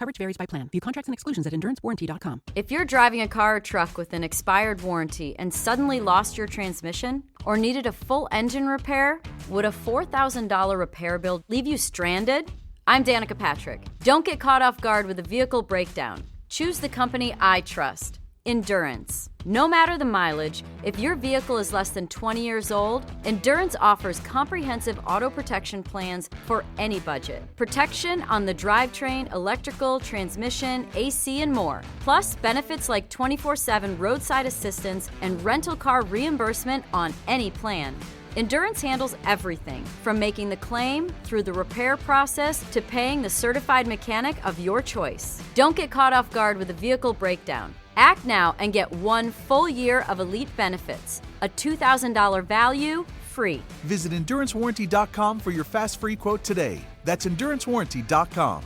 Coverage varies by plan. View contracts and exclusions at endurancewarranty.com. If you're driving a car or truck with an expired warranty and suddenly lost your transmission or needed a full engine repair, would a $4,000 repair bill leave you stranded? I'm Danica Patrick. Don't get caught off guard with a vehicle breakdown. Choose the company I trust. Endurance. No matter the mileage, if your vehicle is less than 20 years old, Endurance offers comprehensive auto protection plans for any budget. Protection on the drivetrain, electrical, transmission, AC, and more. Plus, benefits like 24/7 roadside assistance and rental car reimbursement on any plan. Endurance handles everything, from making the claim, through the repair process, to paying the certified mechanic of your choice. Don't get caught off guard with a vehicle breakdown. Act now and get 1 full year of elite benefits. A $2,000 value, free. Visit EnduranceWarranty.com for your fast free quote today. That's EnduranceWarranty.com.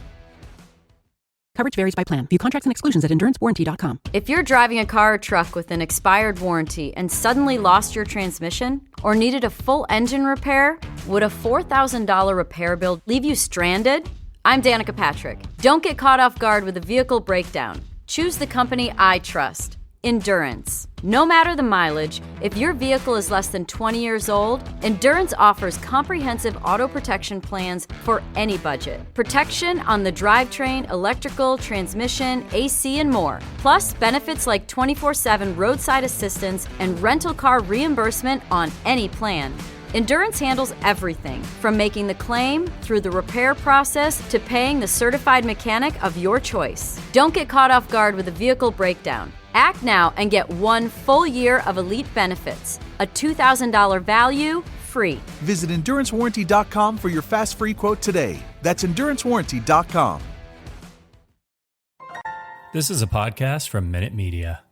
Coverage varies by plan. View contracts and exclusions at endurancewarranty.com. If you're driving a car or truck with an expired warranty and suddenly lost your transmission or needed a full engine repair, would a $4,000 repair bill leave you stranded? I'm Danica Patrick. Don't get caught off guard with a vehicle breakdown. Choose the company I trust. Endurance. No matter the mileage, if your vehicle is less than 20 years old, Endurance offers comprehensive auto protection plans for any budget. Protection on the drivetrain, electrical, transmission, AC, and more. Plus, benefits like 24/7 roadside assistance and rental car reimbursement on any plan. Endurance handles everything, from making the claim, through the repair process, to paying the certified mechanic of your choice. Don't get caught off guard with a vehicle breakdown. Act now and get 1 full year of elite benefits. A $2,000 value, free. Visit EnduranceWarranty.com for your fast free quote today. That's EnduranceWarranty.com. This is a podcast from Minute Media.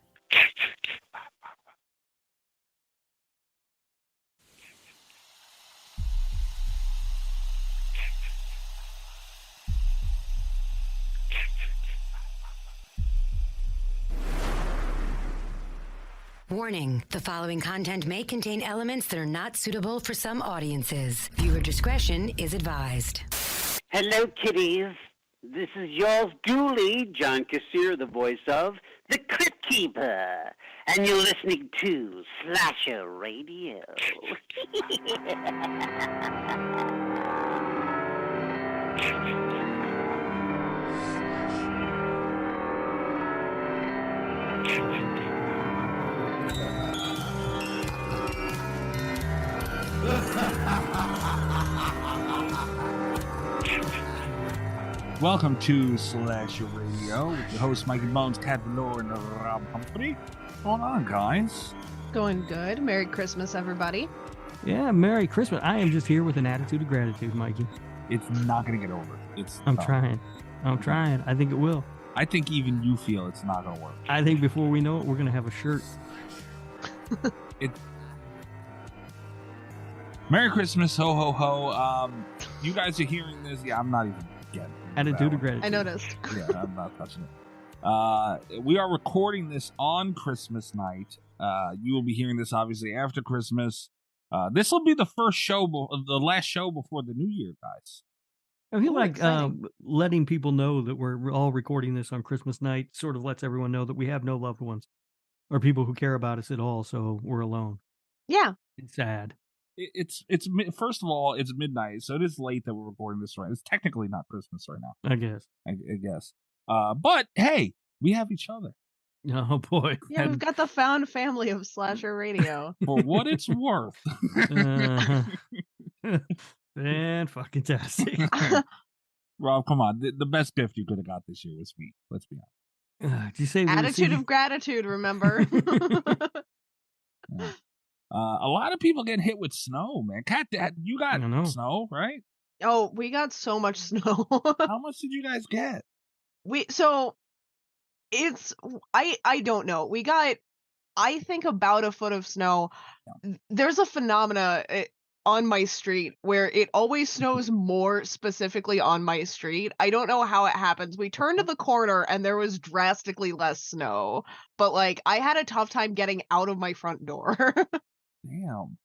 Warning, the following content may contain elements that are not suitable for some audiences. Viewer discretion is advised. Hello, kiddies. This is yours duly, John Kassir, the voice of The Crypt Keeper. And you're listening to Slasher Radio. Welcome to Slasher Radio with your host Mikey Bones, Cat Valor, and Rob Humphrey. What's going on, guys? Going good. Merry Christmas, everybody. Yeah, Merry Christmas. I am just here with an attitude of gratitude, Mikey. It's not going to get over. I'm trying. I think it will. I think even you feel it's not going to work. I think before we know it, we're going to have a shirt. Merry Christmas, ho, ho, ho. You guys are hearing this. Yeah, I'm not even getting it. Attitude of gratitude. I noticed. Yeah, I'm not touching it. We are recording this on Christmas night. You will be hearing this obviously after Christmas. This will be the first show, the last show before the New Year, guys. I feel like letting people know that we're all recording this on Christmas night sort of lets everyone know that we have no loved ones or people who care about us at all, so we're alone. Yeah. It's sad. It's first of all, it's midnight, so it is late that we're recording this right. It's technically not Christmas right now. I guess. I guess. But hey, we have each other. Oh boy. Yeah, we've got the found family of Slasher Radio. For what it's worth. Fantastic. Rob, come on. The best gift you could have got this year was me. Let's be honest. Did you say attitude of gratitude, remember? Yeah. A lot of people get hit with snow, man. Kat, you got snow, right? Oh, we got so much snow. How much did you guys get? I don't know. We got, I think, about a foot of snow. Yeah. There's a phenomena on my street where it always snows more specifically on my street. I don't know how it happens. We turned to the corner and there was drastically less snow, but like I had a tough time getting out of my front door. Damn.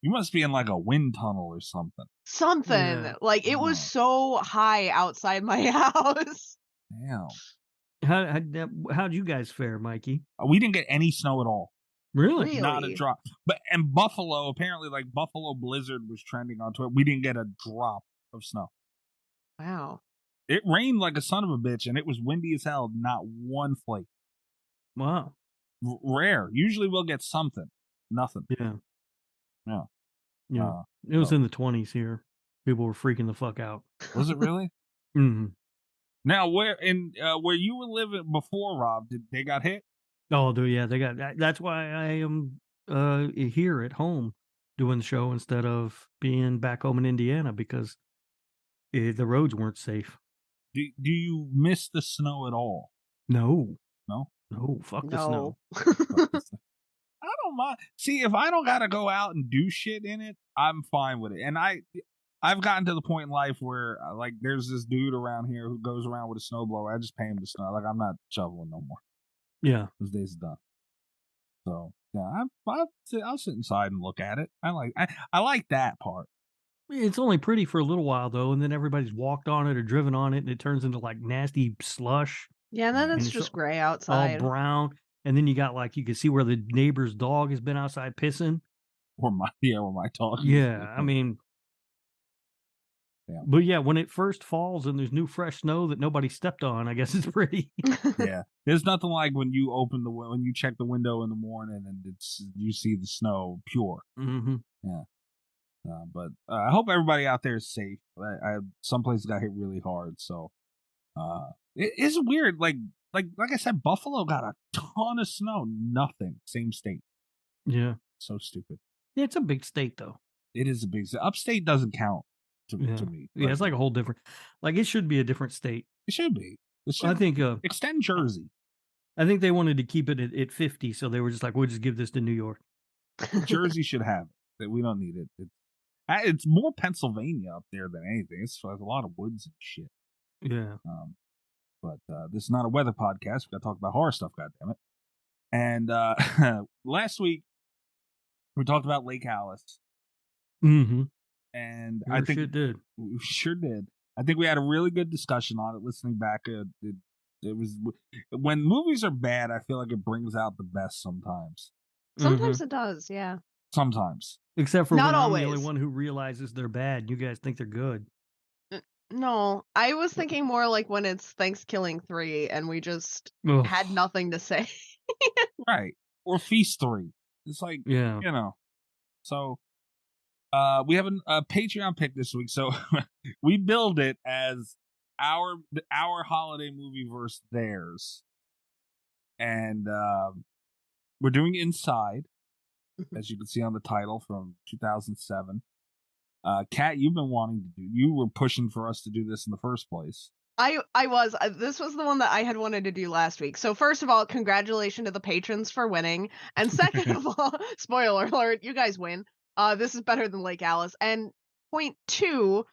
You must be in like a wind tunnel or something. Like it was so high outside my house. Damn. How'd you guys fare, Mikey? We didn't get any snow at all. Really? Not a drop. And Buffalo, apparently, like Buffalo Blizzard was trending on Twitter. We didn't get a drop of snow. Wow. It rained like a son of a bitch, and it was windy as hell. Not one flake. Wow. Rare. Usually we'll get something. Nothing. Yeah. Yeah. It was in the 20s here. People were freaking the fuck out. Was it really? Mm-hmm. Now, where you were living before, Rob, did they got hit? Oh, yeah, they got. That's why I am here at home doing the show instead of being back home in Indiana, because the roads weren't safe. Do you miss the snow at all? No. No? No, fuck the snow. I don't mind. See, if I don't gotta go out and do shit in it, I'm fine with it. And I've gotten to the point in life where like there's this dude around here who goes around with a snowblower. I just pay him to snow. Like I'm not shoveling no more. Yeah, those days are done. So yeah, I'll sit inside and look at it. I like that part. It's only pretty for a little while though, and then everybody's walked on it or driven on it, and it turns into like nasty slush. Yeah, then it's just gray outside, all brown. And then you got like you can see where the neighbor's dog has been outside pissing, or my dog. Yeah, I mean. Yeah. But yeah, when it first falls and there's new fresh snow that nobody stepped on, I guess it's pretty. Yeah, there's nothing like when you when you check the window in the morning and you see the snow pure. Mm-hmm. Yeah, but I hope everybody out there is safe. Some places got hit really hard, so it is weird. Like I said, Buffalo got a ton of snow. Nothing, same state. Yeah, so stupid. Yeah, it's a big state though. It is a big state. Upstate doesn't count. To me. Yeah, it's like a whole different, like it should be a different state. It should be. I think extend Jersey. I think they wanted to keep it at 50, so they were just like, we'll just give this to New York. Jersey should have it. We don't need it. It's more Pennsylvania up there than anything. It's a lot of woods and shit. Yeah. But this is not a weather podcast. We got to talk about horror stuff, goddammit. And last week we talked about Lake Alice. Mm-hmm. And I think we sure did. I think we had a really good discussion on it. Listening back, it was when movies are bad. I feel like it brings out the best sometimes. Sometimes it does, yeah. Sometimes, except for not when always. I'm the only one who realizes they're bad. You guys think they're good. No, I was thinking more like when it's Thanksgiving 3 and we just had nothing to say. Right, or Feast 3. It's like so. We have a Patreon pick this week, so we build it as our holiday movie versus theirs, and we're doing Inside, as you can see on the title from 2007. Kat, you've been wanting to do. You were pushing for us to do this in the first place. I was. This was the one that I had wanted to do last week. So first of all, congratulations to the patrons for winning, and second of all, spoiler alert, you guys win. This is better than Lake Alice. And point 2,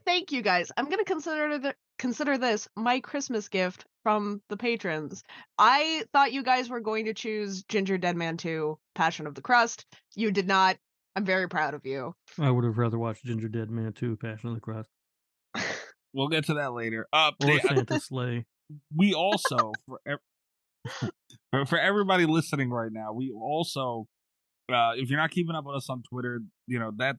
thank you guys. I'm going to consider this my Christmas gift from the patrons. I thought you guys were going to choose Ginger Dead Man 2, Passion of the Crust. You did not. I'm very proud of you. I would have rather watched Ginger Dead Man 2, Passion of the Crust. We'll get to that later. Or Santa's Sleigh. We also, for everybody listening right now, we also... if you're not keeping up with us on Twitter,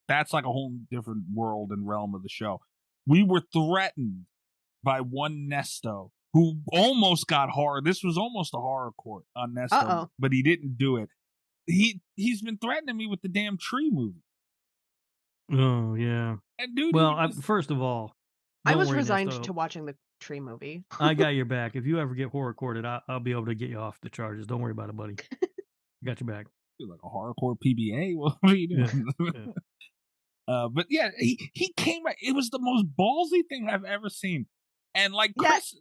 that's like a whole different world and realm of the show. We were threatened by one Nesto who almost got horror. This was almost a horror court on Nesto, but he didn't do it. He's been threatening me with the damn Tree movie. Oh yeah. And dude, first of all, I was resigned to watching the Tree movie. I got your back. If you ever get horror courted, I'll be able to get you off the charges. Don't worry about it, buddy. Got your back. Like a horrorcore PBA. What are you doing? Yeah. But yeah, he came. It was the most ballsy thing I've ever seen. And like Chris,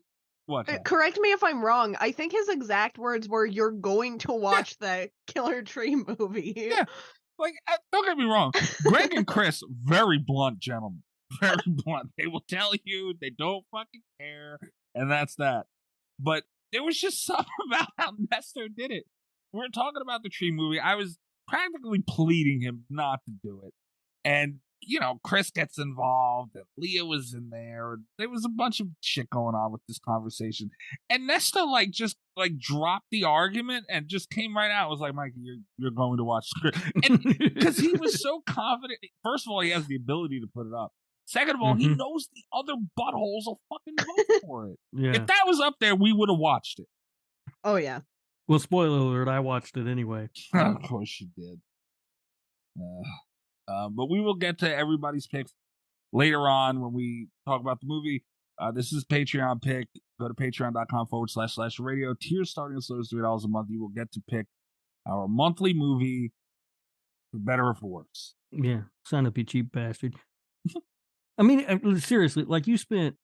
what? Correct me if I'm wrong. I think his exact words were, "You're going to watch the Killer Tree movie." Yeah. Like, don't get me wrong. Greg and Chris, very blunt gentlemen. Very blunt. They will tell you they don't fucking care, and that's that. But there was just something about how Nestor did it. We were talking about the Tree movie. I was practically pleading him not to do it. And Chris gets involved and Leah was in there. There was a bunch of shit going on with this conversation. And Nesta just dropped the argument and just came right out. It was like, Mike, you're going to watch Chris. And because he was so confident. First of all, he has the ability to put it up. Second of all, he knows the other buttholes will fucking vote for it. Yeah. If that was up there, we would have watched it. Oh, yeah. Well, spoiler alert, I watched it anyway. Of course you did. But we will get to everybody's picks later on when we talk about the movie. This is Patreon pick. Go to patreon.com/radio. Tiers starting as low as $3 a month. You will get to pick our monthly movie, for better or for worse. Yeah, sign up, you cheap bastard. I mean, seriously, like you spent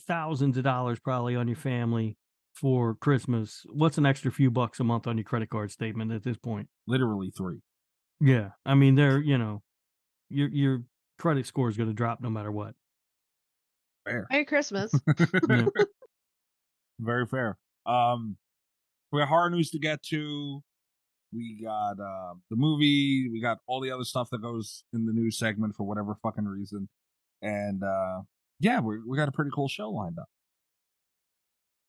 thousands of dollars probably on your family for Christmas. What's an extra few bucks a month on your credit card statement at this point? Literally 3. Yeah, I mean, your credit score is going to drop no matter what. Fair. Merry Christmas. Yeah. Very fair. We got horror news to get to. We got the movie. We got all the other stuff that goes in the news segment for whatever fucking reason. And yeah, we got a pretty cool show lined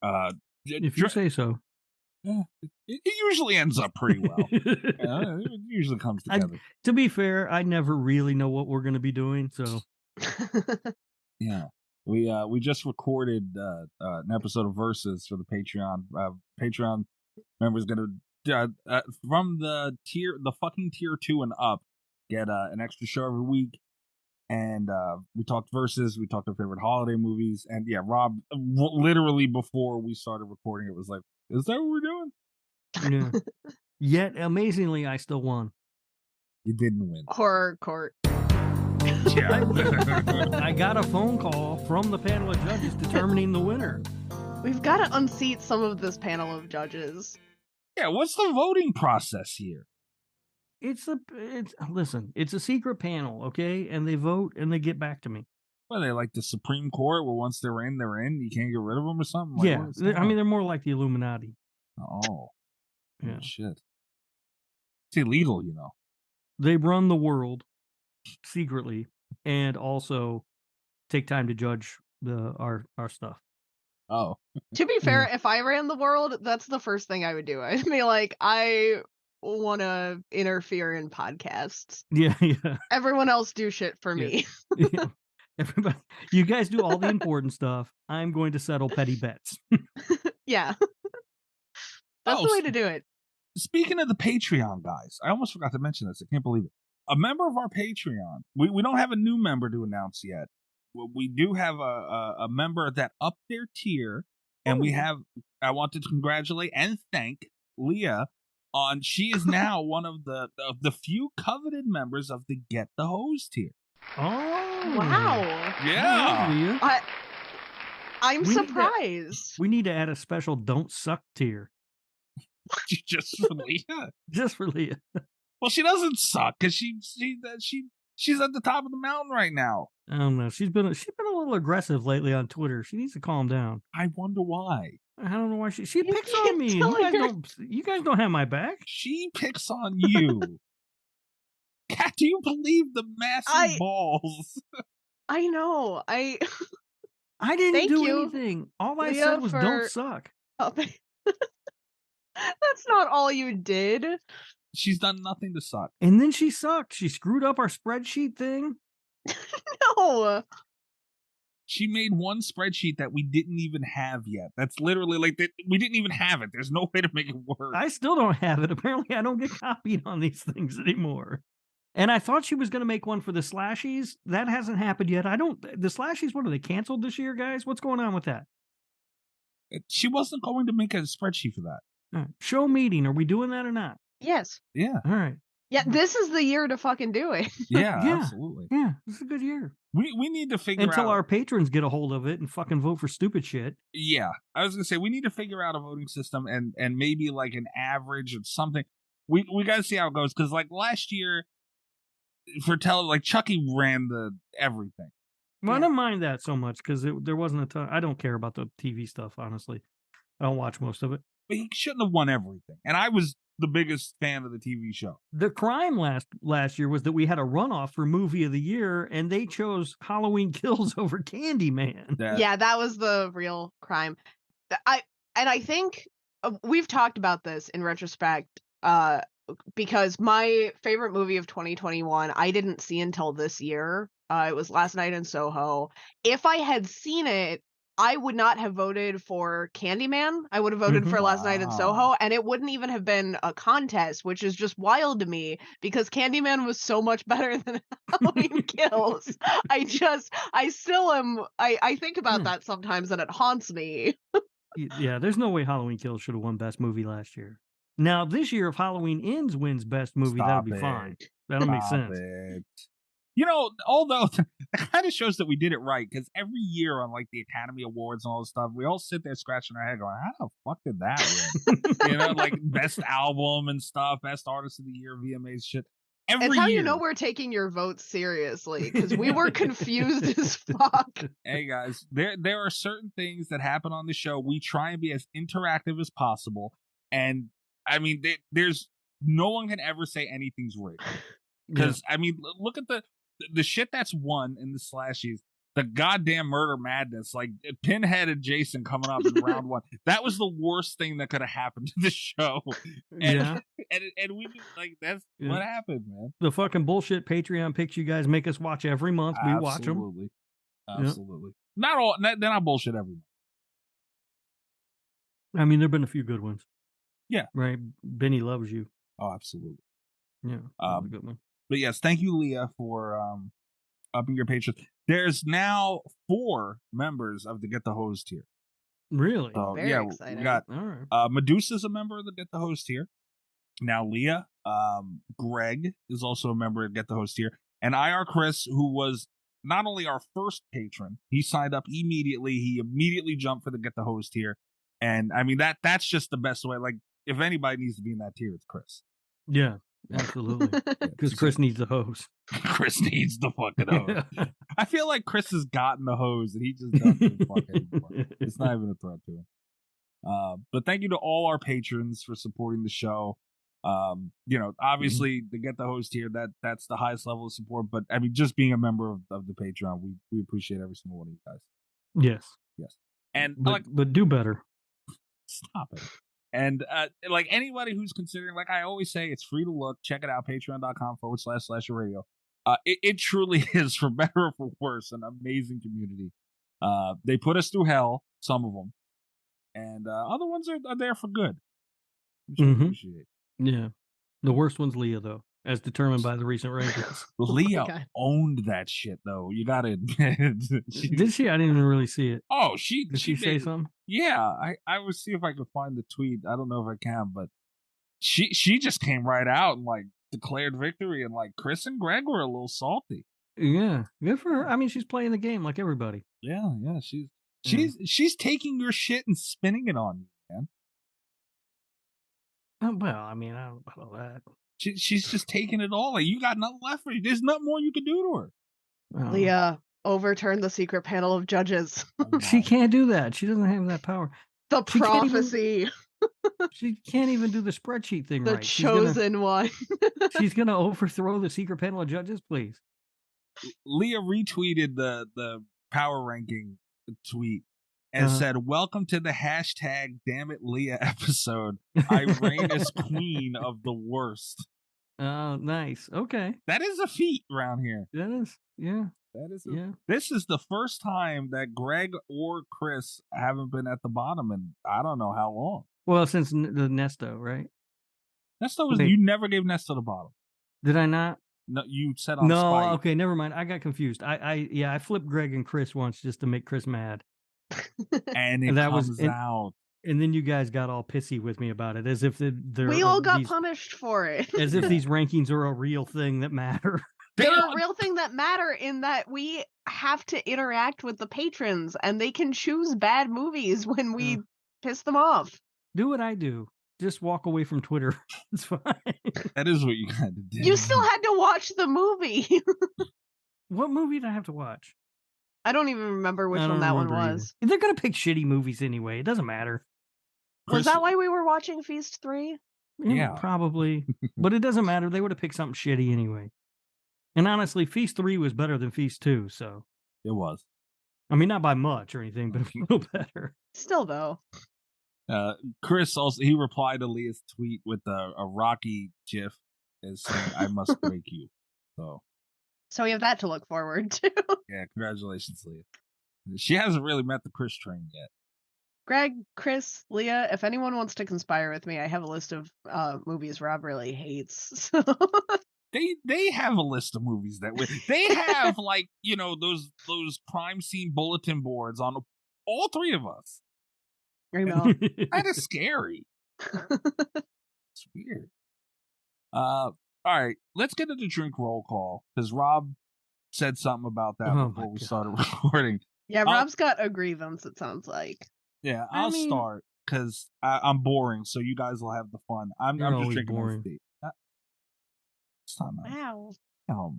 up. If you say so. Yeah, it usually ends up pretty well. It usually comes together. To be fair, I never really know what we're going to be doing, so yeah. We just recorded an episode of Versus for the Patreon. Patreon members going to from the fucking tier 2 and up get an extra show every week. And we talked Versus, we talked our favorite holiday movies, and yeah, Rob literally before we started recording it was like, is that what we're doing? yeah. Yet amazingly, I still won. You didn't win. Horror court. Yeah. I got a phone call from the panel of judges determining the winner. We've got to unseat some of this panel of judges. Yeah, what's the voting process here? Listen, it's a secret panel, okay? And they vote and they get back to me. Well, they like the Supreme Court where once they're in, you can't get rid of them or something? Like, yeah, they're more like the Illuminati. Oh. Yeah. Shit. It's illegal, They run the world secretly and also take time to judge our stuff. Oh. To be fair, if I ran the world, that's the first thing I would do. I'd be like, I want to interfere in podcasts. Yeah, yeah. Everyone else do shit for me. Yeah. Everybody, you guys do all the important stuff. I'm going to settle petty bets. Yeah. That's the way to do it. Speaking of the Patreon, guys, I almost forgot to mention this. I can't believe it. A member of our Patreon, we don't have a new member to announce yet. We do have a member that upped their tier, and I want to congratulate and thank Leah on she is now one of the few coveted members of the Get the Hose tier. Oh, wow. Yeah. I'm surprised. We need to add a special Don't Suck tier. Just for Leah? Just for Leah. Well, she doesn't suck because she's at the top of the mountain right now. I don't know. She's been a little aggressive lately on Twitter. She needs to calm down. I wonder why. I don't know why she picks on me. You guys don't have my back. She picks on you. Kat, do you believe the massive balls? I know. I didn't do anything. All I said was don't suck. That's not all you did. She's done nothing to suck. And then she sucked. She screwed up our spreadsheet thing. No. She made one spreadsheet that we didn't even have yet. That's literally we didn't even have it. There's no way to make it work. I still don't have it. Apparently, I don't get copied on these things anymore. And I thought she was going to make one for the slashies. That hasn't happened yet. The slashies, what are they, canceled this year, guys? What's going on with that? She wasn't going to make a spreadsheet for that. Right. Show meeting. Are we doing that or not? Yes. Yeah. All right. Yeah, this is the year to fucking do it. Yeah, absolutely. Yeah, this is a good year. We need to figure out... Until our patrons get a hold of it and fucking vote for stupid shit. Yeah. I was going to say, we need to figure out a voting system and maybe like an average or something. We got to see how it goes. Because like last year, Chucky ran the everything. Well, I don't mind that so much because there wasn't a ton. I don't care about the TV stuff, honestly. I don't watch most of it. But he shouldn't have won everything. And I was the biggest fan of the TV show. The crime last year was that we had a runoff for movie of the year, and they chose Halloween Kills over Candyman. Yeah, that was the real crime. I think we've talked about this in retrospect, because my favorite movie of 2021 I didn't see until this year. It was Last Night in Soho. If I had seen it, I would not have voted for Candyman. I would have voted for Last Night in Soho, and it wouldn't even have been a contest, which is just wild to me because Candyman was so much better than Halloween Kills. I still am. I think about that sometimes, and it haunts me. Yeah, there's no way Halloween Kills should have won Best Movie last year. Now, this year, if Halloween Ends wins Best Movie, that'll be fine. That'll make sense. You know, although that kind of shows that we did it right, because every year on like the Academy Awards and all this stuff, we all sit there scratching our head going, how the fuck did that win? You know, like Best Album and stuff, Best Artist of the Year, VMAs shit. It's how you know we're taking your votes seriously, because we were confused as fuck. Hey guys, there are certain things that happen on the show. We try and be as interactive as possible, and I mean, there's no one can ever say anything's rigged. Because I mean, look at the shit that's won in the slashies. The goddamn murder madness, like Pinhead and Jason coming up in round one. That was the worst thing that could have happened to the show. And, and we just, like, that's what happened, man. The fucking bullshit Patreon picks you guys make us watch every month. We watch them. Absolutely. Not all. They're not bullshit every month. I mean, there've been a few good ones. Yeah. Right. Benny Loves You. Oh, absolutely. Yeah. That's a good one. But yes, thank you, Leah, for upping your Patreon. There's now 4 members of the Get the Hose tier. Really? So, Very exciting. We got all right. Medusa's a member of the Get the Hose tier. Now Leah, Greg is also a member of Get the Hose tier, and EyeRChris, who was not only our first patron, he signed up immediately. He immediately jumped for the Get the Hose tier, and I mean that's just the best way. Like, if anybody needs to be in that tier, it's Chris. Yeah. Absolutely, because Chris needs the hose. Chris needs the fucking hose. I feel like Chris has gotten the hose and he just doesn't fucking anymore. It's not even a threat to him. But thank you to all our patrons for supporting the show. You know, obviously to get the hose tier, that's the highest level of support. But I mean, just being a member of the Patreon, we appreciate every single one of you guys. Yes. And but do better. Stop it. And like anybody who's considering, like I always say, it's free to look. Check it out, patreon.com/slasher-radio. It truly is, for better or for worse, an amazing community. They put us through hell, some of them, and other ones are there for good. Appreciate. Yeah. The worst one's Leah, though, as determined by the recent rankings. Leah owned that shit, though. You gotta admit. Did she? I didn't even really see it. Oh, did she say something? Yeah, I will see if I can find the tweet. I don't know if I can, but she just came right out and like declared victory, and like Chris and Greg were a little salty. Yeah, good for her. I mean, she's playing the game like everybody. Yeah, she's taking your shit and spinning it on you, man. Well, I mean, I don't know about all that. She's just taking it all. Like, you got nothing left for you. There's nothing more you can do to her. Leah, overturn the secret panel of judges. She can't do that. She doesn't have that power. The prophecy. She can't even do the spreadsheet thing right. The chosen one. She's going to overthrow the secret panel of judges, please. Leah retweeted the power ranking tweet and said, "Welcome to the hashtag Damn It Leah episode. I reign as queen of the worst." Oh, nice. Okay. That is a feat around here. That is. Yeah. That is. This is the first time that Greg or Chris haven't been at the bottom in I don't know how long. Well, since the Nesto, right? Nesto was you never gave Nesto the bottom. Did I not? No, you said on Spike. Okay, never mind. I got confused. I flipped Greg and Chris once just to make Chris mad. And that comes out. And then you guys got all pissy with me about it, as if we all got punished for it. As if these rankings are a real thing that matter. They're a real thing that matter in that we have to interact with the patrons, and they can choose bad movies when we piss them off. Do what I do. Just walk away from Twitter. It's fine. That is what you had to do. You still had to watch the movie. What movie did I have to watch? I don't even remember which one that one was. Either. They're going to pick shitty movies anyway. It doesn't matter. Was that why we were watching Feast 3? Yeah. Probably. But it doesn't matter. They would have picked something shitty anyway. And honestly, Feast 3 was better than Feast 2, so. It was. I mean, not by much or anything, but a little better. Still, though. Chris also, he replied to Leah's tweet with a Rocky gif as saying, I must break you. So we have that to look forward to. Yeah, congratulations, Leah. She hasn't really met the Chris train yet. Greg, Chris, Leah, if anyone wants to conspire with me, I have a list of movies Rob really hates. So. They have a list of movies that they have like, you know, those crime scene bulletin boards on all three of us. I know. Kind of scary. It's weird. All right, let's get into drink roll call because Rob said something about that before we started recording. Yeah, Rob's got a grievance, it sounds like. Yeah, I'll start because I'm boring, so you guys will have the fun. I'm just drinking iced tea. It's not nice. Wow. All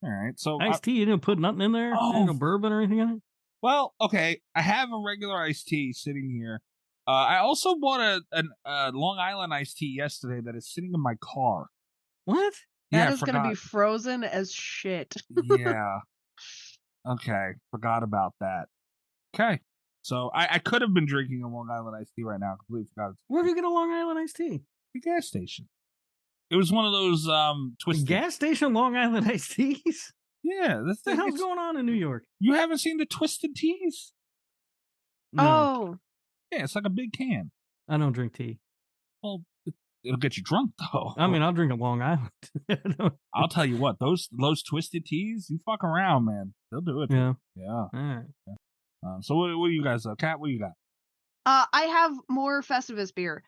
right, so iced tea, you didn't put nothing in there? No bourbon or anything in it? Well, okay, I have a regular iced tea sitting here. I also bought a Long Island iced tea yesterday that is sitting in my car. What? That is going to be frozen as shit. Yeah. Okay, forgot about that. Okay, so I could have been drinking a Long Island iced tea right now. Completely forgot. Where did you get a Long Island iced tea? The gas station. It was one of those twisted gas station Long Island iced teas. Yeah, what the hell's going on in New York? You haven't seen the twisted teas? No. Oh, yeah, it's like a big can. I don't drink tea. Well, it'll get you drunk though. I mean, I'll drink a Long Island. I'll tell you what, those twisted teas, you fuck around, man. They'll do it. Yeah. Yeah. All right. Yeah. So what do you guys, Kat? What do you got? I have more Festivus beer.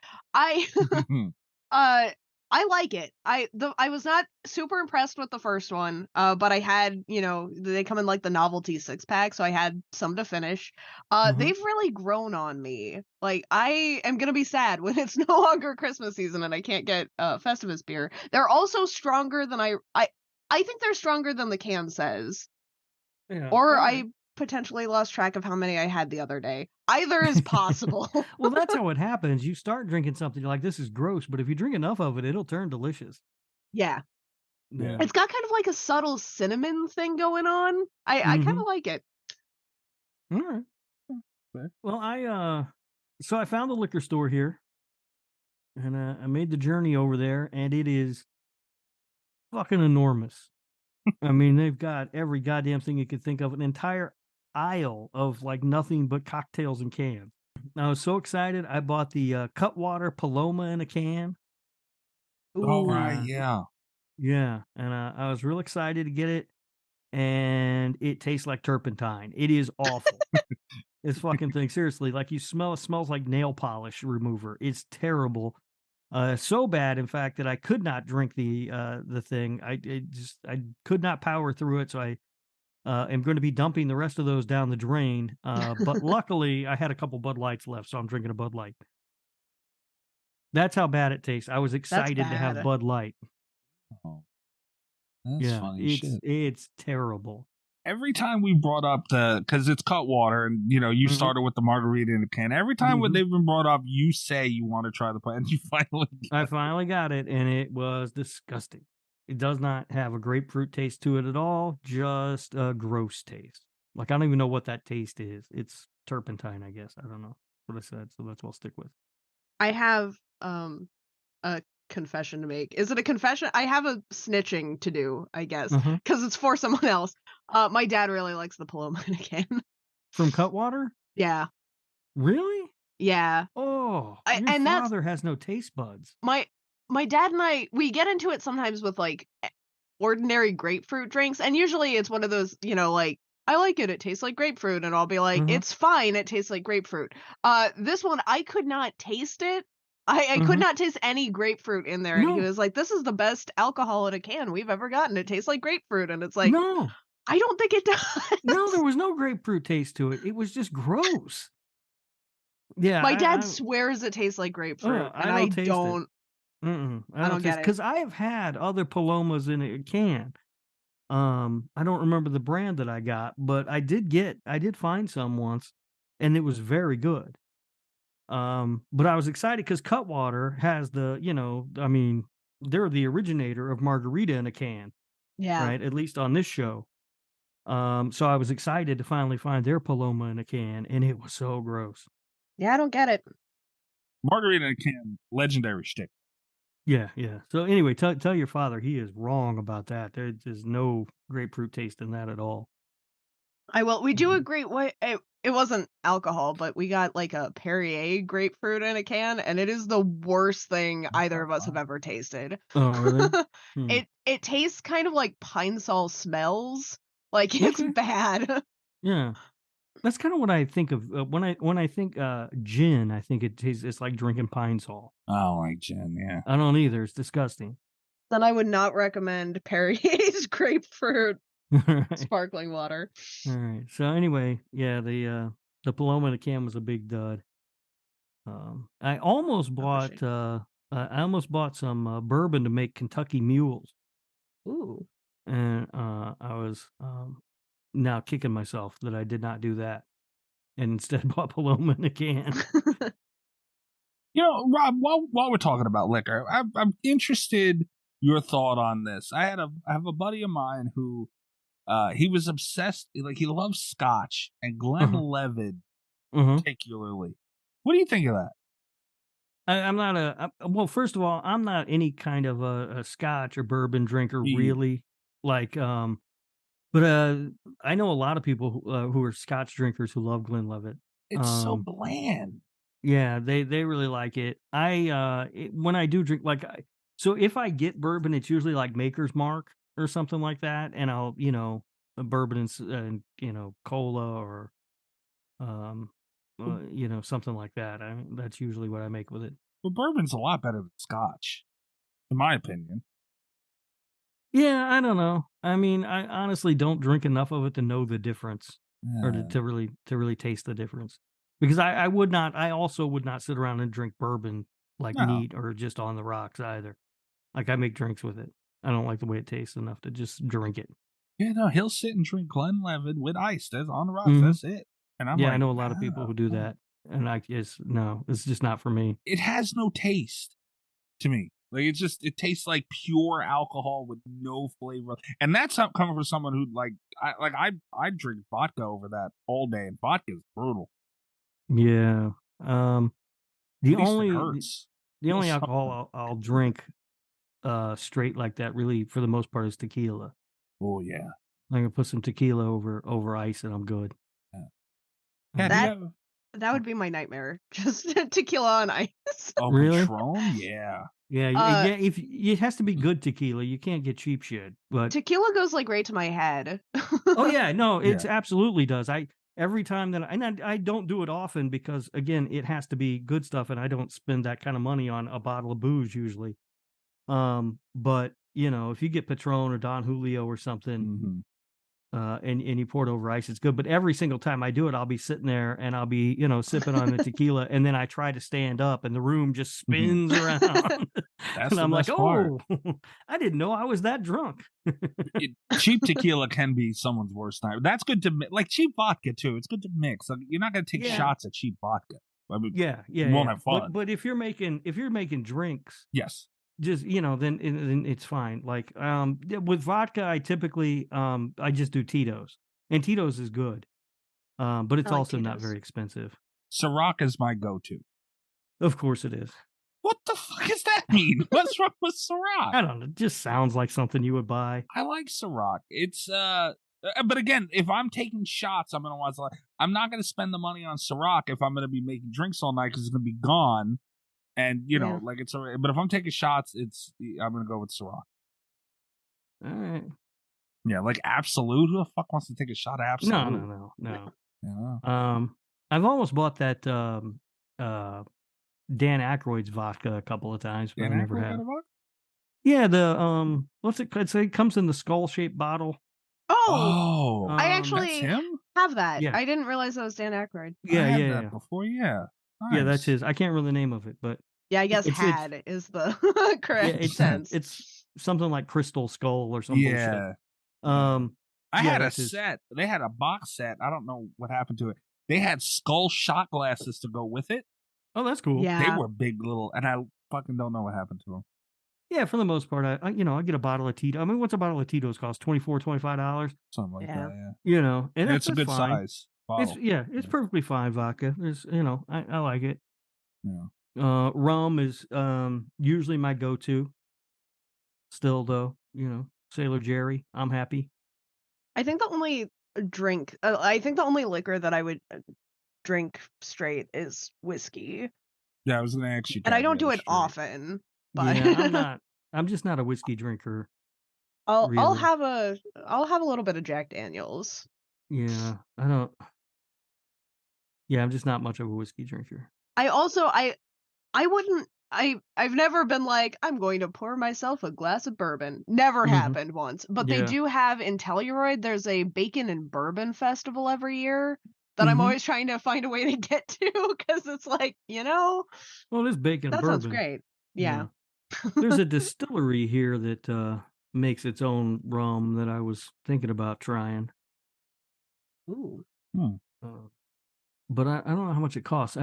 I like it. I was not super impressed with the first one, but I had, they come in like the novelty 6-pack, so I had some to finish. They've really grown on me. Like, I am gonna be sad when it's no longer Christmas season and I can't get Festivus beer. They're also stronger than I think they're stronger than the can says. Yeah. Or I potentially lost track of how many I had the other day. Either is possible. Well, that's how it happens. You start drinking something, you're like, this is gross, but if you drink enough of it, it'll turn delicious. Yeah. Yeah. It's got kind of like a subtle cinnamon thing going on. I kind of like it. All right. Well, I found the liquor store here, and I made the journey over there, and it is fucking enormous. I mean, they've got every goddamn thing you could think of, an entire aisle of like nothing but cocktails and cans. I was so excited. I bought the Cutwater Paloma in a can. Oh, right. Yeah. Yeah. And I was real excited to get it. And it tastes like turpentine. It is awful. This fucking thing. Seriously. Like it smells like nail polish remover. It's terrible. So bad, in fact, that I could not drink the thing. I could not power through it. So I am going to be dumping the rest of those down the drain. But luckily, I had a couple Bud Lights left, so I'm drinking a Bud Light. That's how bad it tastes. I was excited to have Bud Light. Oh, that's funny shit. It's terrible. Every time we brought up because it's Cutwater, and you started with the margarita in the can. Every time when they've been brought up, you say you want to try the plant. You I finally got it, and it was disgusting. It does not have a grapefruit taste to it at all, just a gross taste. Like, I don't even know what that taste is. It's turpentine, I guess. I don't know what I said, so that's what I'll stick with. I have a confession to make. Is it a confession? I have a snitching to do, I guess, because it's for someone else. My dad really likes the Paloma in a can. From Cutwater? Yeah. Really? Yeah. Oh, your father has no taste buds. My dad and I, we get into it sometimes with like ordinary grapefruit drinks. And usually it's one of those, like, I like it. It tastes like grapefruit. And I'll be like, it's fine. It tastes like grapefruit. This one, I could not taste it. I could not taste any grapefruit in there. And he was like, this is the best alcohol in a can we've ever gotten. It tastes like grapefruit. And it's like, no, I don't think it does. No, there was no grapefruit taste to it. It was just gross. Yeah. My dad swears it tastes like grapefruit. And I don't. I don't get it. Because I have had other Palomas in a can. I don't remember the brand that I got, but I did find some once, and it was very good. But I was excited because Cutwater has they're the originator of margarita in a can, Yeah. right? At least on this show. So I was excited to finally find their Paloma in a can, and it was so gross. Yeah, I don't get it. Margarita in a can, legendary shtick. Yeah, yeah. So anyway, tell your father he is wrong about that. There's no grapefruit taste in that at all. I will. We do agree. It wasn't alcohol, but we got like a Perrier grapefruit in a can, and it is the worst thing either of us have ever tasted. Oh, really? It tastes kind of like Pine Sol smells. Like it's Okay. bad. Yeah. That's kind of what I think of when I think gin. I think it's like drinking Pine Sol. I don't like gin. Yeah, I don't either. It's disgusting. Then I would not recommend Perrier's grapefruit All right. sparkling water. All right. So anyway, yeah, the Paloma in a can was a big dud. I almost bought some bourbon to make Kentucky Mules, Ooh. and I was now kicking myself that I did not do that, and instead bought Paloma in a can. Rob, while we're talking about liquor, I'm interested your thought on this. I have a buddy of mine who he was obsessed, like he loves Scotch and Glenlivet particularly. What do you think of that? I'm not well. First of all, I'm not any kind of a Scotch or bourbon drinker, really. Like, but I know a lot of people who are Scotch drinkers who love Glenlivet. It's so bland. Yeah, they really like it. When I do drink, so if I get bourbon, it's usually like Maker's Mark or something like that, and I'll a bourbon and cola or something like that. That's usually what I make with it. But bourbon's a lot better than Scotch, in my opinion. Yeah, I don't know. I mean, I honestly don't drink enough of it to know the difference or to really taste the difference. Because I also would not sit around and drink bourbon neat or just on the rocks either. Like I make drinks with it. I don't like the way it tastes enough to just drink it. Yeah, no, he'll sit and drink Glenlivet with ice. That's on the rocks. That's it. And I know a lot of people who do that. And it's just not for me. It has no taste to me. Like it tastes like pure alcohol with no flavor. And that's not coming from someone who I drink vodka over that all day, and vodka is brutal. Yeah. The only Something. alcohol I'll drink straight like that really for the most part is tequila. Oh yeah. I'm gonna put some tequila over ice and I'm good. Yeah. That would be my nightmare. Just tequila on ice. Oh, really? Patron? Yeah. Yeah, if it has to be good tequila, you can't get cheap shit. But tequila goes right to my head. Oh yeah, no, it absolutely does. Every time that I don't do it often because again, it has to be good stuff, and I don't spend that kind of money on a bottle of booze usually. But if you get Patron or Don Julio or something, and you pour it over ice, it's good. But every single time I do it, I'll be sitting there and I'll be sipping on the tequila, and then I try to stand up, and the room just spins around. That's and I'm like, part. oh, I didn't know I was that drunk. Cheap tequila can be someone's worst night. That's good to like cheap vodka too. It's good to mix. Like, you're not going to take shots at cheap vodka. I mean, you won't have fun. But if you're making drinks, yes, just then it's fine. Like with vodka, I typically I just do Tito's, and Tito's is good, but it's also not very expensive. Ciroc is my go-to. Of course it is. What the fuck does that mean? What's wrong with Ciroc? I don't know. It just sounds like something you would buy. I like Ciroc. It's but again, if I'm taking shots, I'm not going to spend the money on Ciroc if I'm going to be making drinks all night because it's going to be gone. And it's but if I'm taking shots, I'm going to go with Ciroc. All right. Yeah, like Absolute. Who the fuck wants to take a shot of Absolute? No. Yeah. I've almost bought that Dan Aykroyd's vodka a couple of times, but I never have. Yeah, the what's it? It comes in the skull-shaped bottle. Oh, I actually have that. Yeah. I didn't realize that was Dan Aykroyd. Yeah. Before, yeah. Nice. Yeah, that's his. I can't remember the name of it, but yeah, I guess is the correct sense. It's something like Crystal Skull or something. Yeah. I had a set. They had a box set. I don't know what happened to it. They had skull shot glasses to go with it. Oh, that's cool. Yeah. They were big little, and I fucking don't know what happened to them. Yeah, for the most part, I get a bottle of Tito. I mean, what's a bottle of Tito's cost? $24, $25? Something like that, yeah. You know, and It's a good fine. size bottle. It's perfectly fine vodka. It's, I like it. Yeah. Rum is usually my go-to. Still, though, Sailor Jerry, I'm happy. I think the only liquor that I would drink straight is whiskey. Yeah, I was going to ask you. And I don't do it often, but Yeah, I'm just not a whiskey drinker. I'll really. have a little bit of Jack Daniels. Yeah, I'm just not much of a whiskey drinker. I've never been like, I'm going to pour myself a glass of bourbon. Never happened once. But they do have in Telluride, there's a bacon and bourbon festival every year that I'm always trying to find a way to get to, because it's like, Well, this bacon that bourbon sounds great. Yeah. There's a distillery here that makes its own rum that I was thinking about trying. Ooh. But I don't know how much it costs.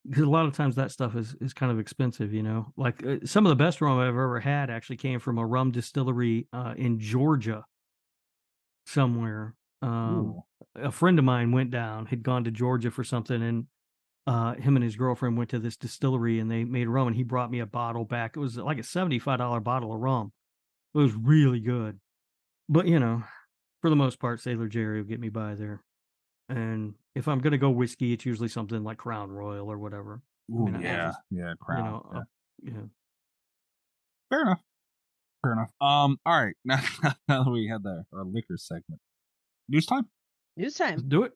Because a lot of times that stuff is kind of expensive, Like some of the best rum I've ever had actually came from a rum distillery in Georgia somewhere. A friend of mine had gone to Georgia for something, and him and his girlfriend went to this distillery and they made rum, and he brought me a bottle back. It was like a $75 bottle of rum. It was really good. But, for the most part, Sailor Jerry will get me by there. And if I'm going to go whiskey, it's usually something like Crown Royal or whatever. Ooh, Crown. Fair enough. All right. Now that we had our liquor segment. News time? Let's do it.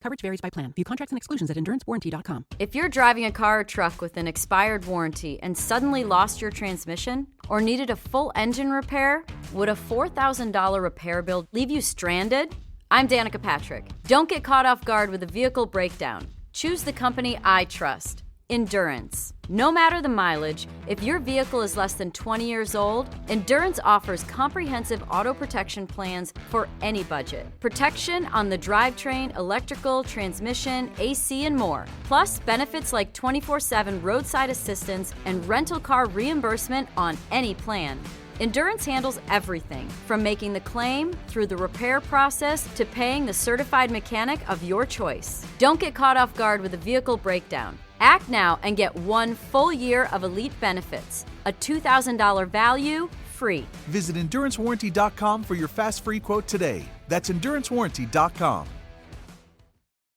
Coverage varies by plan. View contracts and exclusions at endurancewarranty.com. If you're driving a car or truck with an expired warranty and suddenly lost your transmission or needed a full engine repair, would a $4,000 repair bill leave you stranded? I'm Danica Patrick. Don't get caught off guard with a vehicle breakdown. Choose the company I trust. Endurance. No matter the mileage, if your vehicle is less than 20 years old, Endurance offers comprehensive auto protection plans for any budget. Protection on the drivetrain, electrical, transmission, AC, and more. Plus, benefits like 24/7 roadside assistance and rental car reimbursement on any plan. Endurance handles everything, from making the claim, through the repair process, to paying the certified mechanic of your choice. Don't get caught off guard with a vehicle breakdown. Act now and get 1 full year of elite benefits. A $2,000 value, free. Visit EnduranceWarranty.com for your fast free quote today. That's EnduranceWarranty.com.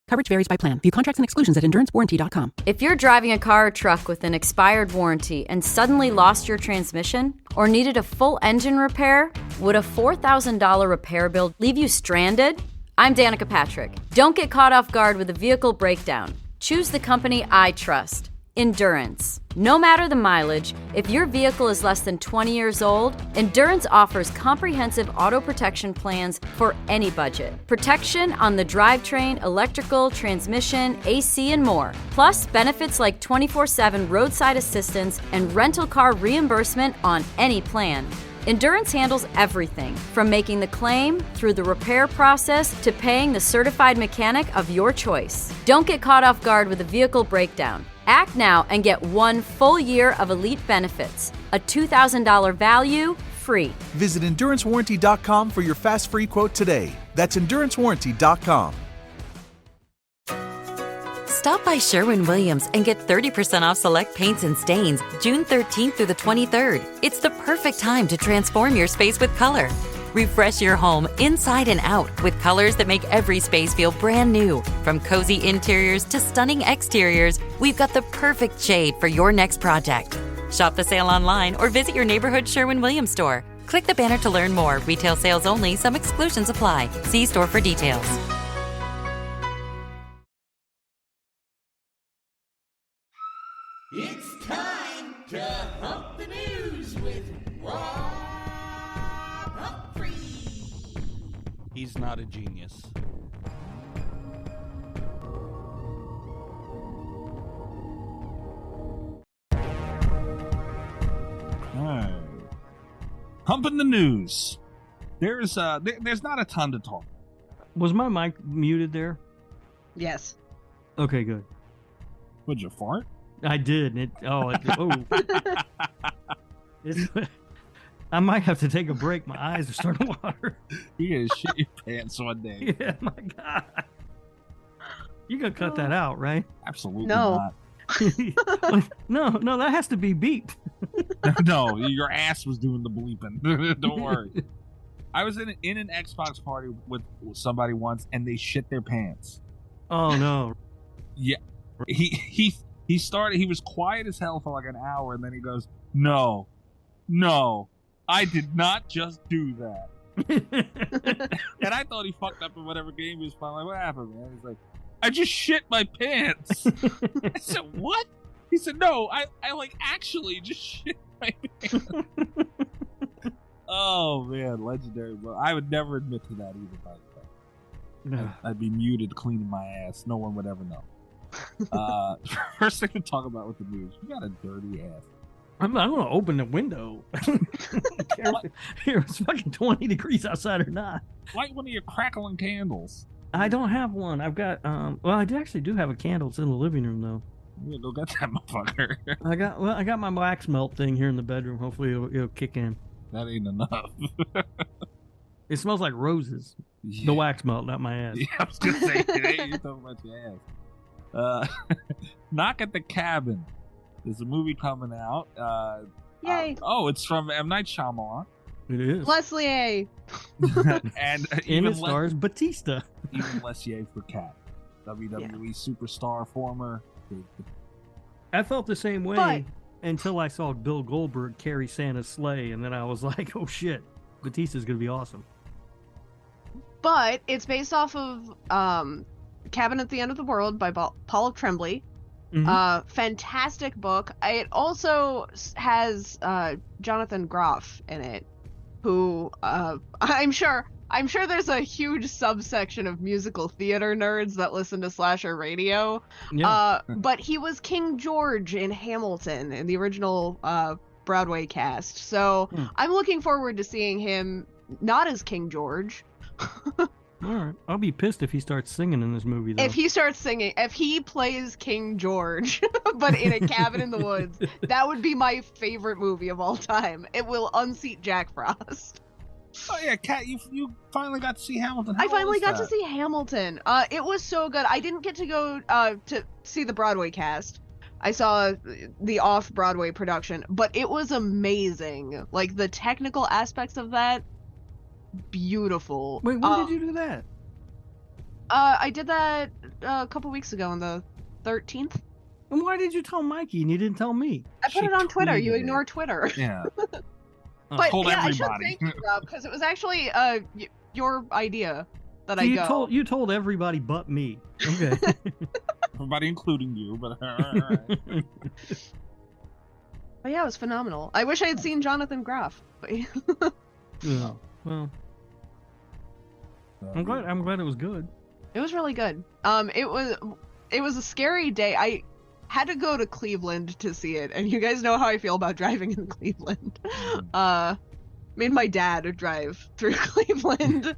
Coverage varies by plan. View contracts and exclusions at endurancewarranty.com. If you're driving a car or truck with an expired warranty and suddenly lost your transmission or needed a full engine repair, would a $4,000 repair bill leave you stranded? I'm Danica Patrick. Don't get caught off guard with a vehicle breakdown. Choose the company I trust. Endurance. No matter the mileage, if your vehicle is less than 20 years old, Endurance offers comprehensive auto protection plans for any budget. Protection on the drivetrain, electrical, transmission, AC, and more. Plus, benefits like 24/7 roadside assistance and rental car reimbursement on any plan. Endurance handles everything, from making the claim, through the repair process, to paying the certified mechanic of your choice. Don't get caught off guard with a vehicle breakdown. Act now and get 1 full year of elite benefits. A $2,000 value, free. Visit EnduranceWarranty.com for your fast free quote today. That's EnduranceWarranty.com. Stop by Sherwin-Williams and get 30% off select paints and stains June 13th through the 23rd. It's the perfect time to transform your space with color. Refresh your home inside and out with colors that make every space feel brand new. From cozy interiors to stunning exteriors, we've got the perfect shade for your next project. Shop the sale online or visit your neighborhood Sherwin-Williams store. Click the banner to learn more. Retail sales only. Some exclusions apply. See store for details. It's time to hump the news with Rob Humphrey. He's not a genius. All right. Humping the news. There's not a ton to talk. Was my mic muted there? Yes. Okay, good. Would you fart? I did. I might have to take a break. My eyes are starting to water. You're gonna shit your pants one day. Yeah, my God. You gonna cut that out, right? Absolutely No. not. No, that has to be beeped. No, your ass was doing the bleeping. Don't worry. I was in an Xbox party with somebody once, and they shit their pants. Oh no. Yeah, he started. He was quiet as hell for like an hour, and then he goes, "No, I did not just do that." And I thought he fucked up in whatever game he was playing. Like, what happened, man? He's like, "I just shit my pants." I said, "What?" He said, "No, I like actually just shit my pants." Oh man, legendary. Well, I would never admit to that either. By the way, I'd be muted cleaning my ass. No one would ever know. First thing to talk about with the news, you got a dirty ass. I'm gonna open the window. Here, it's fucking 20 degrees outside or not. Light one of your crackling candles. I don't have one. I've got well, I actually do have a candle. It's in the living room though. Yeah, go get that motherfucker. I got my wax melt thing here in the bedroom. Hopefully it'll kick in. That ain't enough. It smells like roses. Yeah. The wax melt, not my ass. Yeah, I was gonna say, hey, you talking about your ass. Knock at the Cabin. There's a movie coming out. Yay! It's from M. Night Shyamalan. It is. Leslie. And and it stars Batista. Even Lessier for Cat. WWE superstar, former. I felt the same way until I saw Bill Goldberg carry Santa's sleigh, and then I was like, oh shit, Batista's gonna be awesome. But it's based off of Cabin at the End of the World by Paul Tremblay. Mm-hmm. Fantastic book. It also has Jonathan Groff in it, who I'm sure there's a huge subsection of musical theater nerds that listen to slasher radio. Yeah. But he was King George in Hamilton in the original Broadway cast. So I'm looking forward to seeing him not as King George. All right. I'll be pissed if he starts singing in this movie, though. If he starts singing, if he plays King George, but in a cabin in the woods, that would be my favorite movie of all time. It will unseat Jack Frost. Oh yeah, Kat, you finally got to see Hamilton. I finally got to see Hamilton. It was so good. I didn't get to go to see the Broadway cast. I saw the off-Broadway production, but it was amazing. Like, the technical aspects of that, beautiful. Wait, when did you do that? I did that a couple weeks ago on the 13th. And why did you tell Mikey and you didn't tell me? I put it on Twitter. You ignore Twitter. Yeah. But told yeah, everybody. I should thank you, Rob, because it was actually your idea that So I go. You told everybody but me. Okay. Everybody, including you, but all right. But yeah, it was phenomenal. I wish I had seen Jonathan Groff. But Yeah. Well, I'm glad it was good. it was really good. It was a scary day. I had to go to Cleveland to see it, and you guys know how I feel about driving in Cleveland. Made my dad drive through Cleveland.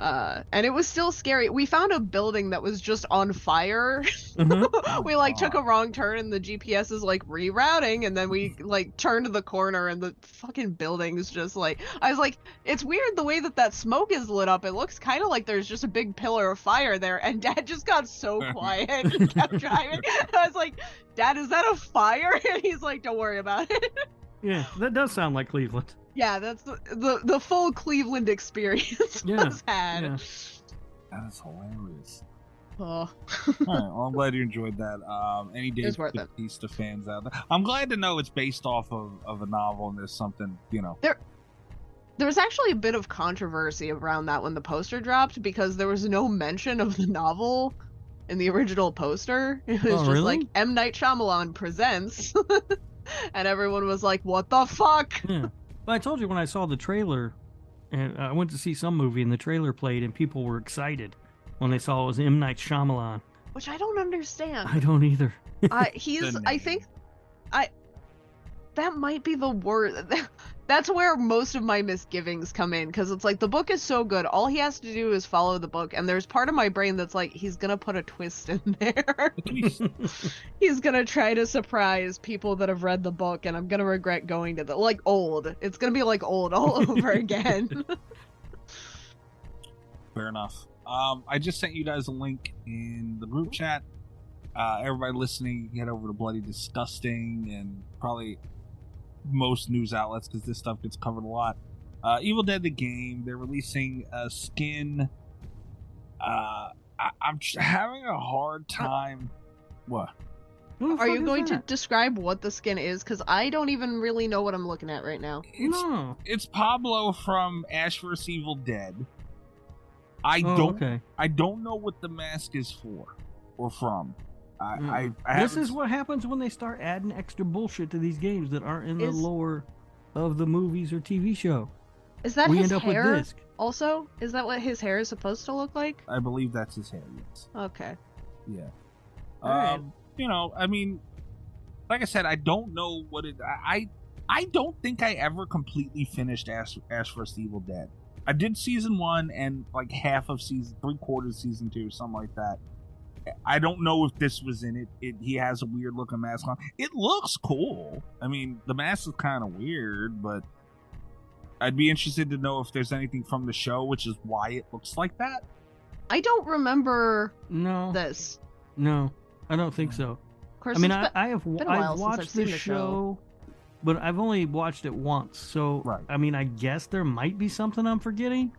And it was still scary. We found a building that was just on fire. Mm-hmm. We took a wrong turn and the GPS is rerouting, and then we turned the corner and the fucking building's just I was like, it's weird the way that smoke is lit up. It looks kind of like there's just a big pillar of fire there, and Dad just got so quiet and kept driving. I was like, Dad, is that a fire? And he's like, don't worry about it. Yeah, that does sound like Cleveland. Yeah, that's the full Cleveland experience was had. Yeah. That is hilarious. Oh. All right, well, I'm glad you enjoyed that. Any Dave Bautista fans out there? I'm glad to know it's based off of a novel and there's something, There was actually a bit of controversy around that when the poster dropped, because there was no mention of the novel in the original poster. It was just really? M. Night Shyamalan presents. And everyone was like, what the fuck? Yeah. But I told you when I saw the trailer, and I went to see some movie and the trailer played and people were excited when they saw it was M. Night Shyamalan. Which I don't understand. I don't either. I think that might be the word. That's where most of my misgivings come in, because it's like the book is so good. All he has to do is follow the book, and there's part of my brain that's like, he's gonna put a twist in there. He's gonna try to surprise people that have read the book, and I'm gonna regret going to like Old. It's gonna be like Old all over again. Fair enough. I just sent you guys a link in the group chat. Everybody listening, get over to Bloody Disgusting and probably most news outlets, because this stuff gets covered a lot. Evil Dead the game, they're releasing a skin. I'm having a hard time. What? Are you going to describe what the skin is? Because I don't even really know what I'm looking at right now. It's Pablo from Ash vs. Evil Dead. I don't know what the mask is for or from. This is what happens when they start adding extra bullshit to these games that aren't in the lore of the movies or TV show. Is that we his end up hair? with disc. Also, is that what his hair is supposed to look like? I believe that's his hair. Yes. Okay. Yeah. Alright. You know, I mean, like I said, I don't know what it. I don't think I ever completely finished Ash vs. Evil Dead. I did season 1 and like half of season 3/4 season 2, something like that. I don't know if this was in it. He has a weird looking mask on. It looks cool. I mean, the mask is kind of weird, but I'd be interested to know if there's anything from the show, which is why it looks like that. I don't remember this. No, I don't think so. Of course, I mean, I've I've watched the show, but I've only watched it once. So, I mean, I guess there might be something I'm forgetting,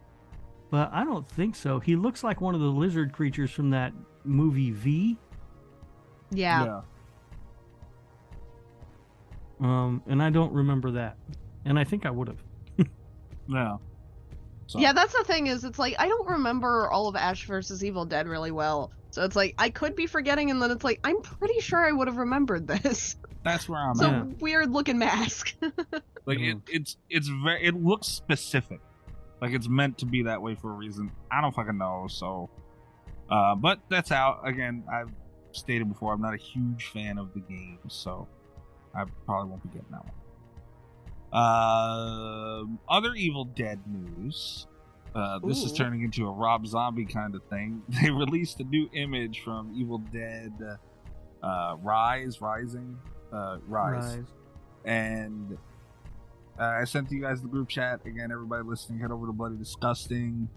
but I don't think so. He looks like one of the lizard creatures from that movie V. Yeah. And I don't remember that, and I think I would have. Yeah. So. Yeah, that's the thing is, it's like, I don't remember all of Ash vs. Evil Dead really well. So it's like, I could be forgetting, and then it's like, I'm pretty sure I would have remembered this. That's where I'm it's at. a weird looking mask. Like, it looks specific. Like, it's meant to be that way for a reason. I don't fucking know, so. But that's out. Again, I've stated before, I'm not a huge fan of the game, so I probably won't be getting that one. Other Evil Dead news. This is turning into a Rob Zombie kind of thing. They released a new image from Evil Dead Rise. And I sent to you guys the group chat. Again, everybody listening, head over to Bloody Disgusting.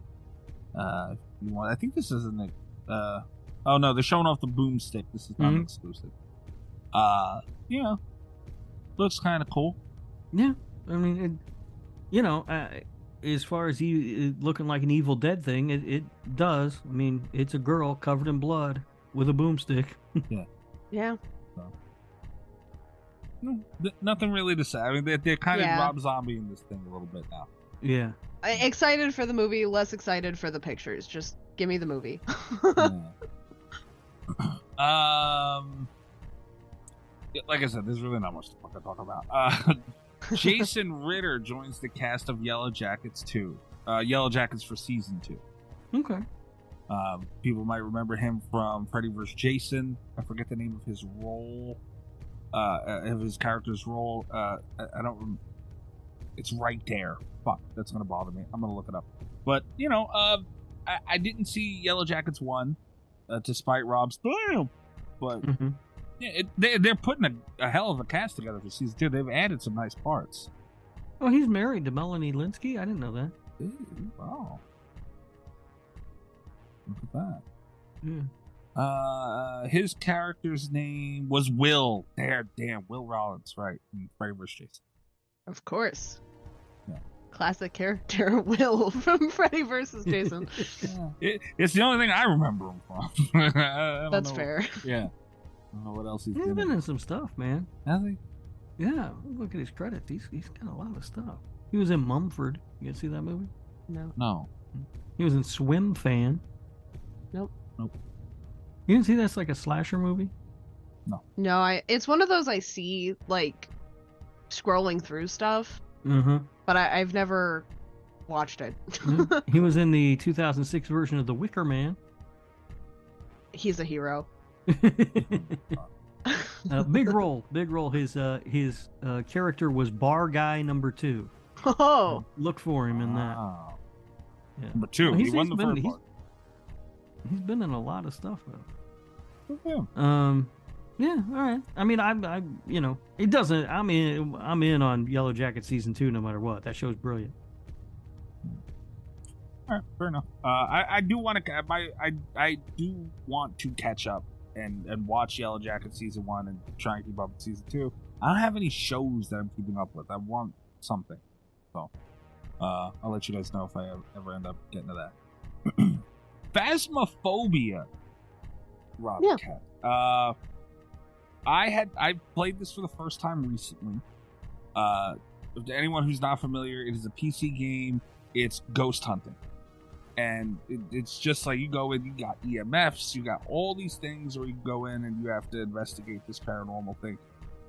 If you want, I think this isn't it. Oh no, they're showing off the boomstick. This is not exclusive. You know, looks kind of cool. Yeah, I mean, as far as looking like an Evil Dead thing, it does. I mean, it's a girl covered in blood with a boomstick. Yeah. Yeah. So. Nothing really to say. I mean, they're kind of Rob Zombie in this thing a little bit now. Yeah. Excited for the movie, less excited for the pictures. Just give me the movie. Like I said, there's really not much to fucking talk about. Jason Ritter joins the cast of Yellow Jackets 2. Yellow Jackets for season 2. Okay. People might remember him from Freddy vs. Jason. I forget the name of his role. Of his character's role. I don't. It's right there. Fuck, that's gonna bother me. I'm gonna look it up. But you know, I didn't see Yellow Jackets 1, despite Rob's thing. But yeah, they're putting a hell of a cast together for season 2. They've added some nice parts. Oh, he's married to Melanie Linsky? I didn't know that. Ooh, wow. Look at that. Yeah. His character's name was Will. Damn, Will Rollins, right? In Freddy vs. Jason. Of course. Yeah. Classic character, Will from Freddy vs. Jason. It's the only thing I remember him from. That's fair. Yeah. I don't know what else he's been in some stuff, man. Has he? Yeah. Look at his credits. He's got a lot of stuff. He was in Mumford. You guys see that movie? No. He was in Swim Fan. Nope. You didn't see that's like a slasher movie? No, it's one of those I see, like, scrolling through stuff. But I've never watched it. He was in the 2006 version of The Wicker Man. He's a hero. Big role. His character was Bar Guy number 2. Oh, look for him in that. Yeah. Number 2. Well, he won the first part. He's been in a lot of stuff though. Yeah. Yeah, all right. I mean, I it doesn't. I'm in on Yellow Jacket season 2 no matter what. That show's brilliant. All right, fair enough. I do want to. I do want to catch up and watch Yellow Jacket season 1 and try and keep up with season 2. I don't have any shows that I'm keeping up with. I want something, so I'll let you guys know if I ever end up getting to that. Phasmophobia. Rob Cat. I played this for the first time recently. To anyone who's not familiar, it is a PC game. It's ghost hunting. And it's just like you go in, you got EMFs, you got all these things where you go in and you have to investigate this paranormal thing.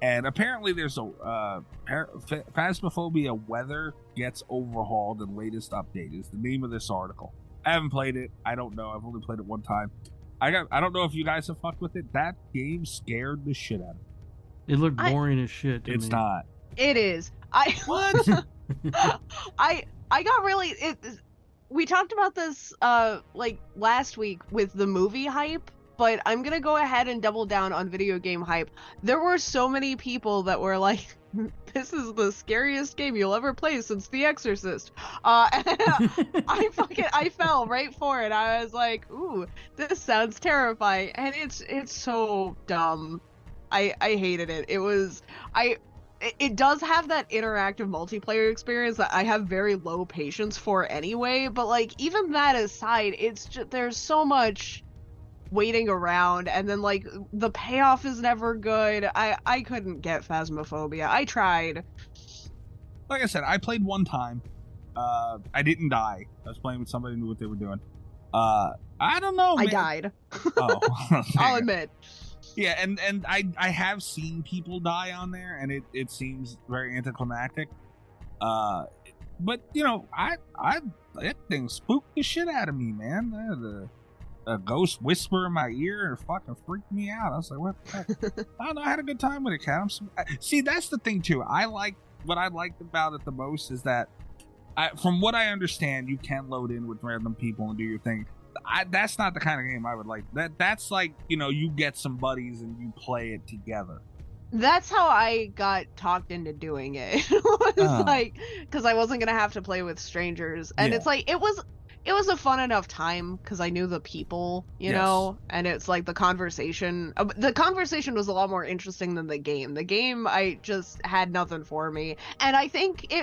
And apparently there's a Phasmophobia weather gets overhauled and latest update is the name of this article. I haven't played it. I don't know. I've only played it one time. I don't know if you guys have fucked with it. That game scared the shit out of me. It looked boring as shit to me. It's not. It is. What? I got really we talked about this like last week with the movie hype, but I'm gonna go ahead and double down on video game hype. There were so many people that were like, this is the scariest game you'll ever play since The Exorcist. I fell right for it. I was like, ooh, this sounds terrifying. And it's so dumb. I hated it. It does have that interactive multiplayer experience that I have very low patience for anyway, but like even that aside, it's just there's so much waiting around, and then like the payoff is never good. I couldn't get Phasmophobia. I tried. Like I said, I played one time. I didn't die. I was playing with somebody who knew what they were doing. I don't know, man. I died. Oh. I'll admit. Yeah, and I have seen people die on there, and it seems very anticlimactic. But you know, that thing spooked the shit out of me, man. A ghost whisper in my ear and fucking freaked me out. I was like, what the heck? I don't know. I had a good time with it, Cat. See, that's the thing too. What I liked about it the most is that, from what I understand, you can load in with random people and do your thing. That's not the kind of game I would like. That's like, you know, you get some buddies and you play it together. That's how I got talked into doing it. Like, because I wasn't gonna have to play with strangers, and it's like it was a fun enough time because I knew the people, you know, and it's like the conversation was a lot more interesting than the game. The game, I just had nothing for me, and I think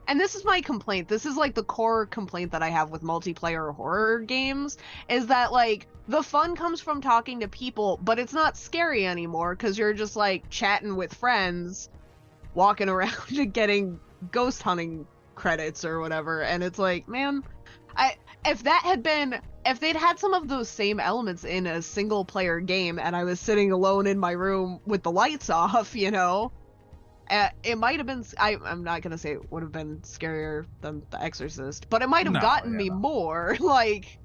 and this is my complaint. This is like the core complaint that I have with multiplayer horror games, is that like the fun comes from talking to people, but it's not scary anymore because you're just like chatting with friends, walking around and getting ghost hunting credits or whatever. And it's like, man, if they'd had some of those same elements in a single player game and I was sitting alone in my room with the lights off, you know, it might have been, I'm not gonna say it would have been scarier than The Exorcist, but it might have gotten me more. Like,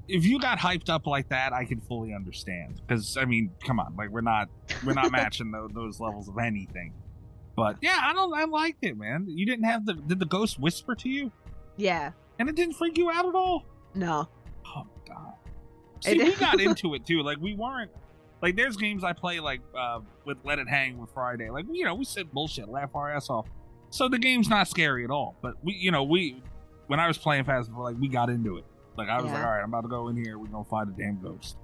if you got hyped up like that, I can fully understand. Because I mean, come on, like we're not matching those levels of anything. But yeah, I liked it, man. You didn't have did the ghost whisper to you? Yeah. And it didn't freak you out at all? No. Oh my god. See, we got into it too. Like we weren't. Like, there's games I play, like, with Let It Hang with Friday. Like, you know, we sit bullshit, laugh our ass off. So the game's not scary at all. But, when I was playing Fast, like, we got into it. Like, I was like, all right, I'm about to go in here. We're going to find a damn ghost.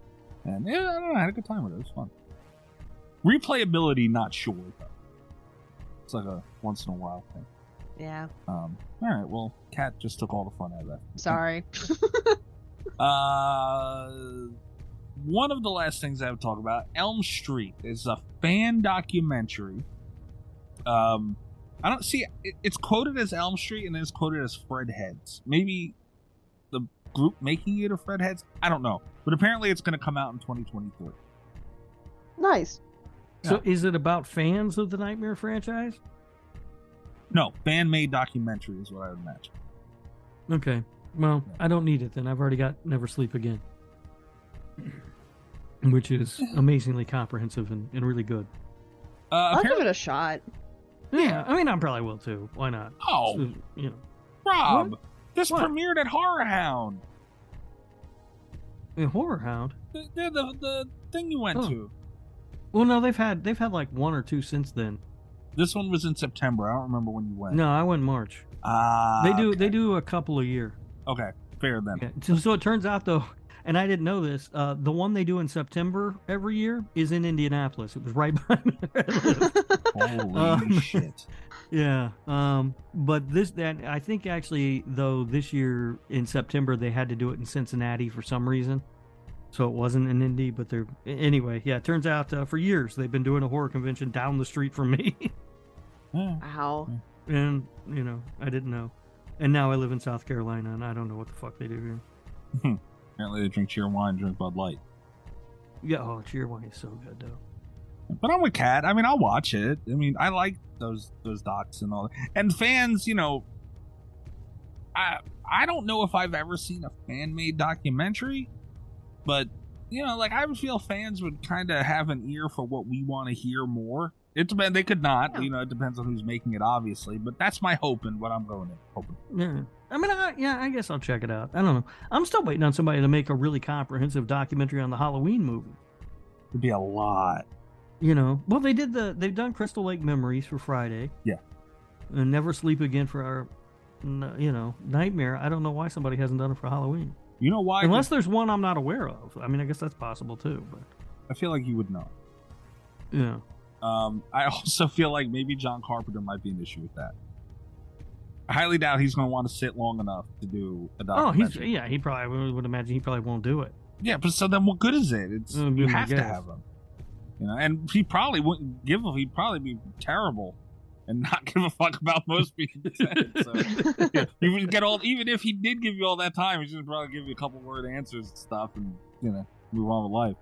And, yeah, I don't know. I had a good time with it. It was fun. Replayability, not sure, though. It's like a once in a while thing. Yeah. All right, well, Kat just took all the fun out of that. Sorry. One of the last things I have to talk about, Elm Street, is a fan documentary. I don't see it's quoted as Elm Street and then it's quoted as Fredheads. Maybe the group making it are Fredheads? I don't know. But apparently it's going to come out in 2023. Nice. So is it about fans of the Nightmare franchise? No, fan-made documentary is what I would imagine. Okay. Well, I don't need it then. I've already got Never Sleep Again. which is amazingly comprehensive and really good. I'll give it a shot. Yeah, I mean, I probably will too. Why not? Oh, So, you know, Rob, this What? premiered at Horror Hound. Horror Hound. The thing you went to. Well, no, they've had like one or two since then. This one was in September. I don't remember when you went. No, I went in March. They do a couple a year. Okay, fair then. Yeah. So it turns out though, and I didn't know this, the one they do in September every year is in Indianapolis. It was right behind where I live. Holy shit. Yeah. But I think actually though this year in September they had to do it in Cincinnati for some reason. So it wasn't in Indy, but anyway, yeah, it turns out for years they've been doing a horror convention down the street from me. Wow. And, you know, I didn't know. And now I live in South Carolina and I don't know what the fuck they do here. Apparently they drink cheer wine, drink Bud Light. Yeah, oh, cheer wine is so good though. But I'm with Kat. I mean, I'll watch it. I mean, I like those docs and all that. And fans, you know, I don't know if I've ever seen a fan-made documentary, but, you know, like, I would feel fans would kind of have an ear for what we want to hear more. It depends. They could not. Yeah. You know, it depends on who's making it, obviously. But that's my hope and what I'm hoping. Yeah. I mean, I guess I'll check it out. I don't know. I'm still waiting on somebody to make a really comprehensive documentary on the Halloween movie. It'd be a lot. You know, well, they've done Crystal Lake Memories for Friday. Yeah. And Never Sleep Again for our, you know, Nightmare. I don't know why somebody hasn't done it for Halloween. You know why? Unless there's one I'm not aware of. I mean, I guess that's possible too. But I feel like you would know. Yeah. I also feel like maybe John Carpenter might be an issue with that. I highly doubt he's going to want to sit long enough to do a documentary. He probably would imagine he probably won't do it. Yeah, but so then what good is it? You have to have him. You know, and he probably wouldn't give a. He'd probably be terrible and not give a fuck about most people. So, yeah, he would get all. Even if he did give you all that time, he's just probably give you a couple word answers and stuff, and you know, move on with life.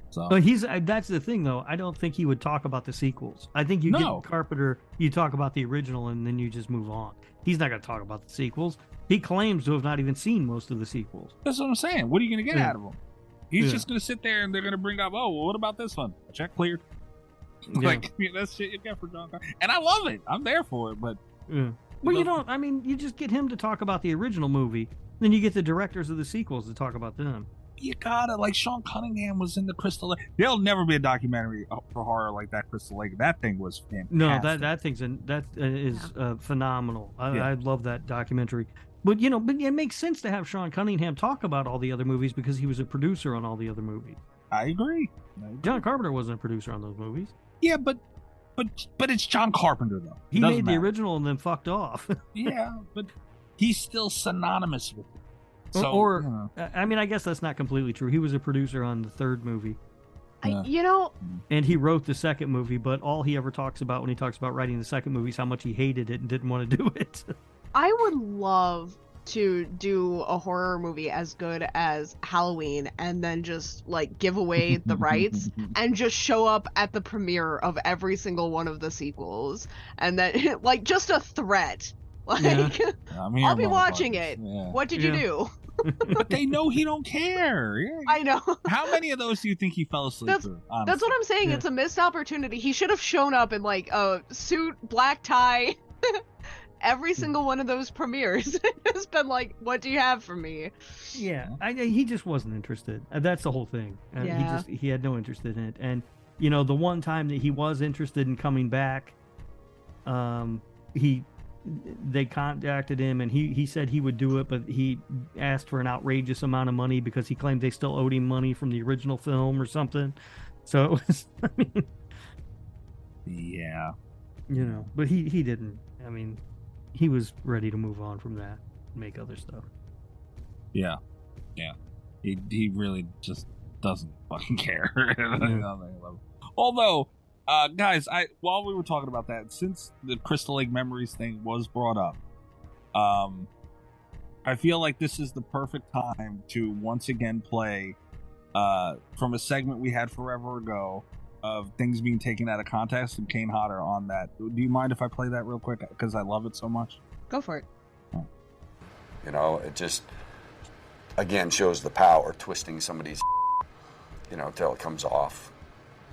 So, but that's the thing, though. I don't think he would talk about the sequels. I think you get Carpenter, you talk about the original, and then you just move on. He's not going to talk about the sequels. He claims to have not even seen most of the sequels. That's what I'm saying. What are you going to get out of him? He's just going to sit there and they're going to bring up, oh, well, what about this one? Check cleared. Like, that's shit you get for John Carpenter. And I love it. I'm there for it, but... Yeah. Well, you just get him to talk about the original movie, then you get the directors of the sequels to talk about them. You gotta, like, Sean Cunningham was in the Crystal Lake. There'll never be a documentary for horror like that Crystal Lake. That thing was fantastic. No, that is phenomenal. I love that documentary. But, you know, it makes sense to have Sean Cunningham talk about all the other movies because he was a producer on all the other movies. I agree. John Carpenter wasn't a producer on those movies. Yeah, but it's John Carpenter, though. He made the original and then fucked off. Yeah, but he's still synonymous with it. So, I mean, I guess that's not completely true. He was a producer on the third movie. And he wrote the second movie, but all he ever talks about when he talks about writing the second movie is how much he hated it and didn't want to do it. I would love to do a horror movie as good as Halloween and then just like give away the rights and just show up at the premiere of every single one of the sequels and then like just a threat. Like, I'll be watching it. Yeah. What did you do? But they know he don't care. Yeah. I know. How many of those do you think he fell asleep through? That's what I'm saying. Yeah. It's a missed opportunity. He should have shown up in like a suit, black tie, every single one of those premieres. It's been like, what do you have for me? Yeah, he just wasn't interested. That's the whole thing. He had no interest in it. And you know, the one time that he was interested in coming back, they contacted him and he said he would do it, but he asked for an outrageous amount of money because he claimed they still owed him money from the original film or something. So it was, I mean, yeah, you know, but he didn't. I mean, he was ready to move on from that and make other stuff. Yeah. He really just doesn't fucking care. Although, guys, while we were talking about that, since the Crystal Lake Memories thing was brought up, I feel like this is the perfect time to once again play from a segment we had forever ago of things being taken out of context and Kane Hodder on that. Do you mind if I play that real quick? Because I love it so much. Go for it. Oh. You know, it just, again, shows the power twisting somebody's till it comes off.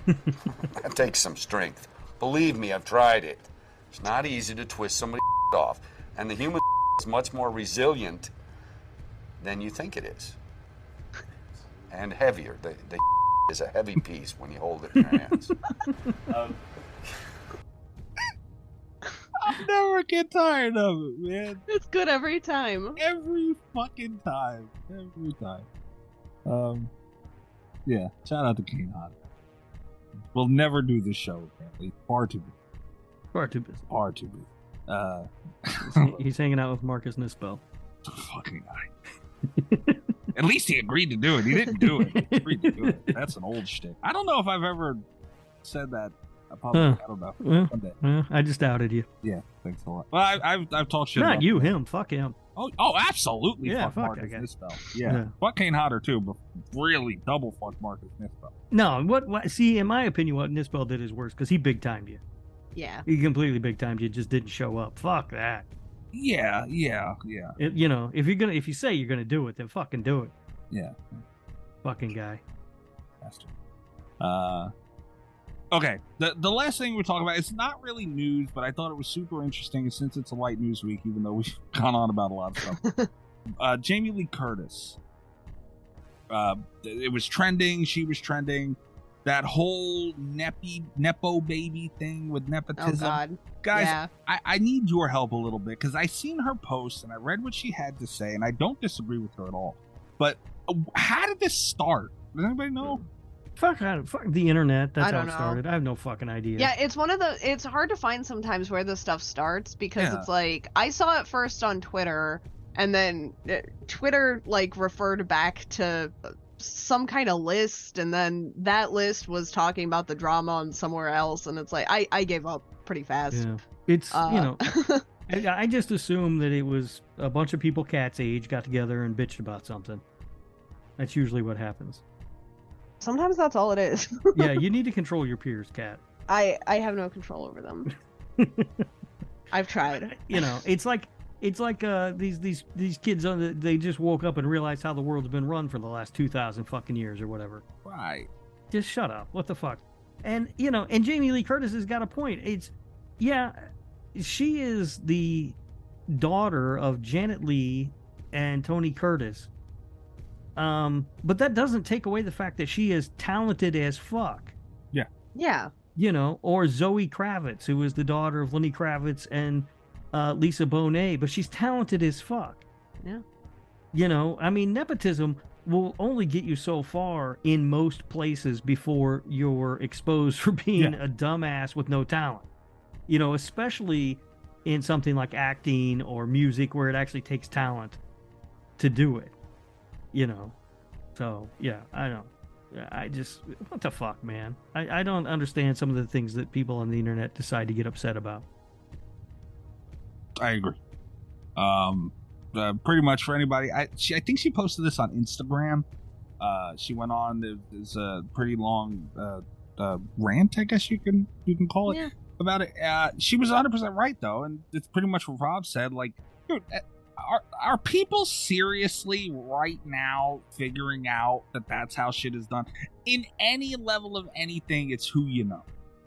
That takes some strength. Believe me, I've tried it. It's not easy to twist somebody's off. And the human is much more resilient than you think it is. And heavier. The is a heavy piece when you hold it in your hands. I never get tired of it, man. It's good every time. Every fucking time. Every time. Yeah, shout out to Kane Hodder. We'll never do this show, apparently. Far too busy. Far too busy. Far too busy. He's hanging out with Marcus Nispel. Fucking guy. At least he agreed to do it. He didn't do it. He agreed to do it. That's an old shtick. I don't know if I've ever said that publicly. I don't know. One day. I just doubted you. Yeah, thanks a lot. Well, I've talked shit. Not you, him. Fuck him. Oh, absolutely. Yeah, fuck Marcus that guy. Nispel. Yeah. Fuck Kane Hodder too, but really double fuck Marcus Nispel. No, what? See, in my opinion, what Nispel did is worse because he big timed you. Yeah. He completely big timed you. Just didn't show up. Fuck that. Yeah. If you say you're gonna do it, then fucking do it. Yeah. Fucking guy. Bastard. Okay. The last thing we're talking about, it's not really news, but I thought it was super interesting since it's a light news week, even though we've gone on about a lot of stuff. Jamie Lee Curtis. It was trending. She was trending. That whole Nepo baby thing with nepotism. Oh, God. Guys, Yeah. I need your help a little bit because I seen her post and I read what she had to say, and I don't disagree with her at all. But how did this start? Does anybody know? Fuck the internet. That's I how don't it know. started. I have no fucking idea. Yeah, it's hard to find sometimes where this stuff starts because Yeah. it's like I saw it first on Twitter and then Twitter like referred back to some kind of list and then that list was talking about the drama on somewhere else and it's like I gave up pretty fast. Yeah. It's I just assume that it was a bunch of people Cat's age got together and bitched about something. That's usually what happens. Sometimes that's all it is. Yeah, you need to control your peers, Cat. I have no control over them. I've tried. It's like these kids they just woke up and realized how the world's been run for the last 2,000 fucking years or whatever. Right. Just shut up. What the fuck? And and Jamie Lee Curtis has got a point. She is the daughter of Janet Leigh and Tony Curtis. But that doesn't take away the fact that she is talented as fuck. Yeah. Yeah. Or Zoe Kravitz, who is the daughter of Lenny Kravitz and Lisa Bonet, but she's talented as fuck. Yeah. Nepotism will only get you so far in most places before you're exposed for being a dumbass with no talent. Especially in something like acting or music where it actually takes talent to do it. So yeah, I know. I just, what the fuck, man? I don't understand some of the things that people on the internet decide to get upset about. I agree. Pretty much for anybody. I think she posted this on Instagram. She went on. There's a pretty long rant, I guess you can call it, about it. She was 100% right though, and it's pretty much what Rob said. Like, dude, are people seriously right now figuring out that that's how shit is done? In any level of anything, it's who you know.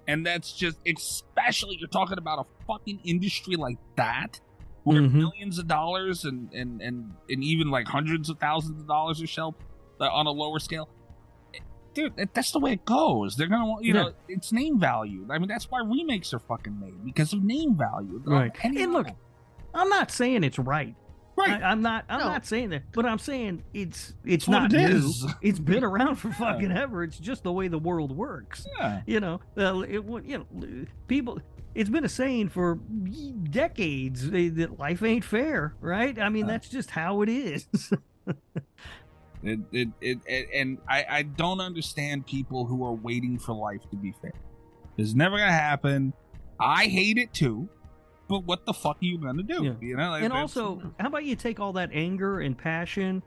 And that's just, especially you're talking about a fucking industry like that, where millions of dollars and even like hundreds of thousands of dollars are shelled on a lower scale. Dude, that's the way it goes. They're gonna want, know, it's name value. I mean, that's why remakes are fucking made, because of name value. Right. And look, I'm not saying it's right. Right. I'm not saying that, but I'm saying it's what not it new. is. It's been around for fucking ever. It's just the way the world works. Yeah. People. It's been a saying for decades that life ain't fair, right? I mean, that's just how it is. And I don't understand people who are waiting for life to be fair. It's never gonna happen. I hate it too. But what the fuck are you gonna do? Yeah. And also, how about you take all that anger and passion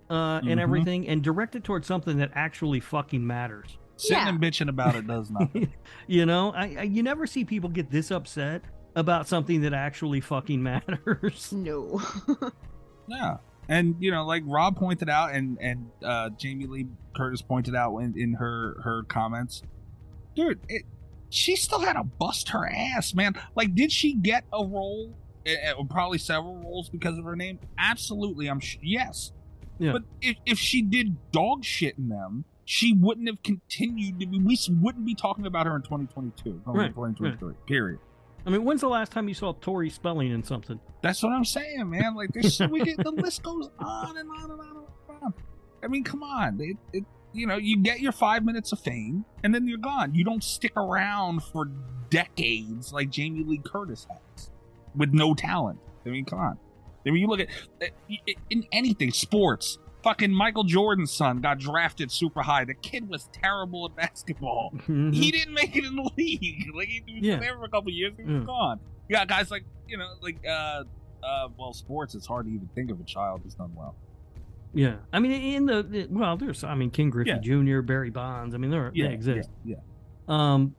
and everything and direct it towards something that actually fucking matters. Sitting and bitching about it does nothing. You never see people get this upset about something that actually fucking matters. No. Yeah. And like Rob pointed out, and Jamie Lee Curtis pointed out in her comments, dude, she still had to bust her ass, man. Like, did she get a role? Probably several roles because of her name. Absolutely, yes. Yeah. But if she did dog shit in them, she wouldn't have continued. We wouldn't be talking about her in 2022, Right, 2023. Right. Period. I mean, when's the last time you saw Tori Spelling in something? That's what I'm saying, man. Like, the list goes on and on and on and on. I mean, come on. You get your 5 minutes of fame, and then you're gone. You don't stick around for decades like Jamie Lee Curtis has, with no talent. I mean, come on. I mean, you look at in anything, sports. Fucking Michael Jordan's son got drafted super high. The kid was terrible at basketball. Mm-hmm. He didn't make it in the league. Like, he was there for a couple of years, he was gone. You got guys like, sports, it's hard to even think of a child who's done well. Yeah. I mean, there's King Griffey Jr., Barry Bonds. I mean, they exist. Yeah.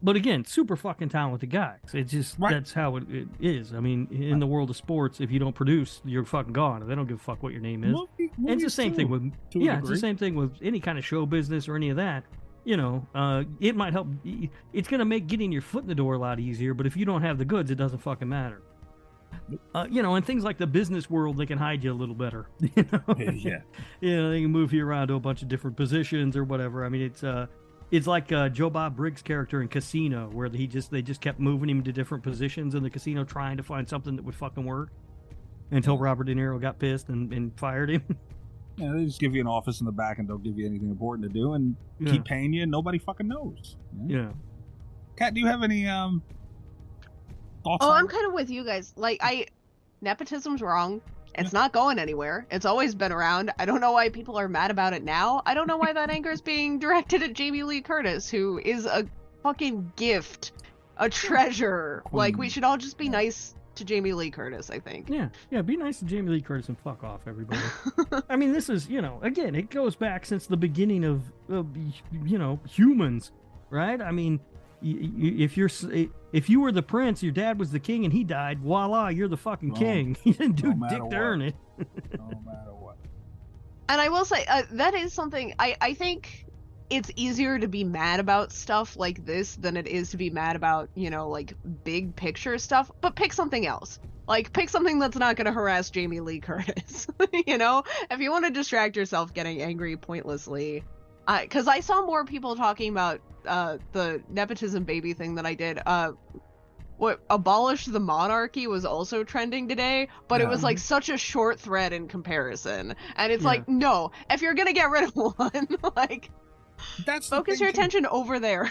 But again, super fucking talented guys. It's just, that's how it is. I mean, in the world of sports, if you don't produce, you're fucking gone. They don't give a fuck what your name is. And it's the same thing with, it's the same thing with any kind of show business or any of that. It might help. It's going to make getting your foot in the door a lot easier, but if you don't have the goods, it doesn't fucking matter. And things like the business world, they can hide you a little better. Yeah. They can move you around to a bunch of different positions or whatever. I mean, it's like Joe Bob Briggs' character in Casino, where they just kept moving him to different positions in the casino, trying to find something that would fucking work, until Robert De Niro got pissed and fired him. Yeah, they just give you an office in the back and don't give you anything important to do, and keep paying you, and nobody fucking knows. Yeah. Kat, do you have any thoughts? I'm kind of with you guys. Like, nepotism's wrong. It's not going anywhere. It's always been around. I don't know why people are mad about it now. I don't know why that anger is being directed at Jamie Lee Curtis, who is a fucking gift, a treasure. Queen. Like, we should all just be nice to Jamie Lee Curtis, I think. Yeah, be nice to Jamie Lee Curtis and fuck off, everybody. I mean, this is, again, it goes back since the beginning of humans, right? I mean, if you were the prince, your dad was the king, and he died, voila, you're the fucking king. You didn't do dick to earn it. No matter what. And I will say, that is something, I think it's easier to be mad about stuff like this than it is to be mad about, like, big picture stuff, but pick something else. Like, pick something that's not going to harass Jamie Lee Curtis. If you want to distract yourself getting angry pointlessly. Because I saw more people talking about the nepotism baby thing than I did. What abolish the monarchy was also trending today, but it was like such a short thread in comparison. And it's like, no, if you're gonna get rid of one, like, focus your attention over there.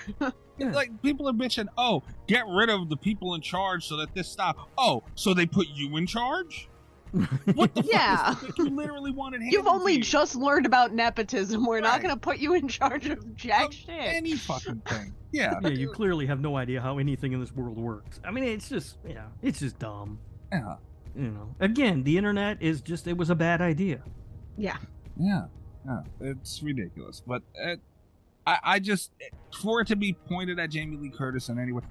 Like, people are bitching, oh, get rid of the people in charge so that this stops. Oh, so they put you in charge? What the fuck? Like, you literally wanted. You've only just learned about nepotism. We're not going to put you in charge of jack shit. Any fucking thing. Yeah. You clearly have no idea how anything in this world works. I mean, it's just dumb. Yeah. Again, the internet it was a bad idea. Yeah. Yeah. It's ridiculous. But I just, for it to be pointed at Jamie Lee Curtis in any way,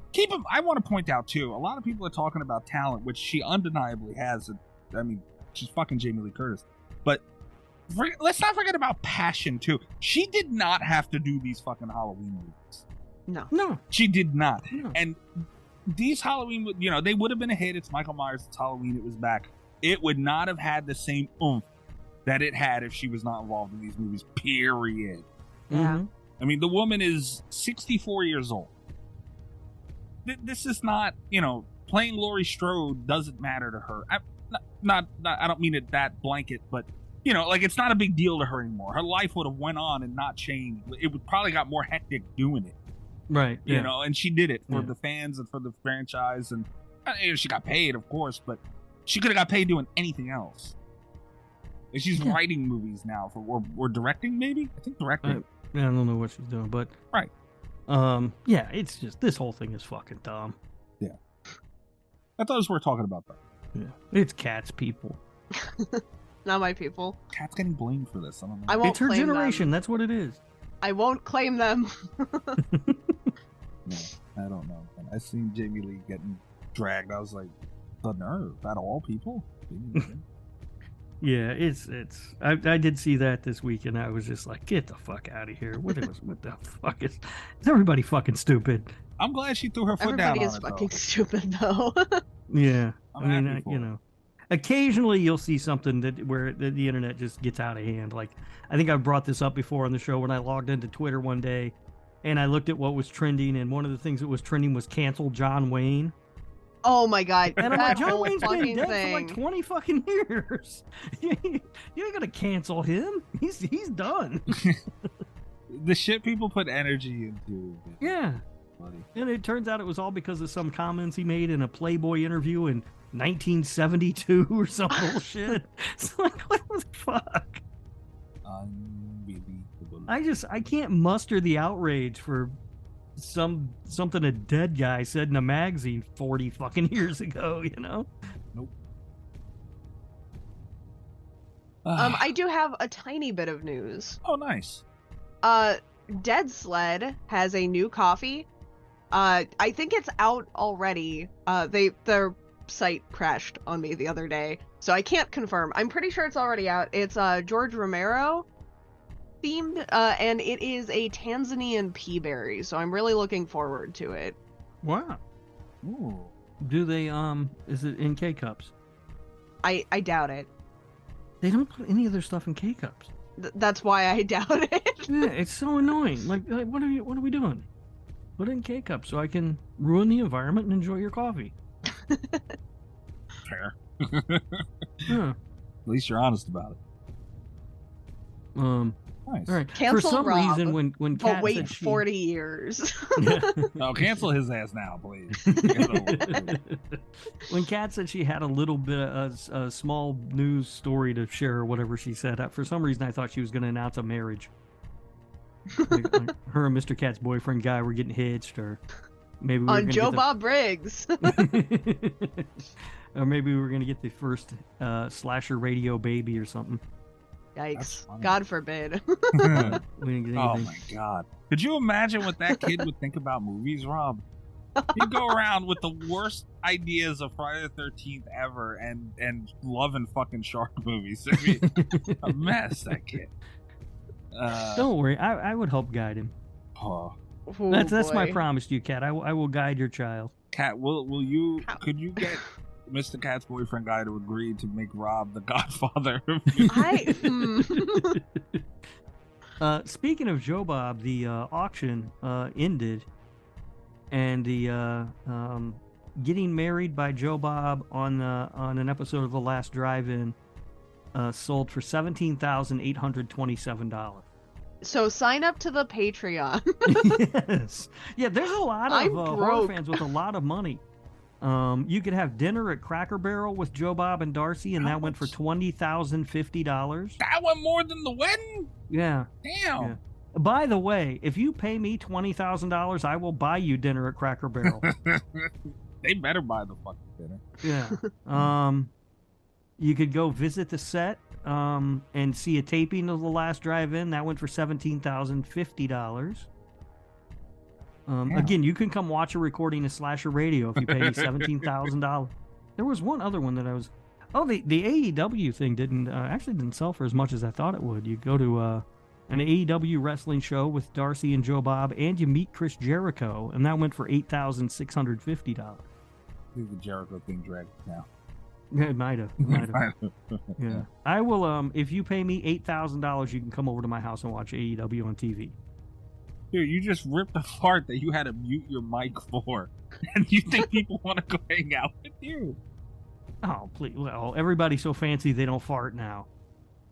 I want to point out too, a lot of people are talking about talent, which she undeniably has. I mean, she's fucking Jamie Lee Curtis. But let's not forget about passion, too. She did not have to do these fucking Halloween movies. No. She did not. No. And these Halloween, they would have been a hit. It's Michael Myers. It's Halloween. It was back. It would not have had the same oomph that it had if she was not involved in these movies, period. Yeah. I mean, the woman is 64 years old. This is not, playing Laurie Strode doesn't matter to her. I don't mean it that blanket, but it's not a big deal to her anymore. Her life would have went on and not changed. It would probably got more hectic doing it, right? And she did it for the fans and for the franchise, and she got paid, of course, but she could have got paid doing anything else. And she's writing movies now or directing, maybe. I think directing. I don't know what she's doing, but right. It's just this whole thing is fucking dumb. Yeah, I thought it was worth talking about that. Yeah, it's Kat's people. Not my people. Kat's getting blamed for this. I don't know. I won't it's her claim generation. them. That's what it is. I won't claim them. No, I don't know. When I seen Jamie Lee getting dragged, I was like, the nerve. Out of all people? Yeah, it's. I did see that this week, and I was just like, get the fuck out of here. What the fuck is everybody fucking stupid? I'm glad she threw her foot Everybody down is on it, fucking though. stupid, though. Yeah, I'm I mean, happy for you her. know, occasionally you'll see something where the internet just gets out of hand. Like, I think I've brought this up before on the show when I logged into Twitter one day, and I looked at what was trending, and one of the things that was trending was cancel John Wayne. Oh my god. And I'm like, that John whole Wayne's been fucking dead thing. for like 20 fucking years. You ain't gonna cancel him. He's done. The shit people put energy into. Yeah. Funny. And it turns out it was all because of some comments he made in a Playboy interview in 1972 or some bullshit. It's like, what the fuck? Unbelievable. I can't muster the outrage for something a dead guy said in a magazine 40 fucking years ago, you know? Nope. I do have a tiny bit of news. Oh, nice. Dead Sled has a new coffee. I think it's out already. Their site crashed on me the other day, so I can't confirm. I'm pretty sure it's already out. It's George Romero themed, and it is a Tanzanian pea berry, so I'm really looking forward to it. Wow. Ooh. Do they, is it in K-cups? I doubt it. They don't put any of their stuff in K-cups. That's why I doubt it. Yeah, it's so annoying. Like, what are we doing? Put it in K-cups so I can ruin the environment and enjoy your coffee. Fair. Yeah. At least you're honest about it. Nice. All right. Cancel For some Rob, reason, when but Kat wait said she... 40 years. Oh, cancel his ass now, please. When Kat said she had a little bit of a small news story to share or whatever she said, for some reason I thought she was going to announce a marriage. Like her and Mr. Kat's boyfriend guy were getting hitched, or maybe we were On gonna Joe get Bob Briggs. or maybe we were going to get the first slasher radio baby or something. Yikes. God forbid. We didn't get Oh anything. my god. Could you imagine what that kid would think about movies, Rob? He'd go around with the worst ideas of Friday the 13th ever and loving fucking shark movies. I mean, a mess, that kid. Don't worry, I would help guide him. Oh. That's my boy. promise to you, Kat. I will guide your child. Kat, will you? Could you get Mr. Kat's boyfriend guy to agree to make Rob the godfather? Speaking of Joe Bob, the auction ended, and the getting married by Joe Bob on an episode of The Last Drive-In sold for $17,827. So sign up to the Patreon. Yes. Yeah, there's a lot I'm of horror broke. fans with a lot of money. You could have dinner at Cracker Barrel with Joe Bob and Darcy, and that went for $20,050. That went more than the wedding? Yeah. Damn. Yeah. By the way, if you pay me $20,000, I will buy you dinner at Cracker Barrel. They better buy the fucking dinner. Yeah. You could go visit the set and see a taping of The Last Drive-In. That went for $17,050. Again, you can come watch a recording of Slasher Radio if you pay me $17,000. There was one other one that I was... Oh, the AEW thing actually didn't sell for as much as I thought it would. You go to an AEW wrestling show with Darcy and Joe Bob, and you meet Chris Jericho, and that went for $8,650. I think the Jericho thing dragged now. Yeah, it might have. Yeah. I will, if you pay me $8,000, you can come over to my house and watch AEW on TV. Dude, you just ripped a fart that you had to mute your mic for. And you think people want to go hang out with you? Oh, please. Well, everybody's so fancy they don't fart now.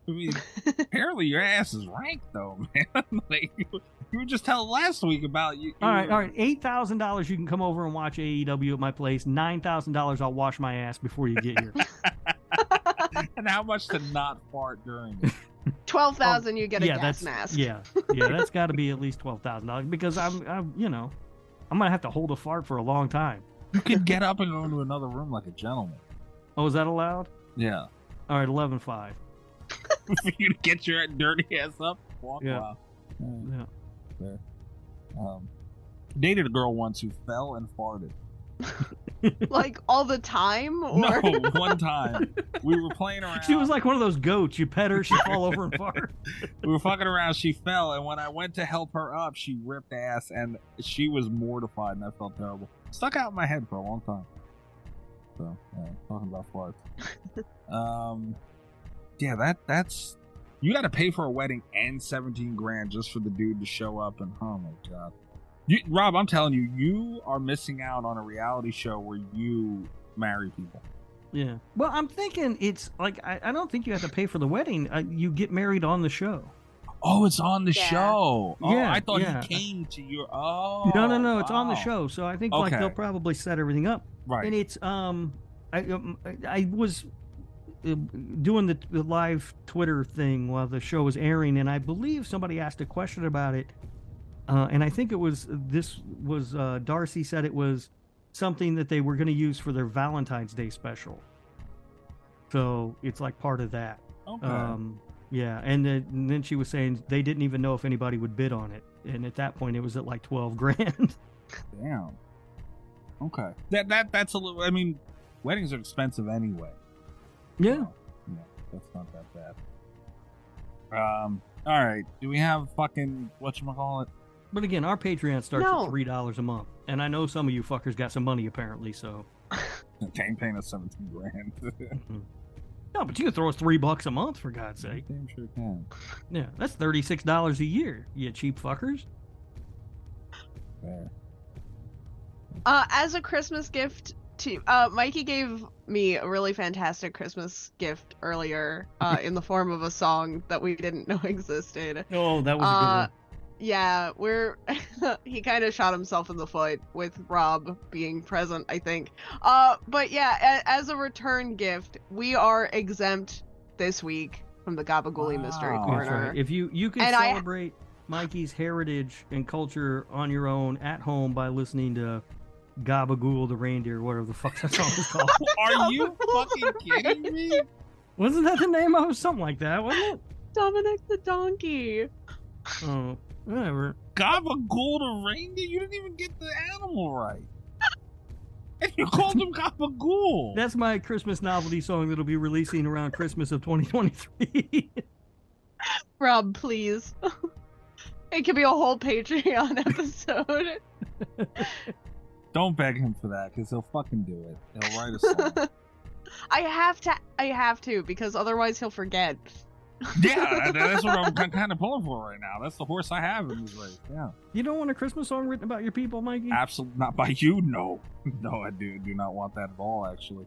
I mean, apparently your ass is rank, though, man. Like, you were just telling last week about you. All right. $8,000, you can come over and watch AEW at my place. $9,000, I'll wash my ass before you get here. And how much to not fart during it? 12,000, you get a gas mask. Yeah, that's got to be at least $12,000 because I'm gonna have to hold a fart for a long time. You could get up and go into another room like a gentleman. Oh, is that allowed? Yeah. All right, 11.5. For you to get your dirty ass up, walk Yeah. around. Yeah. Fair. Dated a girl once who fell and farted. Like all the time? Or... No, one time. We were playing around. She was like one of those goats. You pet her, she fall over and fart. We were fucking around, she fell, and when I went to help her up, she ripped ass, and she was mortified, and I felt terrible. Stuck out in my head for a long time. So, yeah, talking about farts. Yeah, that's... You gotta pay for a wedding and 17 grand just for the dude to show up, and oh my god. Rob, I'm telling you, you are missing out on a reality show where you marry people. Yeah. Well, I'm thinking it's like, I don't think you have to pay for the wedding. You get married on the show. Oh, it's on the show. Oh, Yeah, I thought yeah. he came to your... Oh, No, it's on the wow. show. So I think like Okay. they'll probably set everything up. Right. And it's, I was doing the live Twitter thing while the show was airing, and I believe somebody asked a question about it. And I think Darcy said it was something that they were going to use for their Valentine's Day special. So it's like part of that. Okay. Yeah. And then she was saying they didn't even know if anybody would bid on it. And at that point it was at like 12 grand. Damn. Okay. That's a little... I mean, weddings are expensive anyway. Yeah. Yeah, that's not that bad. All right. Do we have fucking... whatchamacallit? But again, our Patreon starts No. at $3 a month. And I know some of you fuckers got some money apparently, so... They ain't paying us 17 grand. No, but you can throw us $3 a month, for God's sake. Damn sure can. Yeah, that's $36 a year, you cheap fuckers. Fair. As a Christmas gift to Mikey gave me a really fantastic Christmas gift earlier in the form of a song that we didn't know existed. Oh, that was a good one. Yeah, he kind of shot himself in the foot with Rob being present, I think. But yeah, as a return gift, we are exempt this week from the Gabagooli Mystery Wow. Corner. That's right. If you can And celebrate Mikey's heritage and culture on your own at home by listening to Gabagool the Reindeer, whatever the fuck that song is called. Are you fucking kidding me? Wasn't that the name of it? Something like that, wasn't it? Dominic the Donkey. Oh, whatever. Gabagool the Reindeer? You didn't even get the animal right. And you called him Gabagool. That's my Christmas novelty song that'll be releasing around Christmas of 2023. Rob, please. It could be a whole Patreon episode. Don't beg him for that, because he'll fucking do it. He'll write a song. I have to, because otherwise he'll forget. Yeah, that's what I'm kind of pulling for right now. That's the horse I have in this race. Yeah. You don't want a Christmas song written about your people, Mikey? Absolutely not by you. No, I do not want that at all. Actually.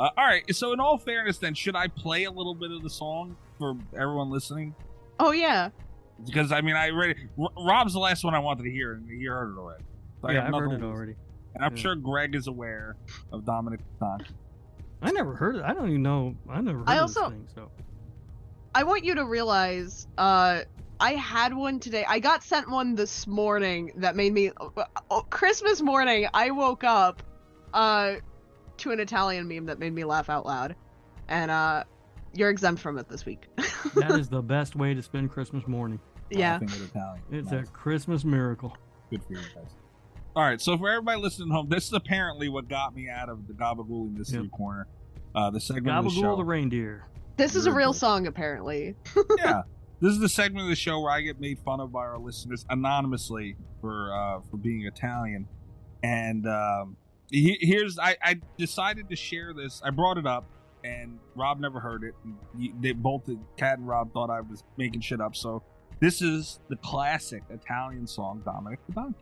All right. So, in all fairness, then, should I play a little bit of the song for everyone listening? Oh yeah. Because I mean, Rob's the last one I wanted to hear, and you heard it already. So Yeah, I've nothing heard it to lose. already. And I'm Yeah. sure Greg is aware of Dominic the Donkey. I never heard it. I don't even know. I never heard of this thing. So I want you to realize, I had one today. I got sent one this morning that made me... Christmas morning, I woke up to an Italian meme that made me laugh out loud. And you're exempt from it this week. that is the best way to spend Christmas morning. Yeah. Laughing at Italian. It's Nice. a Christmas miracle. Good for you guys. All right, so for everybody listening at home, this is apparently what got me out of the Gabagool Mystery Corner. The segment of the show. Gabagool the Reindeer. This is a Very real good. song, apparently. Yeah, this is the segment of the show where I get made fun of by our listeners anonymously for being Italian. And here's I decided to share this. I brought it up, and Rob never heard it. They both, Kat and Rob, thought I was making shit up. So this is the classic Italian song, Dominic the Donkey.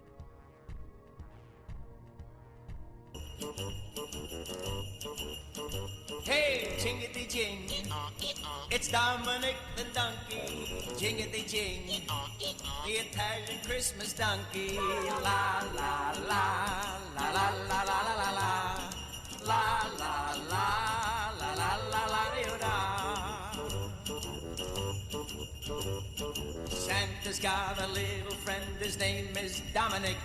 Hey, jingity jing, it's Dominic the donkey. Jingity jing, the Italian Christmas donkey. La la la la la la la la la la la la la la la la la. Santa's got a little friend, his name is Dominic,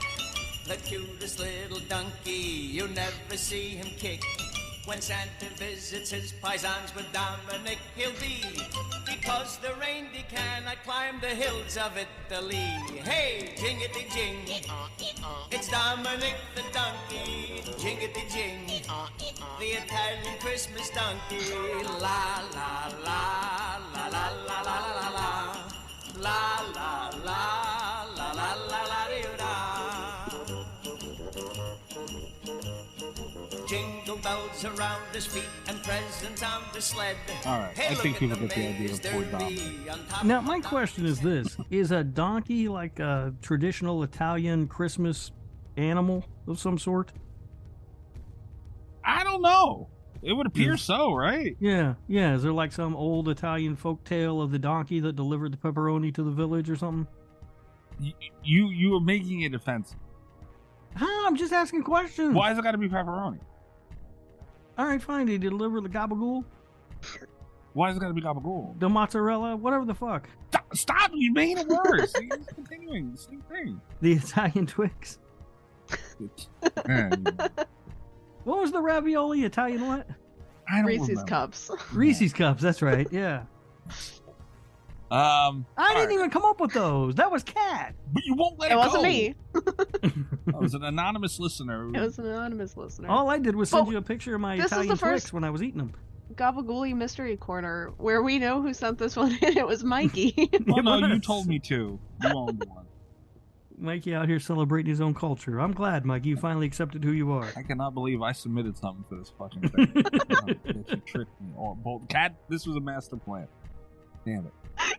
the cutest little donkey. You never see him kick. When Santa visits his paisans with Dominic, he'll be, because the reindeer cannot climb the hills of Italy. Hey, jingity jing, it's Dominic the donkey. Jingity Jingity jing, the Italian Christmas donkey. La la la la la la la la la la la la la la la la Jingle bells around his feet and presents on the sled. All right, I think people get the idea of poor Domi. Now, my question is this. Is a donkey like a traditional Italian Christmas animal of some sort? I don't know. It would appear so, right? Yeah. Is there like some old Italian folk tale of the donkey that delivered the pepperoni to the village or something? You are making it offensive. I'm just asking questions. Why has it got to be pepperoni? All right, fine. Did he deliver the gabagool? Why has it got to be gabagool? The mozzarella? Whatever the fuck. Stop! You made it worse. He's continuing the same thing. The Italian Twix. What was the ravioli? Italian what? I don't Reese's remember. Cups. Reese's Cups. That's right. Yeah. I didn't even come up with those. That was Kat. But you won't let it It go. wasn't me. That was an anonymous listener. It was an anonymous listener. All I did was send you a picture of my this is Italian the first- Twix when I was eating them. Gabagooli Mystery Corner, where we know who sent this one in. It was Mikey. Well, no, you told me to. You owned one. Mikey out here celebrating his own culture. I'm glad, Mikey, you finally accepted who you are. I cannot believe I submitted something for this fucking thing. That you tricked me. Cat, this was a master plan. Damn it.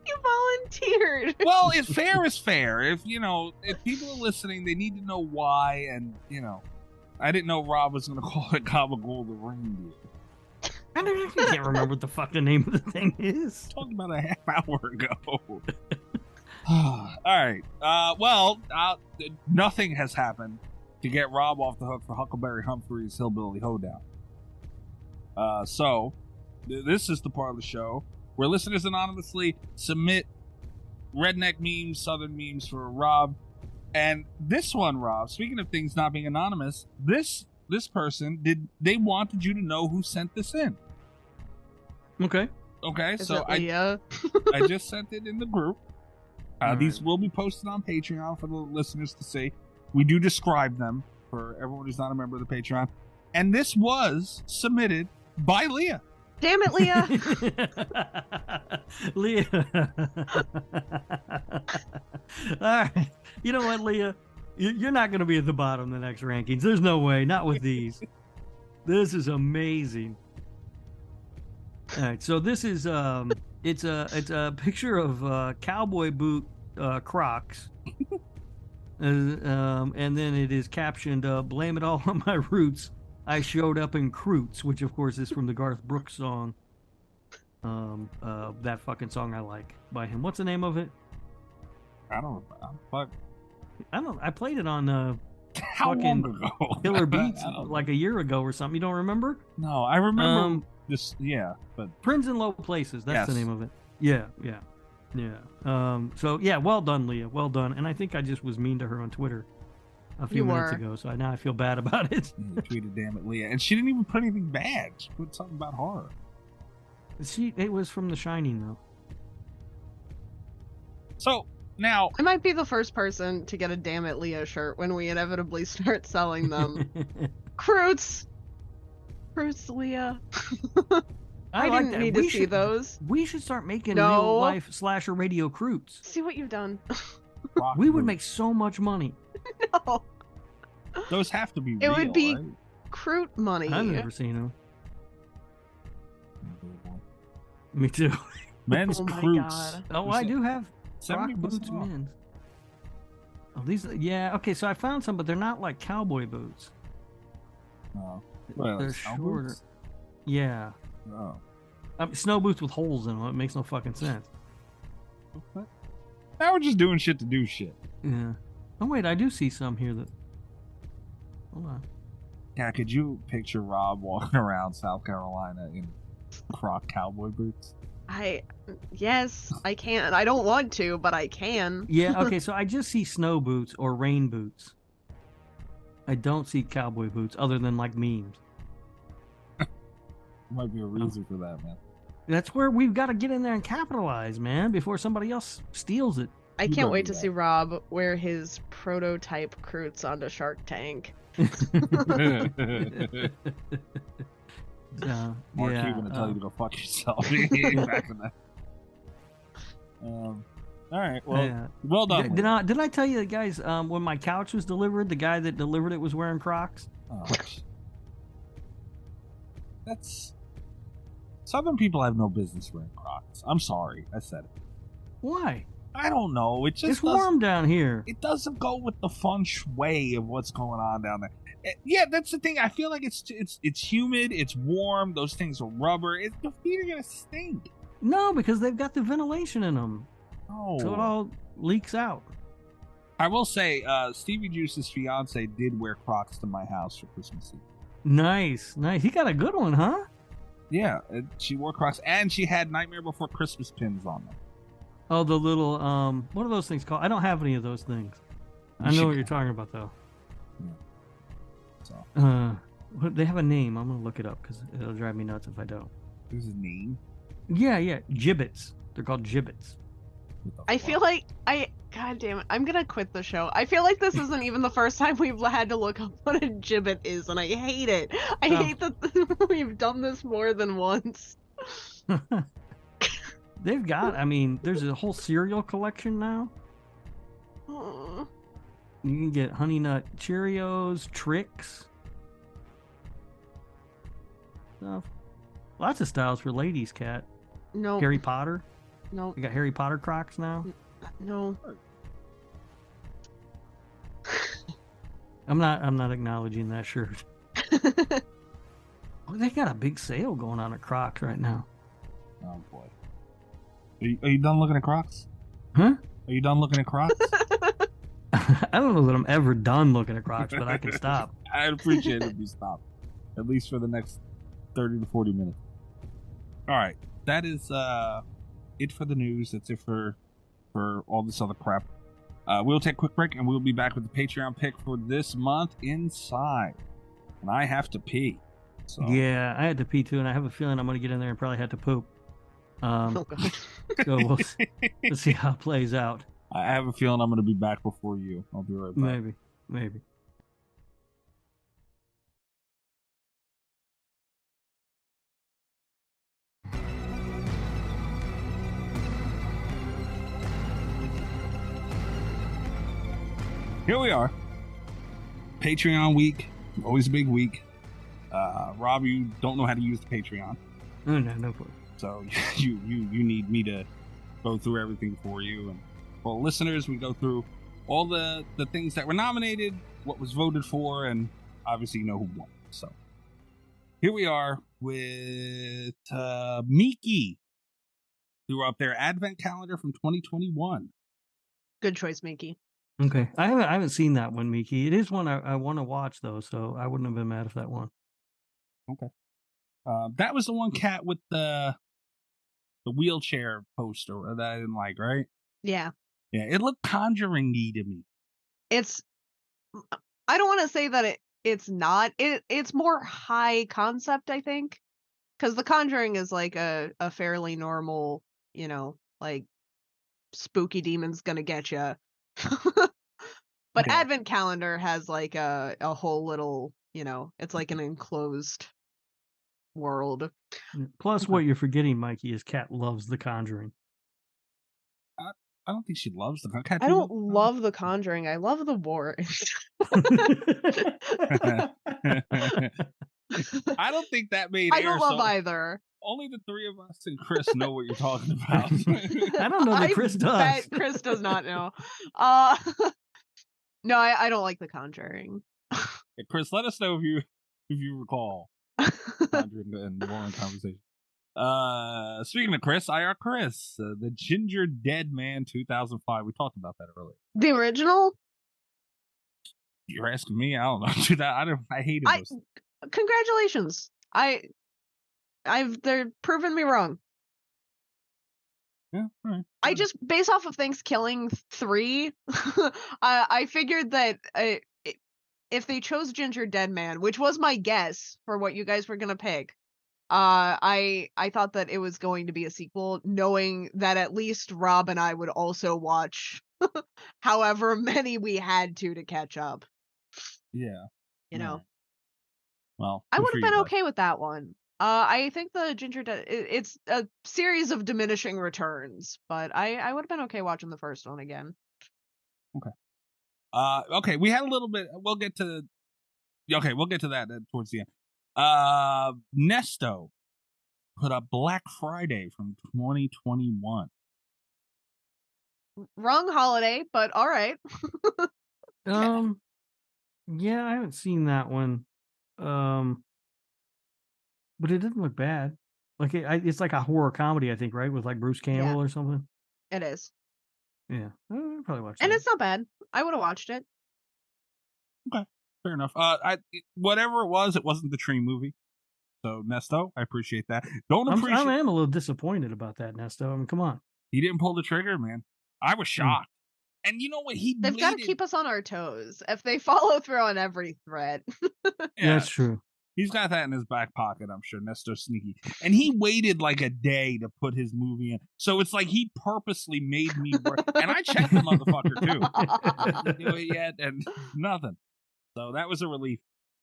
You volunteered. Well, if fair is fair. If people are listening, they need to know why. And I didn't know Rob was going to call it Gabagool the reindeer. I can't remember what the fuck the name of the thing is. Talked about a half hour ago. All right. Nothing has happened to get Rob off the hook for Huckleberry Humphrey's Hillbilly Hoedown. This is the part of the show where listeners anonymously submit redneck memes, southern memes for Rob. And this one, Rob, speaking of things not being anonymous, this person, they wanted you to know who sent this in. Okay, so I just sent it in the group. These will be posted on Patreon for the listeners to see. We do describe them for everyone who's not a member of the Patreon. And this was submitted by Leah. Damn it, Leah. Leah. All right. You know what, Leah? You're not going to be at the bottom of the next rankings. There's no way. Not with these. This is amazing. All right. So this is it's a picture of cowboy boot Crocs. And then it is captioned, blame it all on my roots. I showed up in Croots, which of course is from the Garth Brooks song. That fucking song I like by him. What's the name of it? I don't know. I played it on How long ago? Killer Beats like a year ago or something. You don't remember? No, I remember this. Yeah, but Friends in Low Places. That's the name of it. Yeah. So yeah, well done, Leah. Well done. And I think I just was mean to her on Twitter a few minutes ago, so now I feel bad about it. You tweeted, "Damn it, Leah," and she didn't even put anything bad. She put something about horror. It was from The Shining, though. So now I might be the first person to get a "Damn it, Leah" shirt when we inevitably start selling them. Croots, Leah. I like didn't that. need to see those. We should start making real life slasher radio Croots. See what you've done. We would make so much money. No. Those have to be It real, would be right? Croot money. I've never seen them. Me too. Men's Oh my Croots. God. Oh, I do have 70% rock boots off. men's. Oh, these, yeah, okay, so I found some, but they're not like cowboy boots. Oh. Well, They're snow shorter. boots? Yeah. Oh. Snow boots with holes in them. It makes no fucking sense. Okay. Now we're just doing shit to do shit. Yeah. Oh, wait, I do see some here that... Hold on. Yeah, could you picture Rob walking around South Carolina in Croc cowboy boots? Yes, I can. I don't want to, but I can. Yeah, okay, so I just see snow boots or rain boots. I don't see cowboy boots other than like memes. Might be a reason for that, man. That's where we've got to get in there and capitalize, man, before somebody else steals it. I You can't don't wait do to see Rob wear his prototype Croots onto Shark Tank. Mark yeah, Cuban to tell you to go fuck yourself. Back in that. All right. Well, well done. Did I tell you, guys? When my couch was delivered, the guy that delivered it was wearing Crocs. Oh, that's Southern people have no business wearing Crocs. I'm sorry, I said it. Why? I don't know. It's warm down here. It doesn't go with the feng shui of what's going on down there. Yeah, that's the thing. I feel like it's humid. It's warm. Those things are rubber. Your feet are gonna stink. No, because they've got the ventilation in them. Oh, so it all leaks out. I will say, Stevie Juice's fiance did wear Crocs to my house for Christmas Eve. Nice. He got a good one, huh? Yeah, she wore Crocs, and she had Nightmare Before Christmas pins on them. Oh, the little what are those things called? I don't have any of those things. I know what you're talking about, though. Yeah. So. They have a name. I'm gonna look it up because it'll drive me nuts if I don't. There's a name. Yeah, gibbets. They're called gibbets. I feel like God damn it, I'm gonna quit the show. I feel like this isn't even the first time we've had to look up what a gibbet is, and I hate it. I hate that we've done this more than once. They've got, there's a whole cereal collection now. You can get Honey Nut Cheerios, Trix. Stuff. Lots of styles for ladies, Kat. No. Harry Potter. No. You got Harry Potter Crocs now? No. I'm not acknowledging that shirt. They got a big sale going on at Crocs right now. Oh boy. Are you done looking at Crocs? Huh? Are you done looking at Crocs? I don't know that I'm ever done looking at Crocs, but I can stop. I'd appreciate it if you stop. At least for the next 30 to 40 minutes. All right. That is it for the news. That's it for all this other crap. We'll take a quick break, and we'll be back with the Patreon pick for this month, Inside. And I have to pee. So. Yeah, I had to pee too, and I have a feeling I'm going to get in there and probably have to poop. So we'll see how it plays out. I have a feeling I'm going to be back before you. I'll be right back. Maybe. Here we are. Patreon week. Always a big week. Rob, you don't know how to use the Patreon. Oh, no problem. So you need me to go through everything for you. And for listeners, we go through all the things that were nominated, what was voted for, and obviously you know who won. So here we are with Miki, who are up there, Advent Calendar from 2021. Good choice, Miki. Okay, I haven't seen that one, Miki. It is one I want to watch though, so I wouldn't have been mad if that won. Okay, that was the one, Cat, with the wheelchair poster that I didn't like, right? Yeah. Yeah, it looked Conjuring-y to me. I don't want to say that it's not. It's more high concept, I think, because The Conjuring is like a fairly normal, like spooky demon's gonna get you. But Okay. Advent Calendar has like a whole little, it's like an enclosed world. Plus, what you're forgetting, Mikey, is Kat loves The Conjuring. I don't think she loves the Conjuring. I don't love The Conjuring. I love the war. I don't think that made I air, don't love so either. only the three of us and Chris know what you're talking about. I don't know that Chris does. Bet Chris does not know. No, I don't like The Conjuring. Hey, Chris, let us know if you recall Conjuring and Warren conversation. Speaking of Chris, EyeRChris, the Ginger Dead Man 2005. We talked about that earlier. The original? You're asking me? I don't know. Dude, I hated those. Congratulations. They're proving me wrong. Yeah, all right. I just, based off of Thanksgiving 3, I figured that if they chose Ginger Dead Man, which was my guess for what you guys were gonna pick, I thought that it was going to be a sequel, knowing that at least Rob and I would also watch however many we had to catch up. Yeah. You know, well, I good would for have you been guys. okay with that one. I think the Ginger it's a series of diminishing returns, but I would have been okay watching the first one again. Okay. Okay, we had a little bit. We'll get to. Okay, we'll get to that towards the end. Nesto put up Black Friday from 2021. Wrong holiday, but all right. Yeah, I haven't seen that one. But it doesn't look bad. Like it's like a horror comedy, I think, right? With like Bruce Campbell or something. It is. Yeah, I'll probably watch And that. it's not bad. I would have watched it. Okay, fair enough. Whatever it wasn't the Tree movie. So Nesto, I appreciate that. I am a little disappointed about that, Nesto. I mean, come on. He didn't pull the trigger, man. I was shocked. And you know what? They've got to keep us on our toes. If they follow through on every threat. Yeah, that's true. He's got that in his back pocket, I'm sure. Nesto's sneaky. And he waited like a day to put his movie in. So it's like he purposely made me work. And I checked the motherfucker, too. Didn't do it yet, and nothing. So that was a relief.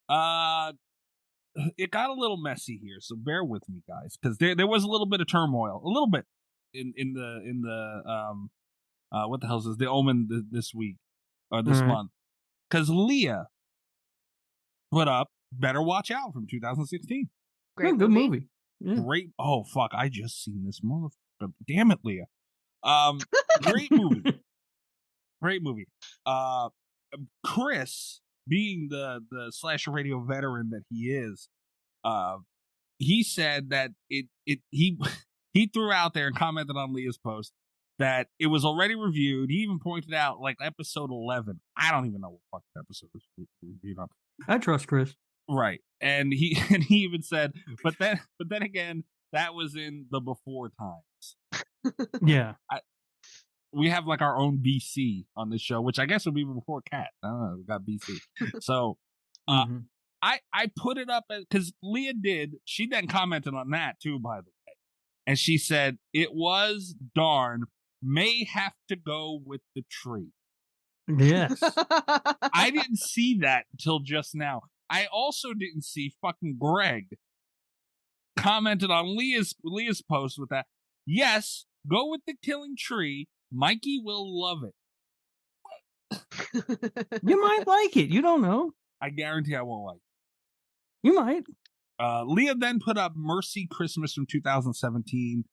It got a little messy here, so bear with me, guys. Because there was a little bit of turmoil. A little bit in the what the hell is this? The Omen this week. Or this month. Because Leah put up Better Watch Out from 2016. Great good movie. Yeah. Great. Oh, fuck. I just seen this motherfucker. Damn it, Leah. Great movie. Great movie. Chris, being the slasher radio veteran that he is, he said that he threw out there and commented on Leah's post that it was already reviewed. He even pointed out like episode 11. I don't even know what fucking episode was reviewed on. I trust Chris. Right. And he even said, but then again, that was in the before times. Yeah. We have like our own BC on this show, which I guess would be before Cat. I don't know. We got BC. So I put it up because Leah did. She then commented on that too, by the way. And she said, it was darn, may have to go with the tree. Yes. I didn't see that until just now. I also didn't see fucking Greg commented on Leah's post with that. Yes, go with the killing tree. Mikey will love it. You might like it. You don't know. I guarantee I won't like it. You might. Leah then put up Mercy Christmas from 2017.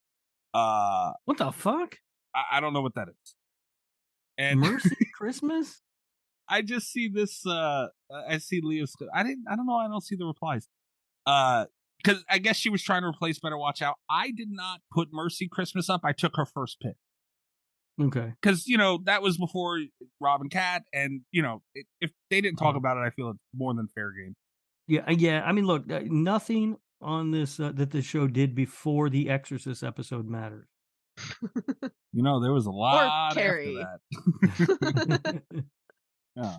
What the fuck? I don't know what that is. And Mercy Christmas? I just see this. I see Leah's. I don't know. I don't see the replies. Because I guess she was trying to replace Better Watch Out. I did not put Mercy Christmas up. I took her first pick. Okay. Because that was before Rob and Cat, and if they didn't talk about it, I feel it's more than fair game. Yeah. I mean, look, nothing on this that the show did before the Exorcist episode matters. There was a lot after that. Yeah.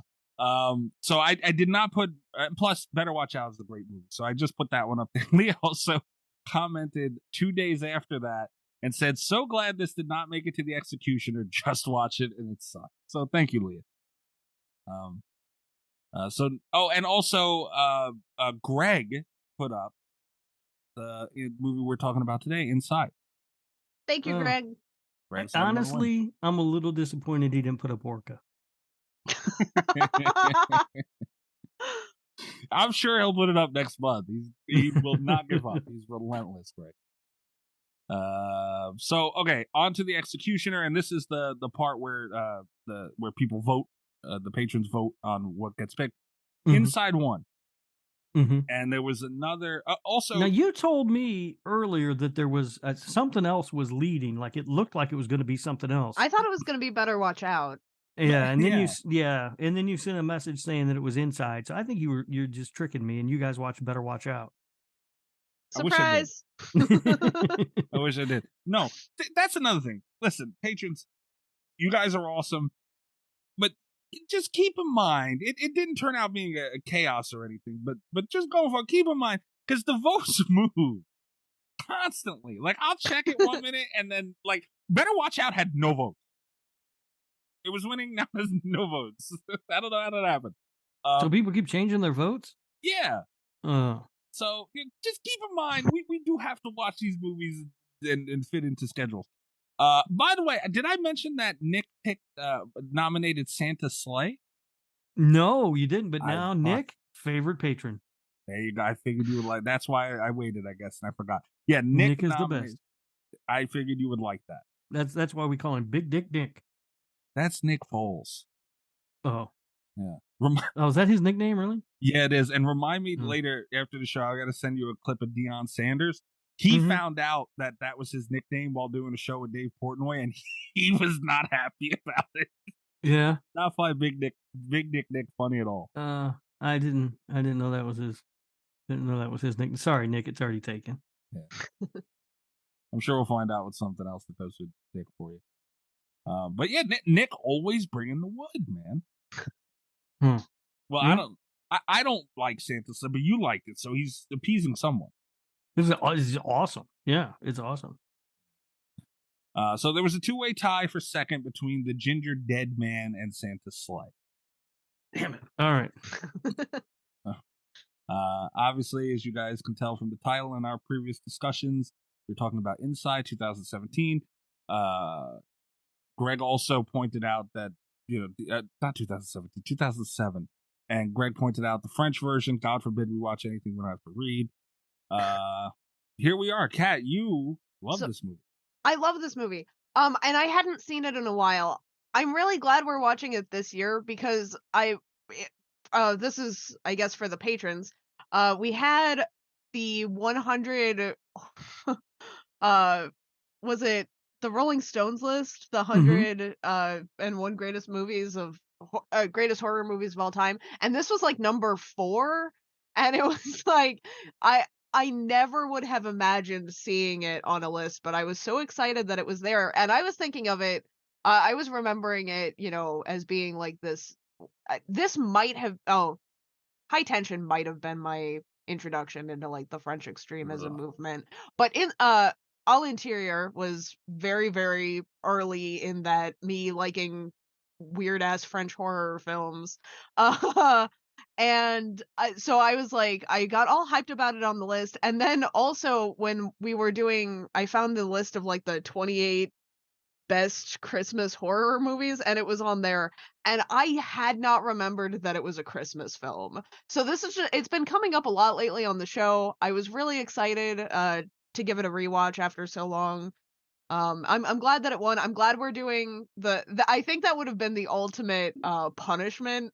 So I did not put. Plus, Better Watch Out is a great movie, so I just put that one up there. Leah also commented 2 days after that and said, "So glad this did not make it to the executioner. Just watch it, and it sucked." So thank you, Leah. And also, Greg put up the movie we're talking about today, Inside. Thank you, Greg. Honestly, I'm a little disappointed he didn't put up Orca. I'm sure he'll put it up next month. He will not give up. He's relentless, Greg. So okay, on to the executioner, and this is the part where where people vote, the patrons vote on what gets picked. Mm-hmm. Inside won. Mm-hmm. And there was another also. Now you told me earlier that there was something else was leading, like it looked like it was going to be something else. I thought it was going to be Better Watch Out. Yeah, and then you sent a message saying that it was Inside. So I think you're just tricking me, and you guys watch Better Watch Out. Surprise! I wish I did. No, that's another thing. Listen, patrons, you guys are awesome, but just keep in mind, it didn't turn out being a chaos or anything, but just keep in mind, because the votes move constantly. Like, I'll check it 1 minute, and then, like, Better Watch Out had no votes. It was winning, now has no votes. I don't know how that happened. So people keep changing their votes? Yeah. Oh. So just keep in mind, we do have to watch these movies and fit into schedules. By the way, did I mention that Nick nominated Santa Sleigh? No, you didn't. But now Nick, favorite patron. There you go. I figured you would like. That's why I waited, I guess, and I forgot. Yeah, Nick is the best. I figured you would like that. That's why we call him Big Dick Nick. That's Nick Foles. Oh. Yeah. Oh, is that his nickname, really? Yeah, it is. And remind me later after the show, I got to send you a clip of Deion Sanders. He found out that was his nickname while doing a show with Dave Portnoy, and he was not happy about it. Yeah. Not find Big Nick funny at all. I didn't know that was his. Didn't know that was his nickname. Sorry, Nick. It's already taken. Yeah. I'm sure we'll find out with something else that goes with Nick for you. But yeah, Nick always bringing the wood, man. Well, Yeah. I don't like Santa Sleigh, but you liked it, so he's appeasing someone. This is awesome. Yeah, it's awesome. So there was a 2-way tie for second between the Ginger Dead Man and Santa Sleigh. Damn it! All right. Obviously, as you guys can tell from the title in our previous discussions, we're talking about Inside 2017. Greg also pointed out that, not 2017, 2007. And Greg pointed out the French version. God forbid we watch anything we don't have to read. Here we are. Kat, you love this movie. I love this movie. And I hadn't seen it in a while. I'm really glad we're watching it this year because this is, I guess, for the patrons. We had the 100, was it the Rolling Stones list, the 100 and one greatest movies of greatest horror movies of all time, and this was like number 4, and it was like I never would have imagined seeing it on a list, but I was so excited that it was there, and I was thinking of it. I was remembering it, as being like this. This might have High Tension might have been my introduction into like the French extremism movement, but in All Interior was very, very early in that me liking weird ass French horror films. And so I was like, I got all hyped about it on the list. And then also when we were I found the list of like the 28 best Christmas horror movies, and it was on there. And I had not remembered that it was a Christmas film. So this is it's been coming up a lot lately on the show. I was really excited to give it a rewatch after so long. I'm glad that it won. I'm glad we're doing the I think that would have been the ultimate punishment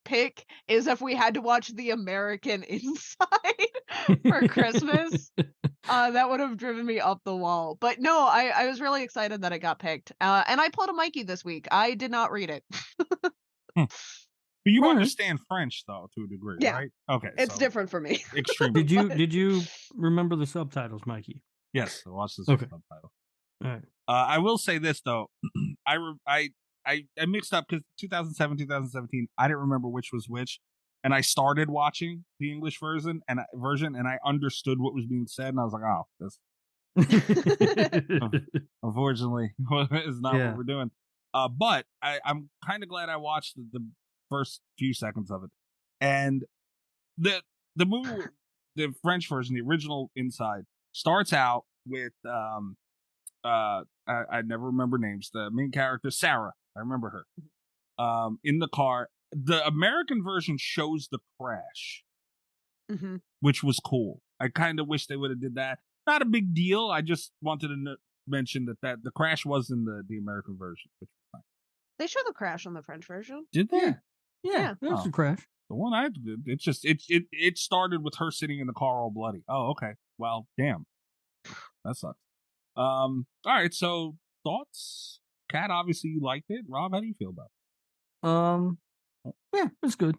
pick, is if we had to watch The American Inside for Christmas. That would have driven me up the wall. But no, I was really excited that it got picked. And I pulled a Mikey this week. I did not read it. But you understand French though, to a degree, right? Okay. It's different for me. Extremely. Did you remember the subtitles, Mikey? Yes, I watched the subtitle. All right. I will say this though, I mixed up because 2007, 2017, I didn't remember which was which, and I started watching the English version, and I understood what was being said, and I was like, oh, this unfortunately is not what we're doing. But I'm kind of glad I watched the first few seconds of it, and the movie, the French version, the original Inside, starts out with I never remember names. The main character, Sarah, I remember her. In the car. The American version shows the crash, which was cool. I kind of wish they would have did that. Not a big deal. I just wanted to mention that the crash was in the American version, which was fine. They show the crash on the French version. Did they? Yeah. There's the crash. The one I did, it started with her sitting in the car all bloody. Oh, okay. Well, damn. That sucks. All right, so thoughts? Kat, obviously you liked it. Rob, how do you feel about it? Yeah, it's good.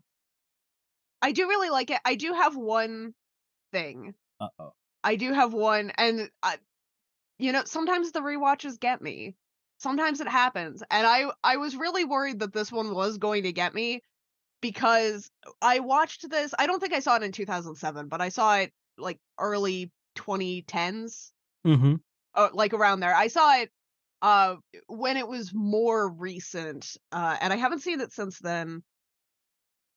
I do really like it. I do have one thing. Uh-oh. I do have one, and sometimes the rewatches get me. Sometimes it happens, and I was really worried that this one was going to get me, because I watched this. I don't think I saw it in 2007, but I saw it like early 2010s. Mm-hmm. Like around there. I saw it when it was more recent, and I haven't seen it since then,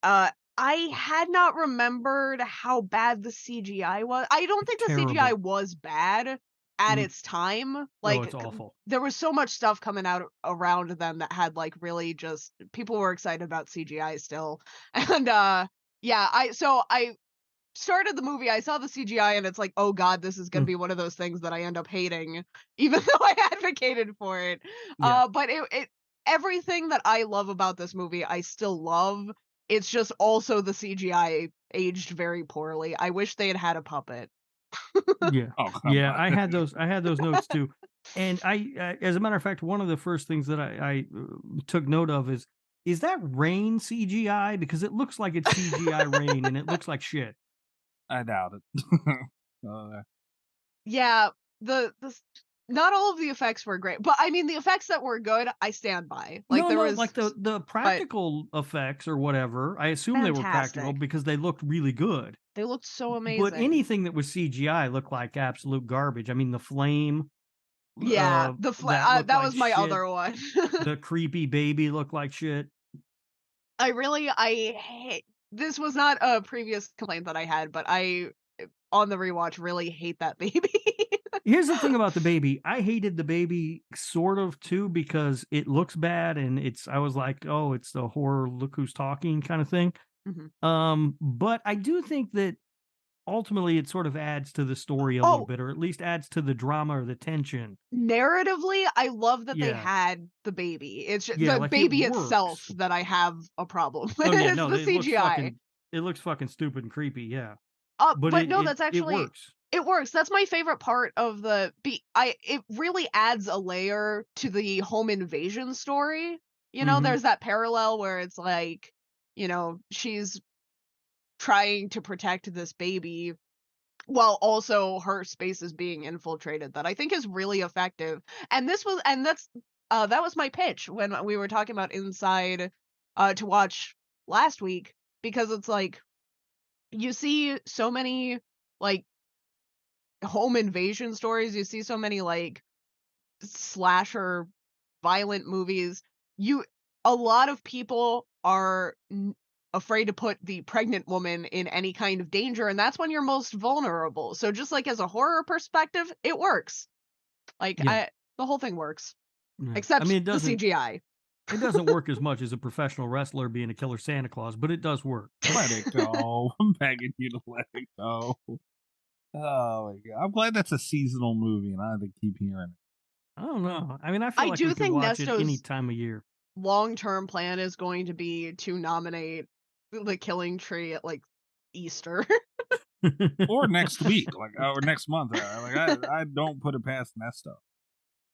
I had not remembered how bad the CGI was. I don't think the CGI Terrible. was bad at Mm. its time. Oh, Like, it's awful. there was so much stuff coming out around them that had like really just people were excited about CGI still. And yeah, I started the movie, I saw the CGI, and it's like, oh god, this is gonna be one of those things that I end up hating, even though I advocated for it. Yeah. But it everything that I love about this movie, I still love. It's just also the CGI aged very poorly. I wish they had had a puppet. Yeah. Oh, come Yeah, on. I had those notes too. And I as a matter of fact, one of the first things that I took note of is that rain CGI? Because it looks like it's CGI rain and it looks like shit. I doubt it. Yeah, not all of the effects were great, but I mean the effects that were good, I stand by. Like there was like the practical effects or whatever. I assume they were practical fantastic. because they looked really good. They looked so But amazing. anything that was CGI looked like absolute garbage. I mean, the flame. Yeah, That that was my shit. other one. The creepy baby looked like shit. I hate this was not a previous complaint that I had, but I on the rewatch really hate that baby. Here's the thing about the baby. I hated the baby sort of too because it looks bad and I was like, oh, it's the horror look who's talking kind of thing. Mhm. But I do think that ultimately it sort of adds to the story a little bit, or at least adds to the drama or the tension. Narratively, I love that they Yeah. had the baby. It's just Yeah, the like, it baby works. itself that I have a problem with. Oh yeah, It's no, the CGI. it looks fucking stupid and creepy, yeah. But no, it that's it actually works. it works. That's my favorite part of it really adds a layer to the home invasion story. You know, Mhm. there's that parallel where it's like, you know, she's trying to protect this baby while also her space is being infiltrated that I think is really effective. And that was my pitch when we were talking about Inside to watch last week because it's like you see so many like home invasion stories, you see so many like slasher violent movies. A lot of people are afraid to put the pregnant woman in any kind of danger, and that's when you're most vulnerable. So just like as a horror perspective, it works. Like Yeah. the whole thing works, Yeah. except I mean, the CGI. it doesn't work as much as a professional wrestler being a killer Santa Claus, but it does work. Let it go. I'm begging you to let it go. Oh my god! I'm glad that's a seasonal movie, and I have to keep hearing it. I don't know. I mean, I feel I like do we could think watch it any Nesto's time of year. long-term plan is going to be to nominate The Killing Tree at like Easter. Or next week, or next month. I don't put it past Nesto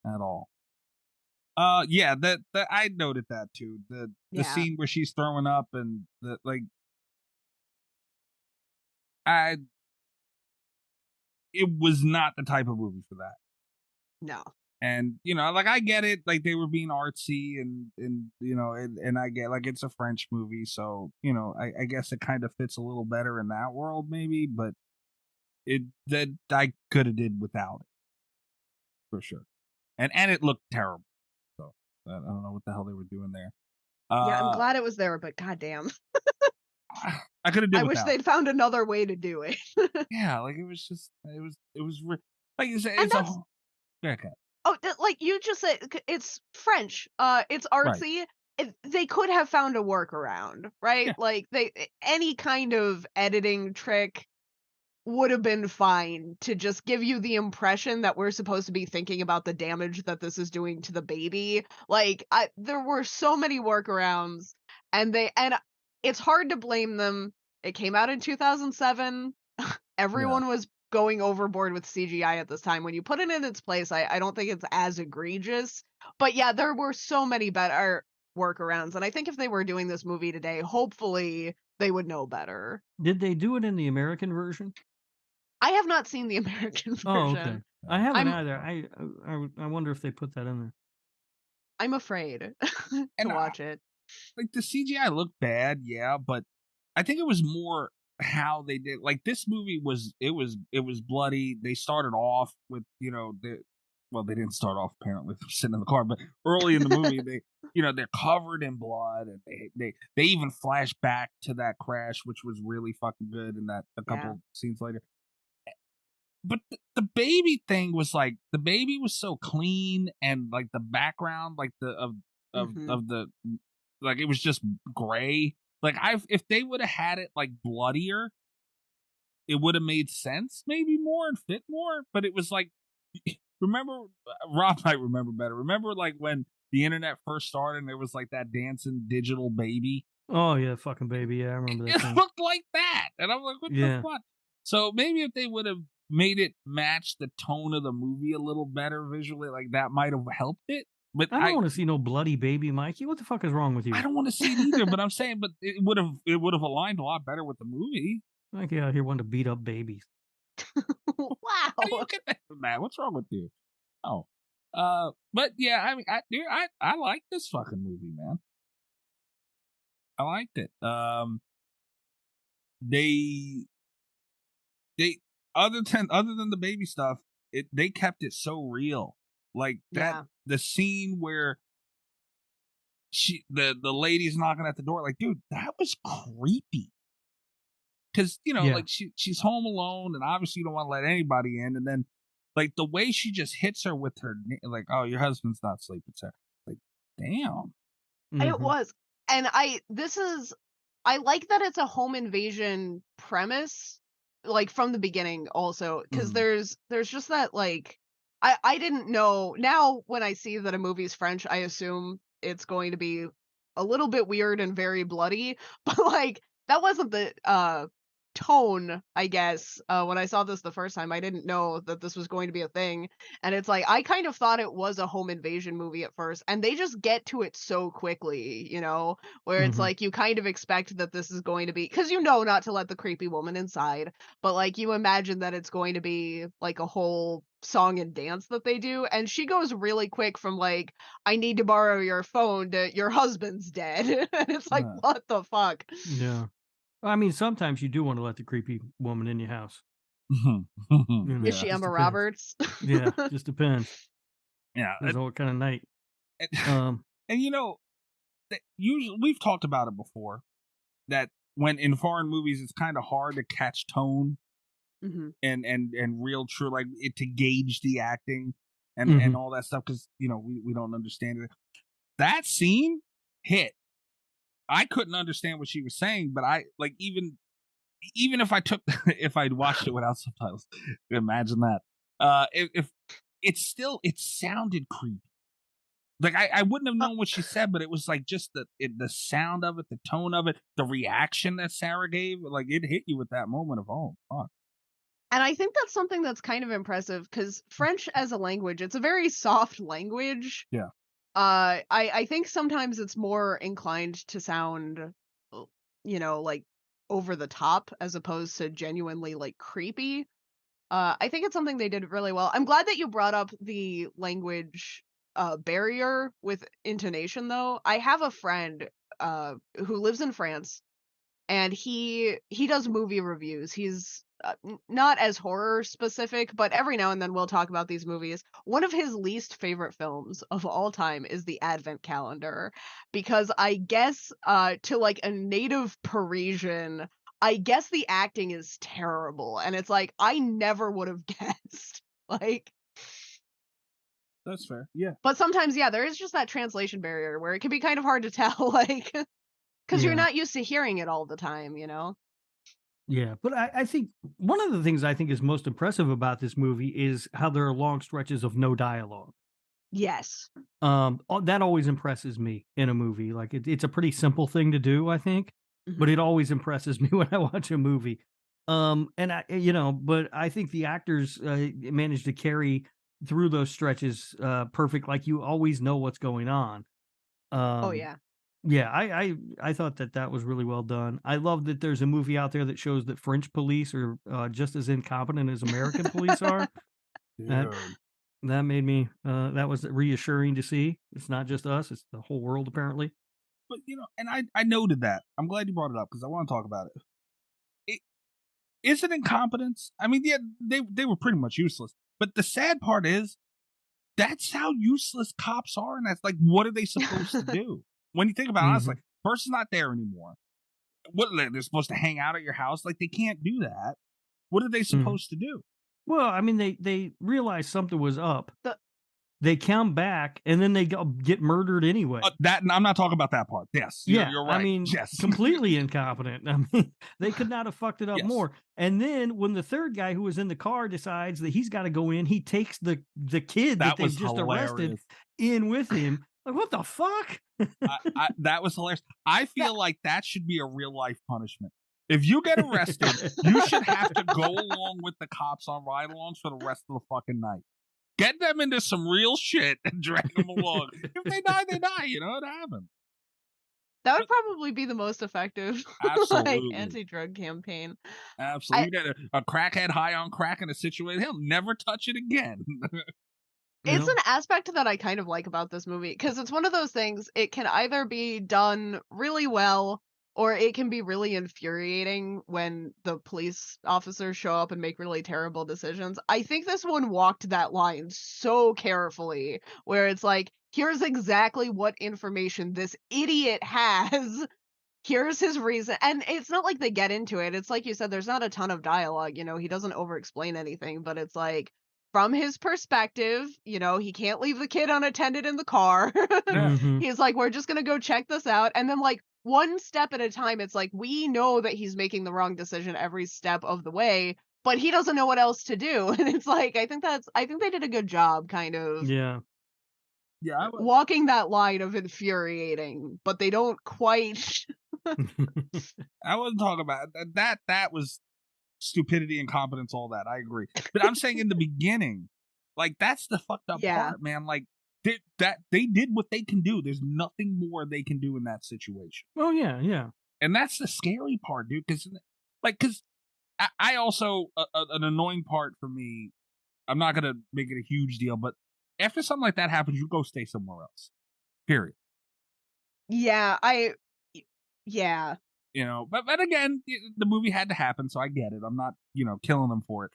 at all. Yeah, that I noted that too. The Yeah. scene where she's throwing up and it was not the type of movie for that. No. And I get it, like they were being artsy and and I get like it's a French movie, so I guess it kind of fits a little better in that world maybe, but I could have did without it for sure. And it looked terrible. So I don't know what the hell they were doing there. Yeah, I'm glad it was there, but goddamn. I could have did I wish without they'd found another way to do it. Yeah, like it was like you said, it's a whole. Yeah, okay. Oh, like you just said, it's French. It's Right. artsy. They could have found a workaround, right? Yeah. Like any kind of editing trick would have been fine to just give you the impression that we're supposed to be thinking about the damage that this is doing to the baby. Like there were so many workarounds, and it's hard to blame them. It came out in 2007. Everyone was going overboard with CGI at this time. When you put it in its place, I don't think it's as egregious. But yeah, there were so many better workarounds. And I think if they were doing this movie today, hopefully they would know better. Did they do it in the American version? I have not seen the American version. Oh, okay. I haven't either. I wonder if they put that in there. I'm afraid to watch it. Like the CGI looked bad, yeah, but I think it was more how they did. Like this movie was bloody. They started off with well, they didn't start off apparently sitting in the car, but early in the movie, they're covered in blood, and they even flash back to that crash, which was really fucking good, and that a couple scenes later. But the baby thing was like, the baby was so clean, and like the background, like of the, like, it was just gray. Like, if they would have had it like bloodier, it would have made sense maybe more and fit more. But it was like, remember, Rob might remember better. Remember like when the internet first started and there was like that dancing digital baby? Oh yeah, fucking baby. Yeah, I remember that. It looked like that. And I'm like, what the fuck? So maybe if they would have made it match the tone of the movie a little better visually, like that might have helped it. But I don't want to see no bloody baby, Mikey. What the fuck is wrong with you? I don't want to see it either, but I'm saying, but it would have aligned a lot better with the movie. Mikey out here wanting to beat up babies. Wow. How do you get that from that? What's wrong with you? Oh. But yeah, I mean, I like this fucking movie, man. I liked it. They other than the baby stuff, they kept it so real. Like that, the scene where the lady's knocking at the door, like, dude, that was creepy. Because, like she's home alone, and obviously you don't want to let anybody in, and then like the way she just hits her with her, like, oh, your husband's not sleeping, sir. Like, damn. It was. And I like that it's a home invasion premise, like from the beginning also, because there's just that, like, I didn't know. Now when I see that a movie's French, I assume it's going to be a little bit weird and very bloody, but like that wasn't the tone, I guess. When I saw this the first time, I didn't know that this was going to be a thing, and it's like I kind of thought it was a home invasion movie at first, and they just get to it so quickly, where it's like you kind of expect that this is going to be, because not to let the creepy woman inside, but like you imagine that it's going to be like a whole song and dance that they do, and she goes really quick from like, I need to borrow your phone, to your husband's dead. And it's like, what the fuck? Yeah. I mean, sometimes you do want to let the creepy woman in your house. Is she Emma Roberts? Yeah, just depends. Yeah. Depends on what kind of night. And usually we've talked about it before, that when in foreign movies it's kind of hard to catch tone and real true, like to gauge the acting and all that stuff, because we don't understand it. That scene hit. I couldn't understand what she was saying, but I like, even if if I'd watched it without subtitles, imagine that. If it sounded creepy. Like I wouldn't have known what she said, but it was like just the sound of it, the tone of it, the reaction that Sarah gave, like it hit you with that moment of, oh fuck. And I think that's something that's kind of impressive, because French as a language, it's a very soft language. Yeah. I think sometimes it's more inclined to sound, like over the top as opposed to genuinely like creepy. I think it's something they did really well. I'm glad that you brought up the language barrier with intonation, though. I have a friend who lives in France, and he does movie reviews. He's not as horror specific, but every now and then we'll talk about these movies. One of his least favorite films of all time is The Advent Calendar, because I guess to like a native Parisian, I guess the acting is terrible, and it's like I never would have guessed. Like, that's fair. Yeah. But sometimes, there is just that translation barrier where it can be kind of hard to tell, like, because you're not used to hearing it all the time, Yeah, but I think one of the things I think is most impressive about this movie is how there are long stretches of no dialogue. Yes. That always impresses me in a movie. Like it's a pretty simple thing to do, I think, but it always impresses me when I watch a movie. And but I think the actors managed to carry through those stretches perfect. Like you always know what's going on. Oh yeah. Yeah, I thought that was really well done. I love that there's a movie out there that shows that French police are just as incompetent as American police are. That made me, that was reassuring to see. It's not just us, it's the whole world, apparently. But, and I noted that. I'm glad you brought it up, because I want to talk about it. Is it incompetence? I mean, yeah, they were pretty much useless. But the sad part is, that's how useless cops are, and that's like, what are they supposed to do? When you think about it, honestly, person's not there anymore. What, they're supposed to hang out at your house? Like, they can't do that. What are they supposed to do? Well, I mean, they realized something was up. They come back, and then they get murdered anyway. That I'm not talking about that part. Yes, you're right. I mean, yes. completely incompetent. I mean, they could not have fucked it up more. And then when the third guy who was in the car decides that he's got to go in, he takes the kid that they just arrested in with him. Like, what the fuck? That was hilarious. I feel like that should be a real life punishment. If you get arrested, you should have to go along with the cops on ride-alongs for the rest of the fucking night. Get them into some real shit and drag them along. If they die, they die. You know, it happens. That would probably be the most effective anti-drug campaign. Absolutely. You get a crackhead high on crack in a situation, he'll never touch it again. It's an aspect that I kind of like about this movie, because it's one of those things, it can either be done really well, or it can be really infuriating when the police officers show up and make really terrible decisions. I think this one walked that line so carefully, where it's like, here's exactly what information this idiot has. Here's his reason. And it's not like they get into it. It's like you said, there's not a ton of dialogue. He doesn't over-explain anything, but it's like, from his perspective, he can't leave the kid unattended in the car. He's like, we're just going to go check this out. And then, like, one step at a time, it's like, we know that he's making the wrong decision every step of the way, but he doesn't know what else to do. And it's like, I think they did a good job kind of walking that line of infuriating, but they don't quite. I wasn't talking about that. That was stupidity, incompetence, all that. I agree. But I'm saying in the beginning, like, that's the fucked up part, man. Like, they did what they can do. There's nothing more they can do in that situation. Oh yeah. And that's the scary part, dude. Because I also an annoying part for me. I'm not gonna make it a huge deal, but after something like that happens, you go stay somewhere else. Period. Yeah, But again, the movie had to happen, so I get it. I'm not killing them for it.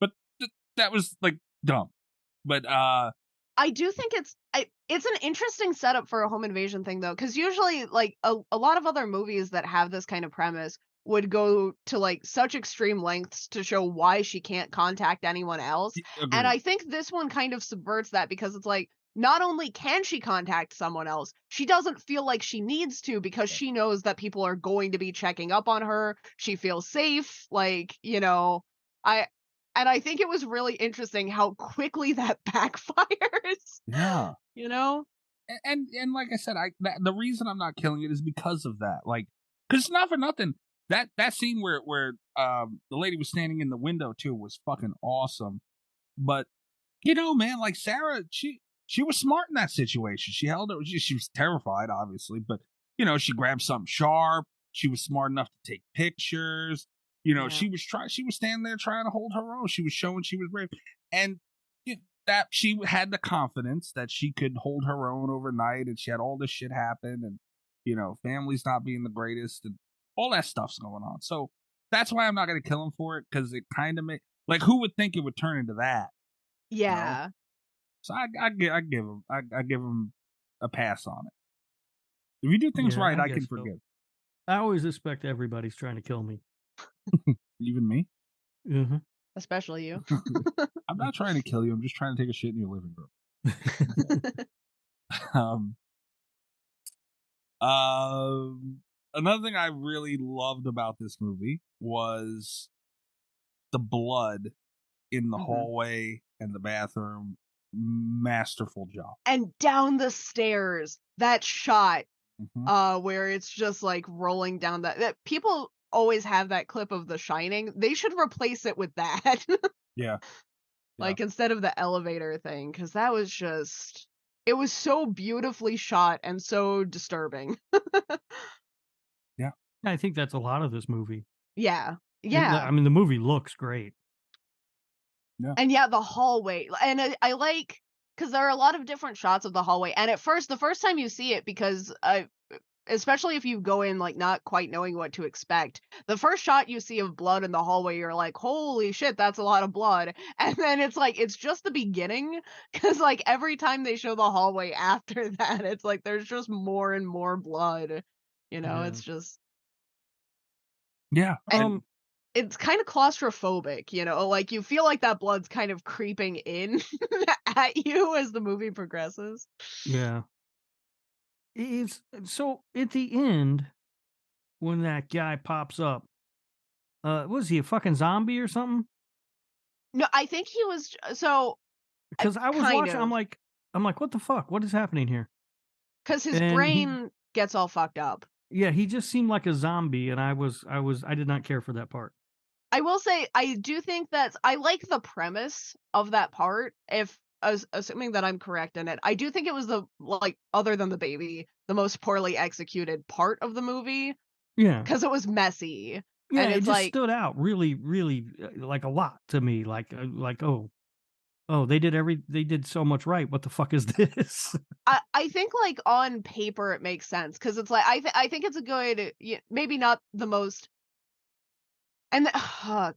But that was like dumb. But I do think it's an interesting setup for a home invasion thing, though, because usually, like, a lot of other movies that have this kind of premise would go to, like, such extreme lengths to show why she can't contact anyone else. Agreed. And I think this one kind of subverts that, because it's like, not only can she contact someone else, she doesn't feel like she needs to, because she knows that people are going to be checking up on her. She feels safe. Like, and I think it was really interesting how quickly that backfires. Yeah. And like I said, the reason I'm not killing it is because of that. Like, because it's not for nothing. That scene where the lady was standing in the window too was fucking awesome. But man, like, Sarah, she was smart in that situation. She held it. She was terrified, obviously, but she grabbed something sharp. She was smart enough to take pictures. She was standing there trying to hold her own. She was showing she was brave, and that she had the confidence that she could hold her own overnight. And she had all this shit happen, and family's not being the greatest, and all that stuff's going on. So that's why I'm not going to kill him for it, because it kind of like, who would think it would turn into that? Yeah. So I give him a pass on it. If you do things right, I can forgive. I always expect everybody's trying to kill me. Even me? Mm-hmm. Especially you. I'm not trying to kill you. I'm just trying to take a shit in your living room. Another thing I really loved about this movie was the blood in the hallway and the bathroom. Masterful job. And down the stairs, that shot, where it's just like rolling down that people always have that clip of The Shining. They should replace it with that. Yeah. Like, instead of the elevator thing, because that was just, it was so beautifully shot and so disturbing. Yeah. I think that's a lot of this movie. Yeah. I mean, the movie looks great. Yeah. And the hallway. And I like, because there are a lot of different shots of the hallway. And at first, the first time you see it, because especially if you go in like not quite knowing what to expect. The first shot you see of blood in the hallway, you're like, holy shit, that's a lot of blood. And then it's like, it's just the beginning. Cause like every time they show the hallway after that, it's like there's just more and more blood. Yeah. It's just. Yeah. It's kind of claustrophobic, like you feel like that blood's kind of creeping in at you as the movie progresses. Yeah. It's so at the end when that guy pops up, was he a fucking zombie or something? No, I think he was so Because I was watching, I'm like, what the fuck? What is happening here? Because his And brain gets all fucked up. Yeah, he just seemed like a zombie, and I did not care for that part. I will say, I do think I like the premise of that part. Assuming that I'm correct in it, I do think it was other than the baby, the most poorly executed part of the movie. Yeah, because it was messy. Yeah, and it it's just like stood out really, really like a lot to me. Like they did so much right. What the fuck is this? I think like on paper it makes sense because it's like I think it's a good, maybe not the most. And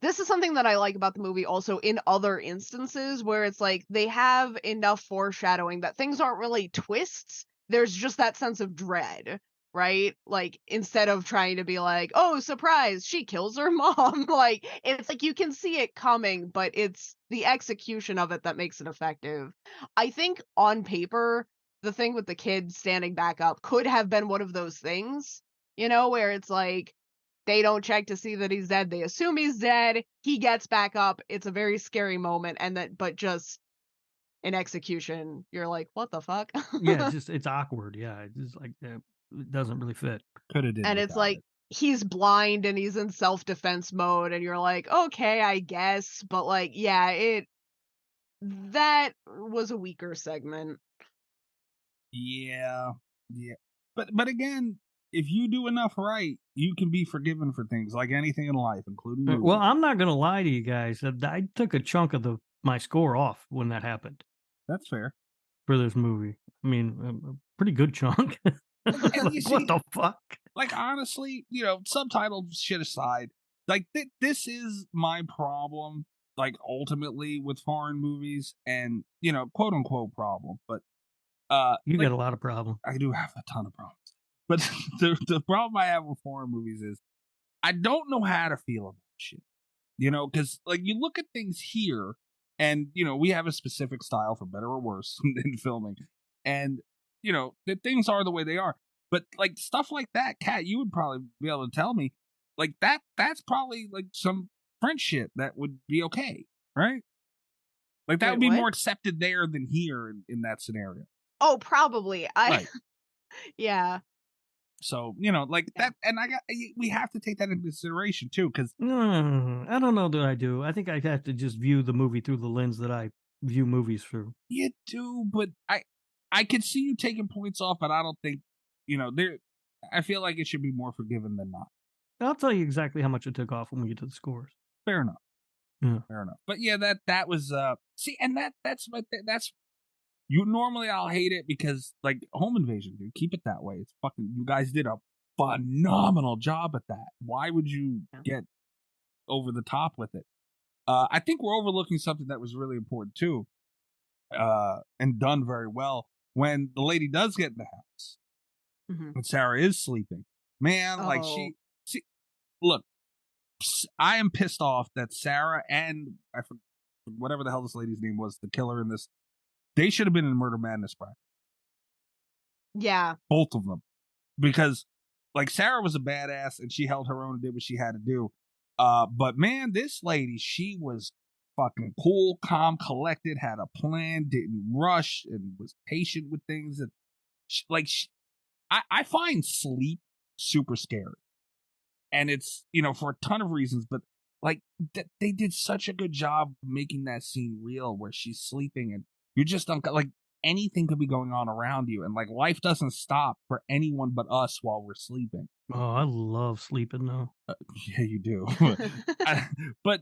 this is something that I like about the movie also in other instances where it's like they have enough foreshadowing that things aren't really twists. There's just that sense of dread, right? Like instead of trying to be like, oh, surprise, she kills her mom. Like it's like you can see it coming, but it's the execution of it that makes it effective. I think on paper, the thing with the kid standing back up could have been one of those things, where it's like, they don't check to see that he's dead. They assume he's dead. He gets back up. It's a very scary moment. But just in execution, you're like, what the fuck? Yeah, it's awkward. Yeah, it's just like it doesn't really fit. Could have did. And it's like he's blind and he's in self-defense mode, and you're like, okay, I guess. But like, yeah, that was a weaker segment. Yeah. But again, if you do enough right, you can be forgiven for things like anything in life, including movies. Well, I'm not gonna lie to you guys. I took a chunk of my score off when that happened. That's fair for this movie. I mean, a pretty good chunk. Like, what the fuck? Like honestly, subtitle shit aside, like this is my problem. Like ultimately with foreign movies, and quote unquote problem, but you got a lot of problems. I do have a ton of problems. But the problem I have with foreign movies is I don't know how to feel about shit. Because like you look at things here, and we have a specific style for better or worse in filming, and the things are the way they are. But like stuff like that, Kat, you would probably be able to tell me, like that's probably like some French shit that would be okay, right? Like that would be more accepted there than here in that scenario. Oh, probably. Right. Yeah. So, like that, and we have to take that into consideration too, because no, I don't know that I do. I think I have to just view the movie through the lens that I view movies through. You do, but I could see you taking points off, but I don't think, I feel like it should be more forgiven than not. I'll tell you exactly how much it took off when we get to the scores. Fair enough. Yeah. Fair enough. But yeah, that was, see, and that's normally I'll hate it because like Home Invasion, dude, keep it that way. It's fucking, you guys did a phenomenal job at that. Why would you get over the top with it? I think we're overlooking something that was really important too, and done very well. When the lady does get in the house, when Sarah is sleeping, man, like look, I am pissed off that Sarah and whatever the hell this lady's name was, the killer in this, they should have been in Murder Madness bracket. Yeah. Both of them. Because, like, Sarah was a badass and she held her own and did what she had to do. But, man, this lady, she was fucking cool, calm, collected, had a plan, didn't rush, and was patient with things. And I find sleep super scary. And it's, for a ton of reasons, but, like, they did such a good job making that scene real where she's sleeping and you're just like anything could be going on around you, and like life doesn't stop for anyone but us while we're sleeping. Oh, I love sleeping though. Yeah, you do. but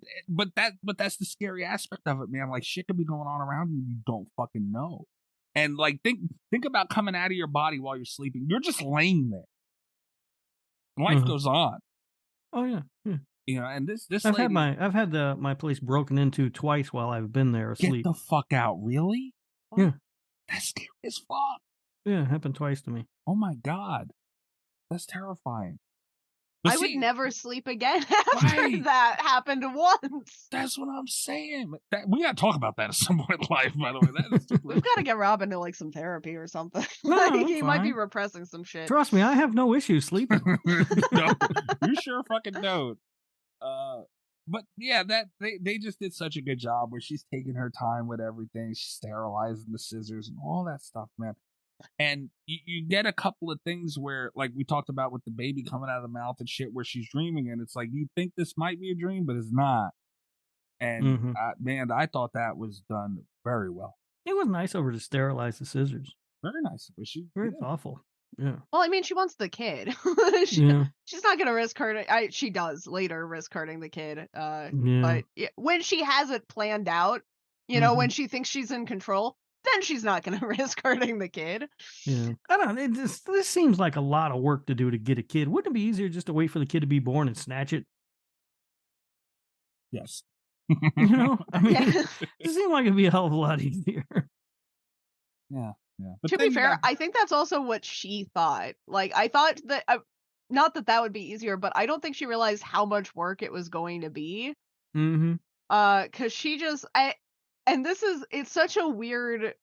that's the scary aspect of it, man. Like shit could be going on around you, you don't fucking know. And like think about coming out of your body while you're sleeping. You're just laying there. Life goes on. Oh yeah. You know, and this I've lady, had my place broken into twice while I've been there asleep. Get the fuck out, really? Yeah. That's scary as fuck. Yeah, it happened twice to me. Oh my God. That's terrifying. I would never sleep again after that happened once. That's what I'm saying. We gotta talk about that at some point in life, by the way. We've got to get Rob into like some therapy or something. No, Like, he might be fine. repressing some shit. Trust me, I have no issue sleeping. No, you sure fucking don't. But yeah, that they just did such a good job where she's taking her time with everything. She's sterilizing the scissors and all that stuff, man. And you get a couple of things where, like we talked about with the baby coming out of the mouth and shit, where she's dreaming, and it's like you think this might be a dream, but it's not. And man, I thought that was done very well. It was nice of her to sterilize the scissors. Very nice. Was she very thoughtful? Yeah. Well, I mean, she wants the kid. She's not going to risk hurting. She does later risk hurting the kid. But when she has it planned out, you know, when she thinks she's in control, then she's not going to risk hurting the kid. Yeah. I don't know. This seems like a lot of work to do to get a kid. Wouldn't it be easier just to wait for the kid to be born and snatch it? Yes. You know, I mean, it seemed like it'd be a hell of a lot easier. Yeah. But to be fair, I think that's also what she thought. Like, I thought that, not that would be easier, but I don't think she realized how much work it was going to be. Mm-hmm. Because she just, it's such a weird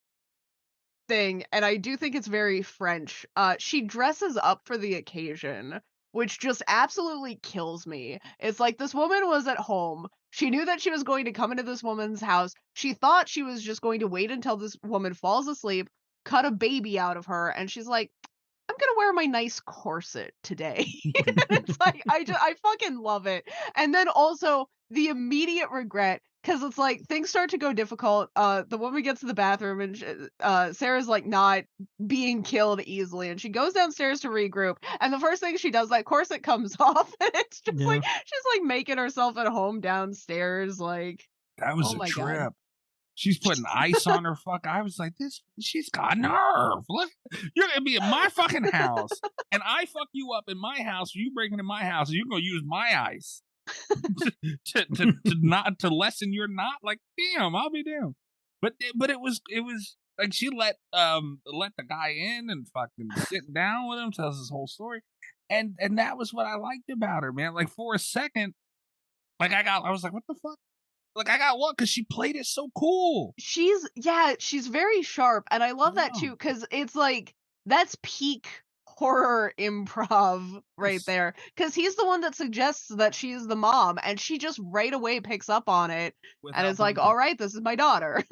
thing, and I do think it's very French. She dresses up for the occasion, which just absolutely kills me. It's like this woman was at home. She knew that she was going to come into this woman's house. She thought she was just going to wait until this woman falls asleep, cut a baby out of her, and she's like, I'm gonna wear my nice corset today. It's like, I fucking love it. And then also the immediate regret, because it's like things start to go difficult. The woman gets to the bathroom and Sarah's like not being killed easily, and she goes downstairs to regroup, and the first thing she does, that corset comes off, and it's just like she's like making herself at home downstairs. Like, that was a trip. God. She's putting ice on her I was like, she's got nerve. Look, you're gonna be in my fucking house, and I fuck you up in my house, or you break into my house, and you're gonna use my ice to lessen your knot. Like, damn, I'll be damned. But it was like she let the guy in and fucking sitting down with him, tells his whole story, and that was what I liked about her, man. Like, for a second, like I was like, what the fuck? Like, I got what? Because she played it so cool. She's very sharp, and I love that too, because it's like that's peak horror improv right there. Because he's the one that suggests that she's the mom, and she just right away picks up on it, and is like, all right, this is my daughter.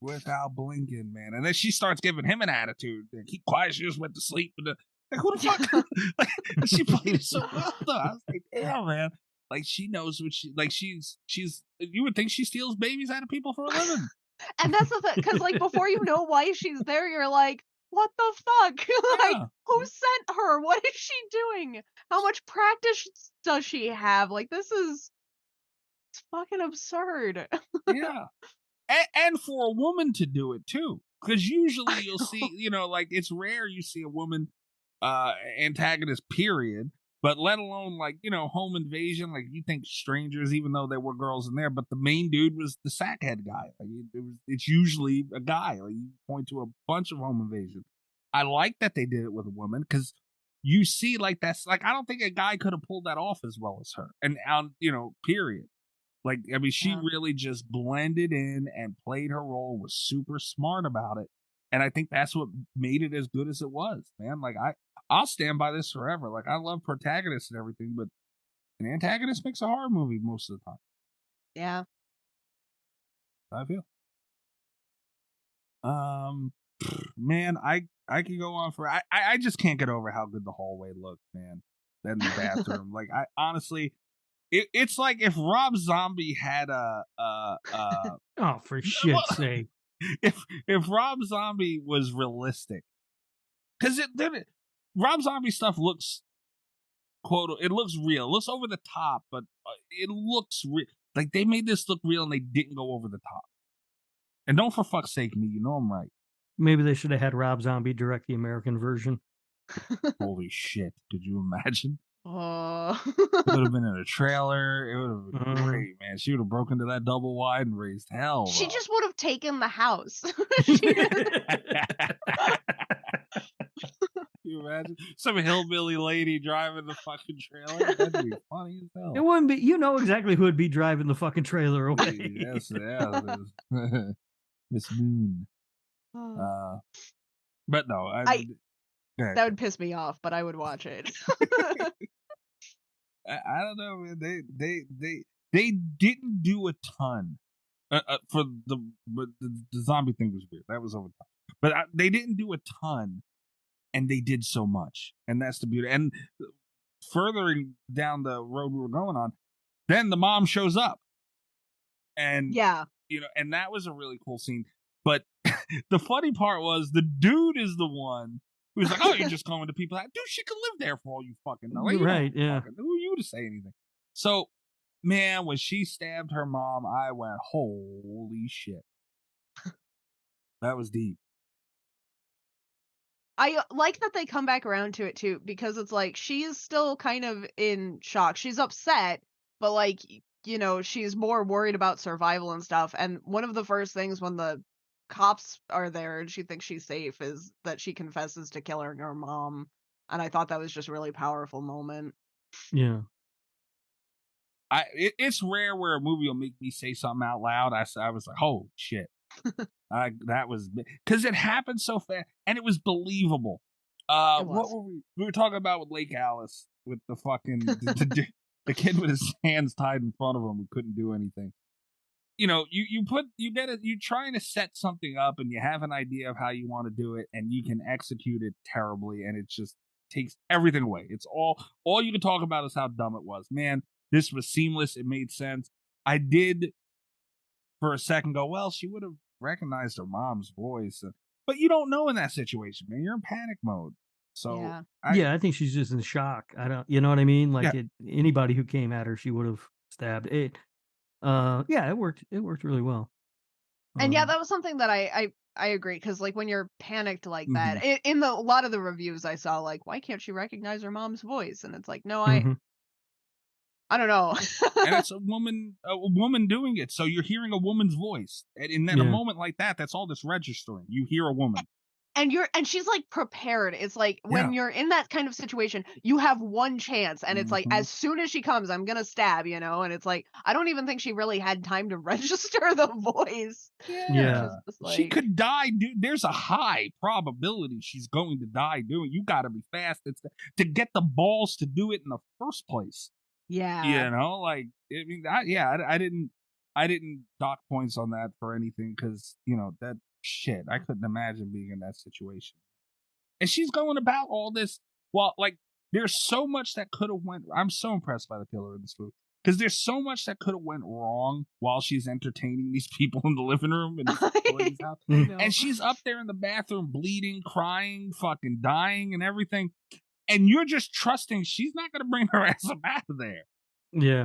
Without blinking, man. And then she starts giving him an attitude. Keep quiet, she just went to sleep. Like, who the fuck? Like, she played it so well, though. I was like, damn, man. Like, she knows what she's you would think she steals babies out of people for a living. And that's the thing, because like before you know why she's there, you're like, what the fuck? Like, who sent her? What is she doing? How much practice does she have? Like, it's fucking absurd. Yeah. And for a woman to do it too. Because usually you'll see, you know, like, it's rare you see a woman antagonist, period. But let alone, like, you know, home invasion, like, you think strangers, even though there were girls in there, but the main dude was the sackhead guy. Like, it's usually a guy. Like, you point to a bunch of home invasion. I like that they did it with a woman, because you see, like, that's, like, I don't think a guy could have pulled that off as well as her. And, you know, period. Like, I mean, she really just blended in and played her role, was super smart about it. And I think that's what made it as good as it was, man. Like, I'll stand by this forever. Like, I love protagonists and everything, but an antagonist makes a horror movie most of the time. Yeah. I feel. Man, I could go on for. I just can't get over how good the hallway looked, man. Then the bathroom, like, I honestly, it's like if Rob Zombie had oh, for shit's sake. If Rob Zombie was realistic, because Rob Zombie stuff looks it looks real. It looks over the top, but it looks real. Like, they made this look real and they didn't go over the top. And don't for fuck's sake me, you know I'm right. Maybe they should have had Rob Zombie direct the American version. Holy shit. Could you imagine? Oh. It would have been in a trailer. It would have been great, man. She would have broken to that double wide and raised hell. She bro. just would have taken the house. Can you imagine? Some hillbilly lady driving the fucking trailer. That'd be funny as hell. It wouldn't be. You know exactly who would be driving the fucking trailer away. Yes, yeah. Miss Moon. But no, that would piss me off, but I would watch it. I don't know, man. They didn't do a ton for the zombie thing was weird. That was over top. But they didn't do a ton, and they did so much, and that's the beauty. And furthering down the road we were going on, then the mom shows up, and and that was a really cool scene. But the funny part was the dude is the one who's like, "Oh, you're just going to people." Dude, she could live there for all you fucking know. Like, right? Yeah. Who are you to say anything? So, man, when she stabbed her mom, I went, "Holy shit!" That was deep. I like that they come back around to it too, because it's like she's still kind of in shock. She's upset, but like, she's more worried about survival and stuff. And one of the first things when the cops are there and she thinks she's safe is that she confesses to killing her mom. And I thought that was just a really powerful moment. Yeah. It's rare where a movie will make me say something out loud. I was like, "Oh shit." That was because it happened so fast and it was believable. What were we were talking about with Lake Alice with the fucking the kid with his hands tied in front of him who couldn't do anything. You're trying to set something up and you have an idea of how you want to do it and you can execute it terribly and it just takes everything away. It's all you can talk about is how dumb it was. Man, this was seamless. It made sense. I did for a second go, well, she would have recognized her mom's voice, but you don't know in that situation, man. You're in panic mode. So I think she's just in shock. I don't, you know what I mean? Like anybody who came at her, she would have stabbed it. It worked. It worked really well. And that was something that I agree, because like when you're panicked like that, in a lot of the reviews I saw, like, why can't she recognize her mom's voice? And it's like, no, I don't know. And it's a woman doing it. So you're hearing a woman's voice. And in a moment like that, that's all that's registering. You hear a woman. And she's like prepared. It's like when you're in that kind of situation, you have one chance. And it's like, as soon as she comes, I'm going to stab, And it's like, I don't even think she really had time to register the voice. Yeah. Like, she could die, dude. There's a high probability she's going to die doing. You got to be fast. It's to get the balls to do it in the first place. Yeah. Like, I mean, I didn't dock points on that for anything because, that shit, I couldn't imagine being in that situation. And she's going about all this. Well, like, there's so much that could have went. I'm so impressed by the killer in this movie because there's so much that could have went wrong while she's entertaining these people in the living room and house. And she's up there in the bathroom bleeding, crying, fucking dying and everything. And you're just trusting she's not going to bring her ass up out of there. Yeah.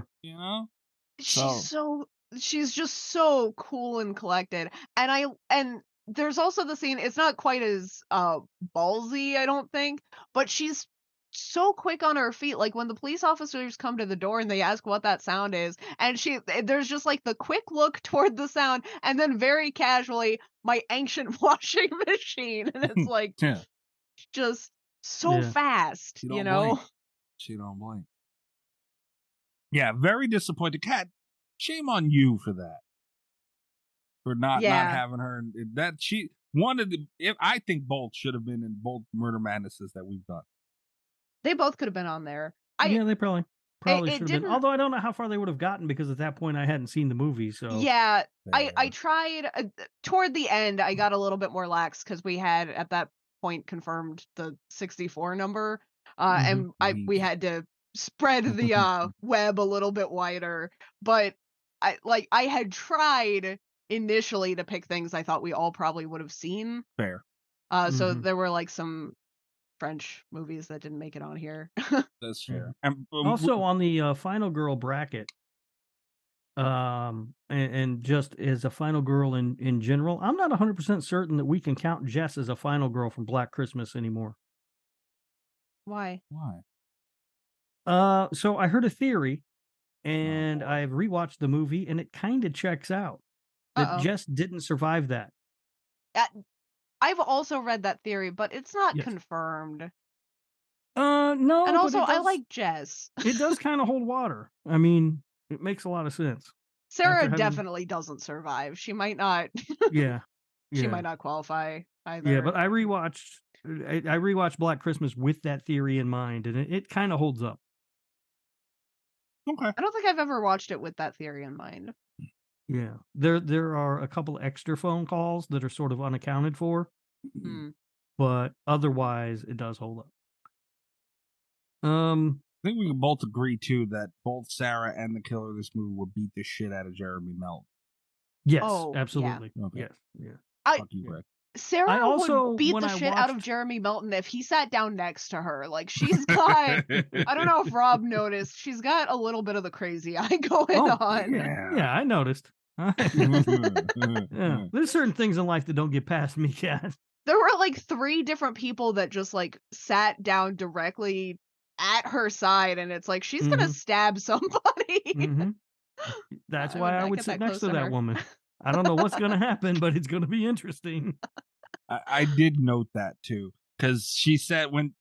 She's just so cool and collected. And there's also the scene, it's not quite as ballsy, I don't think, but she's so quick on her feet. Like when the police officers come to the door and they ask what that sound is, and there's just like the quick look toward the sound and then very casually, my ancient washing machine. And it's like, just so fast, Blink. She don't blink. Yeah, very disappointed. Kat, shame on you for that. For not having her. I think both should have been in both Murder Madnesses that we've done. They both could have been on there. They probably should have been. Although I don't know how far they would have gotten because at that point I hadn't seen the movie. So yeah, I tried toward the end. I got a little bit more lax because we had at that point confirmed the 64 number, and we had to spread the web a little bit wider. But I had tried initially to pick things I thought we all probably would have seen. Fair. So there were like some French movies that didn't make it on here. That's fair. And also on the Final Girl bracket, and just as a Final Girl in general, I'm not 100% certain that we can count Jess as a Final Girl from Black Christmas anymore. Why? So I heard a theory, and I've rewatched the movie, and it kind of checks out. That Jess didn't survive that. I've also read that theory, but it's not Yes. confirmed. No, And but also, it I does, like Jess. it does kind of hold water. I mean, it makes a lot of sense. Sarah After having- definitely doesn't survive. She might not. Yeah. She Yeah. might not qualify either. Yeah, but I rewatched Black Christmas with that theory in mind, and it kind of holds up. Okay. I don't think I've ever watched it with that theory in mind. Yeah. There are a couple extra phone calls that are sort of unaccounted for, but otherwise it does hold up. I think we can both agree too that both Sarah and the killer of this movie would beat the shit out of Jeremy Melton. Yes, Oh, yeah. absolutely. Okay. Yes, yeah. Fuck you, Rick. Sarah I also, would beat when the I shit out of watched- Jeremy Melton if he sat down next to her. Like, she's got, I don't know if Rob noticed, she's got a little bit of the crazy eye going on. Yeah, I noticed. Yeah. There's certain things in life that don't get past me, Kat. There were like 3 different people that just like sat down directly at her side, and it's like, she's gonna stab somebody. That's I why would I not would get sit that next close to to that her. woman. I don't know what's going to happen, but it's going to be interesting. I did note that too, because she said when,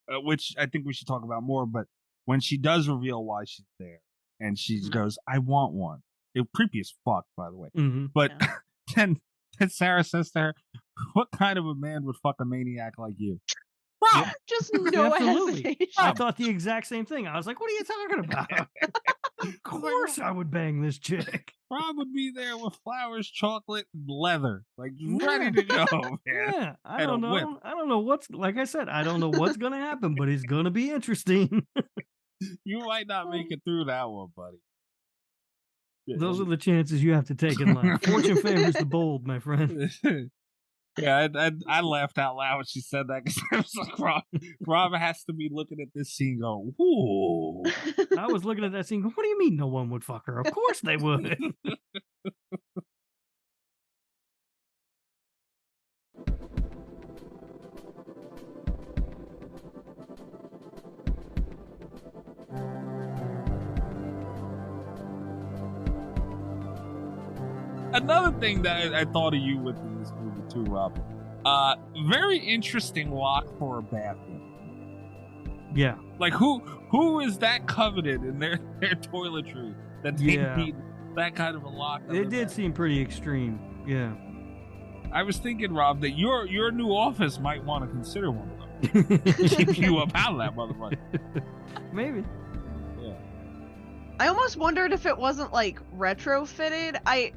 which I think we should talk about more, but when she does reveal why she's there, and she goes, "I want one." It creepy as fuck, by the way. But then Sarah says to her, "What kind of a man would fuck a maniac like you?" Rob! Just no Absolutely. hesitation. I thought the exact same thing. I was like, what are you talking about? Of course I would bang this chick. Rob would be there with flowers, chocolate, and leather, like ready to go, man. Yeah, I And don't a whip. know. I don't know what's, like I said, I don't know what's going to happen, but it's going to be interesting. You might not make it through that one, buddy. Those are the chances you have to take in life. Fortune favors the bold, my friend. Yeah, I laughed out loud when she said that because I was like, Rob has to be looking at this scene going, "Ooh." I was looking at that scene going, what do you mean no one would fuck her? Of course they would. Another thing that I thought of you with in this movie too, Rob. Very interesting lock for a bathroom. Yeah. Like who is that coveted in their toiletry that they need that kind of a lock? It did seem pretty extreme. Yeah. I was thinking, Rob, that your new office might want to consider one of them. Keep you up out of that motherfucker. Maybe. Yeah. I almost wondered if it wasn't like retrofitted.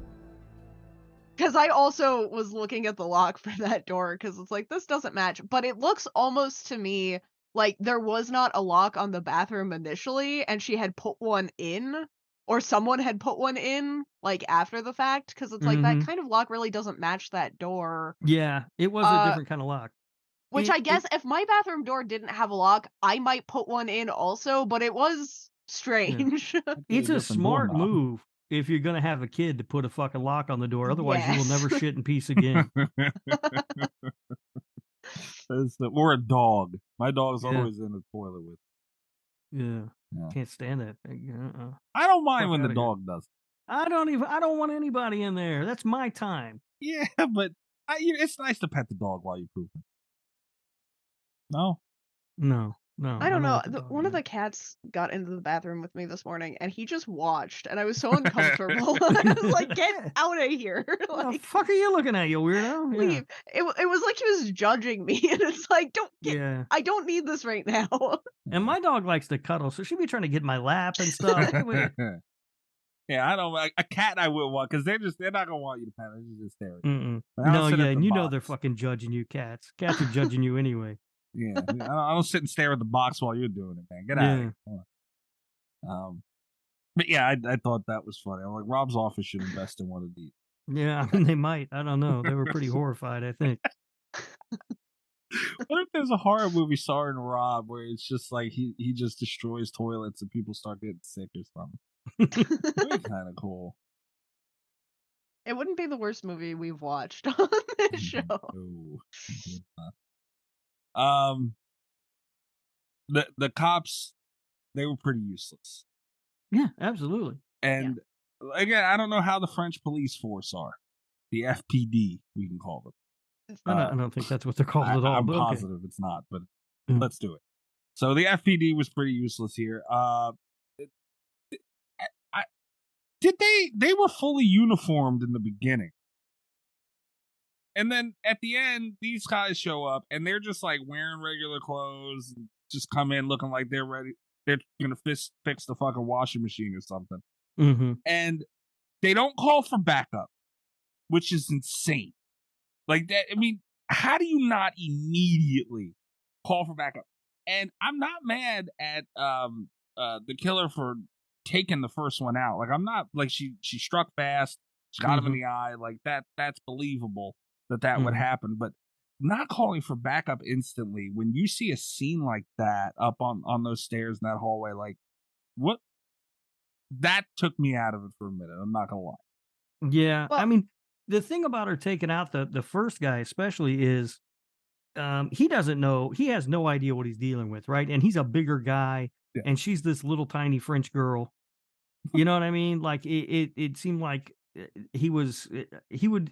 Because I also was looking at the lock for that door because it's like, this doesn't match. But it looks almost to me like there was not a lock on the bathroom initially and she had put one in, or someone had put one in like after the fact. Because it's like that kind of lock really doesn't match that door. Yeah, it was a different kind of lock. Which I guess if my bathroom door didn't have a lock, I might put one in also, but it was strange. Yeah. It's a smart move if you're going to have a kid to put a fucking lock on the door. Otherwise, you will never shit in peace again. Or a dog. My dog's always in the toilet with. Yeah. Can't stand that. I don't mind when the dog does. I don't want anybody in there. That's my time. Yeah, but it's nice to pet the dog while you're pooping. No? No. I don't know. One of the cats got into the bathroom with me this morning, and he just watched, and I was so uncomfortable. I was like, "Get out of here!" What the fuck are you looking at, you weirdo? Leave. It was like he was judging me, and it's like, "Don't get. Yeah. I don't need this right now." And my dog likes to cuddle, so she'd be trying to get my lap and stuff. Yeah, I don't. A cat I would want because they're not gonna want you to pet. They're just staring. No, yeah, and you know they're fucking judging you, cats. Cats are judging you anyway. Yeah, I don't sit and stare at the box while you're doing it, man. Get out of here. Come on. But yeah, I thought that was funny. I'm like, Rob's office should invest in one of these. Yeah, I mean, they might. I don't know. They were pretty horrified, I think. What if there's a horror movie starring Rob where it's just like he just destroys toilets and people start getting sick or something? That'd be kind of cool. It wouldn't be the worst movie we've watched on this show. No. the cops, they were pretty useless. Yeah, absolutely. And again, I don't know how the French police force are. The FPD, we can call them. I don't think that's what they're called at all. I'm but positive it's not, but Mm. let's do it. So the FPD was pretty useless here. They were fully uniformed in the beginning. And then at the end, these guys show up and they're just like wearing regular clothes and just come in looking like they're ready. They're going to fix the fucking washing machine or something. Mm-hmm. And they don't call for backup, which is insane. Like that. I mean, how do you not immediately call for backup? And I'm not mad at the killer for taking the first one out. Like, I'm not like she struck fast. She got him in the eye. Like that's believable that would happen. But not calling for backup instantly when you see a scene like that up on those stairs in that hallway, like what? That took me out of it for a minute. I'm not gonna lie. Yeah, I mean, the thing about her taking out the first guy especially is he doesn't know, he has no idea what he's dealing with, right? And he's a bigger guy, and she's this little tiny French girl. You know what I mean? Like it seemed like he would.